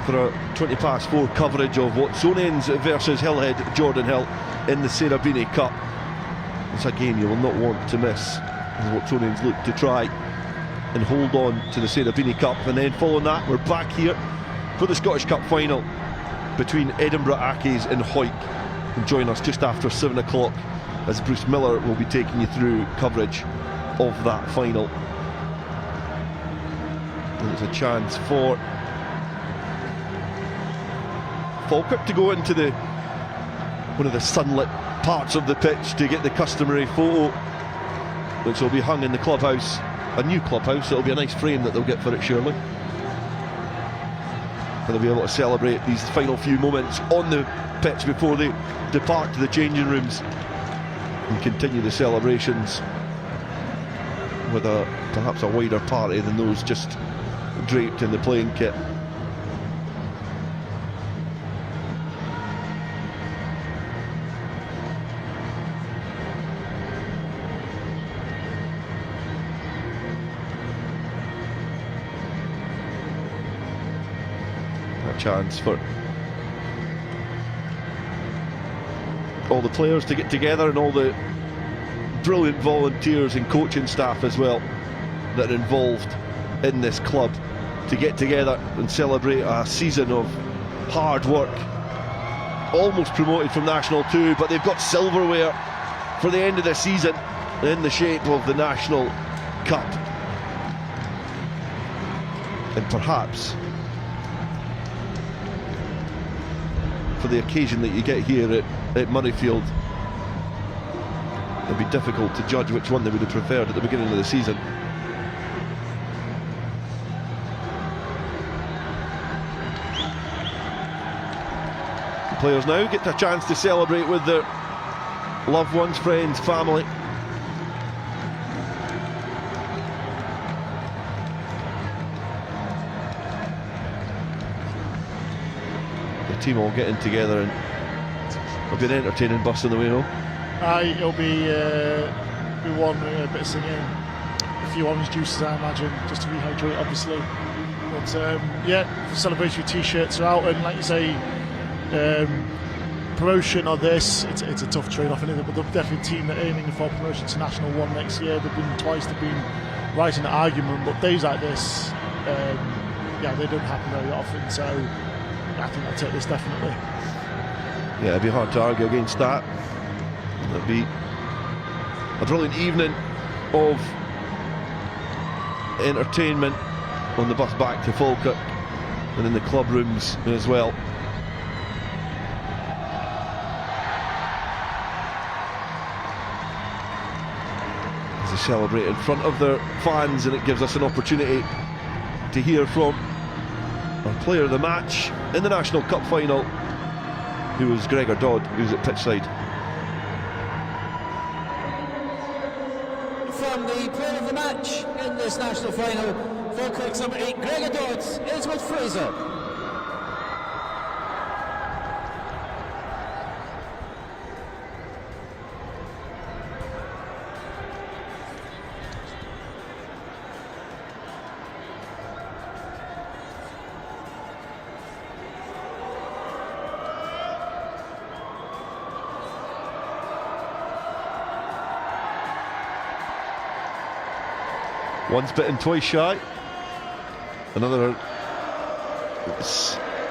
for our 4:20 coverage of Watsonians versus Hillhead Jordan Hill in the Sarah Beanie Cup. It's a game you will not want to miss, as Watsonians look to try and hold on to the Sarah Beanie Cup. And then following that, we're back here for the Scottish Cup final between Edinburgh Accies and Hawick. And join us just after 7 o'clock as Bruce Miller will be taking you through coverage of that final. And it's a chance for Falkirk to go into one of the sunlit parts of the pitch to get the customary photo, which will be hung in the clubhouse, a new clubhouse. It'll be a nice frame that they'll get for it, surely. And they'll be able to celebrate these final few moments on the pitch before they depart to the changing rooms and continue the celebrations with perhaps a wider party than those just draped in the playing kit. Chance for all the players to get together, and all the brilliant volunteers and coaching staff as well that are involved in this club to get together and celebrate a season of hard work. Almost promoted from National 2, but they've got silverware for the end of the season in the shape of the National Cup. And perhaps for the occasion that you get here at Murrayfield, it'd be difficult to judge which one they would have preferred at the beginning of the season. The players now get a chance to celebrate with their loved ones, friends, family. Team all getting together, and it'll be an entertaining bus on the way home. It'll be one a bit of singing, a few orange juices, I imagine, just to rehydrate, obviously. But yeah, celebratory t-shirts are out, and like you say, promotion or this, it's a tough trade-off, isn't it? But they're definitely a team that are aiming for promotion to National 1 next year. They've been twice, they've been right in the argument, but days like this, yeah, they don't happen very often, so I think I'll take this definitely. Yeah, it'd be hard to argue against that. It'd be a brilliant evening of entertainment on the bus back to Falkirk and in the club rooms as well. As they celebrate in front of their fans, and it gives us an opportunity to hear from our player of the match in the National Cup final, who was Gregor Dodd, who's at pitchside. From the player of the match in this national final, Falkirk's number 8, Gregor Dodd, is with Fraser. Once bitten, twice shy. Another.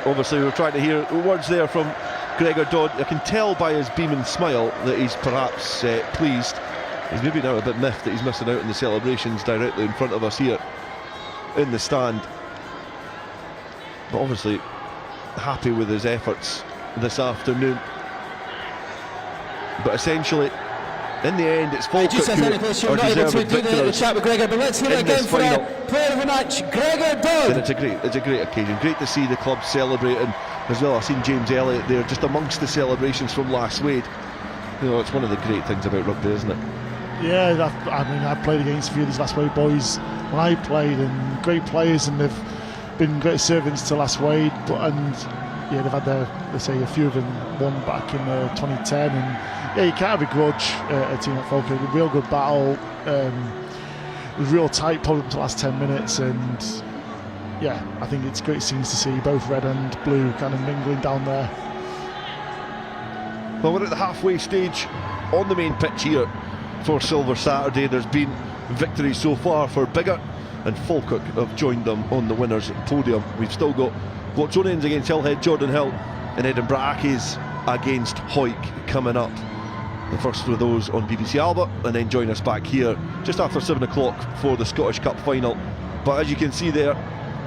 Obviously, we're trying to hear words there from Gregor Dodd. I can tell by his beaming smile that he's perhaps pleased. He's maybe now a bit miffed that he's missing out on the celebrations directly in front of us here in the stand. But obviously, happy with his efforts this afternoon. But essentially, in the end, it's Falkirk who are deserving victors chat with Gregor, but let's hear it again for our player of the match, Gregor Dodd. And it's a great occasion. Great to see the club celebrating as well. I've seen James Elliott there just amongst the celebrations from Laswade. You know, it's one of the great things about rugby, isn't it? Yeah, I mean, I played against a few of these Laswade boys when I played, and great players, and they've been great servants to Laswade. And yeah, they've had let's say, a few of them won back in 2010, and yeah, you can't begrudge a team like Falkirk. A real good battle, it was real tight, probably up to the last 10 minutes, and yeah, I think it's great scenes to see both red and blue kind of mingling down there. Well, we're at the halfway stage on the main pitch here for Silver Saturday. There's been victories so far for Biggar, and Falkirk have joined them on the winners' podium. We've still got Watsonians against Hillhead, Jordan Hill, and Edinburgh Accies against Hawick coming up. The first of those on BBC Alba, and then join us back here just after 7 o'clock for the Scottish Cup final. But as you can see there,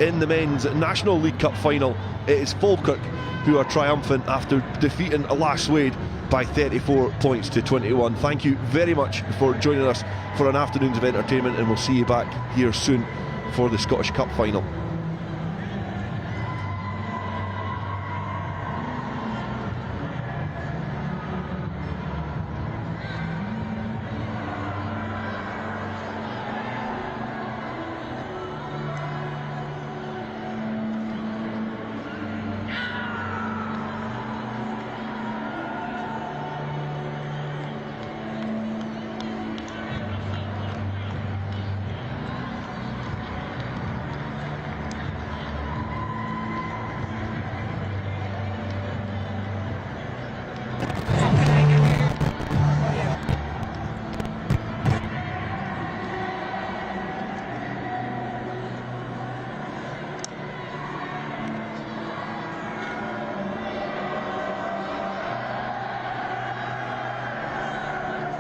in the Men's National League Cup final, it is Falkirk who are triumphant after defeating Lasswade by 34 points to 21. Thank you very much for joining us for an afternoons of entertainment, and we'll see you back here soon for the Scottish Cup final.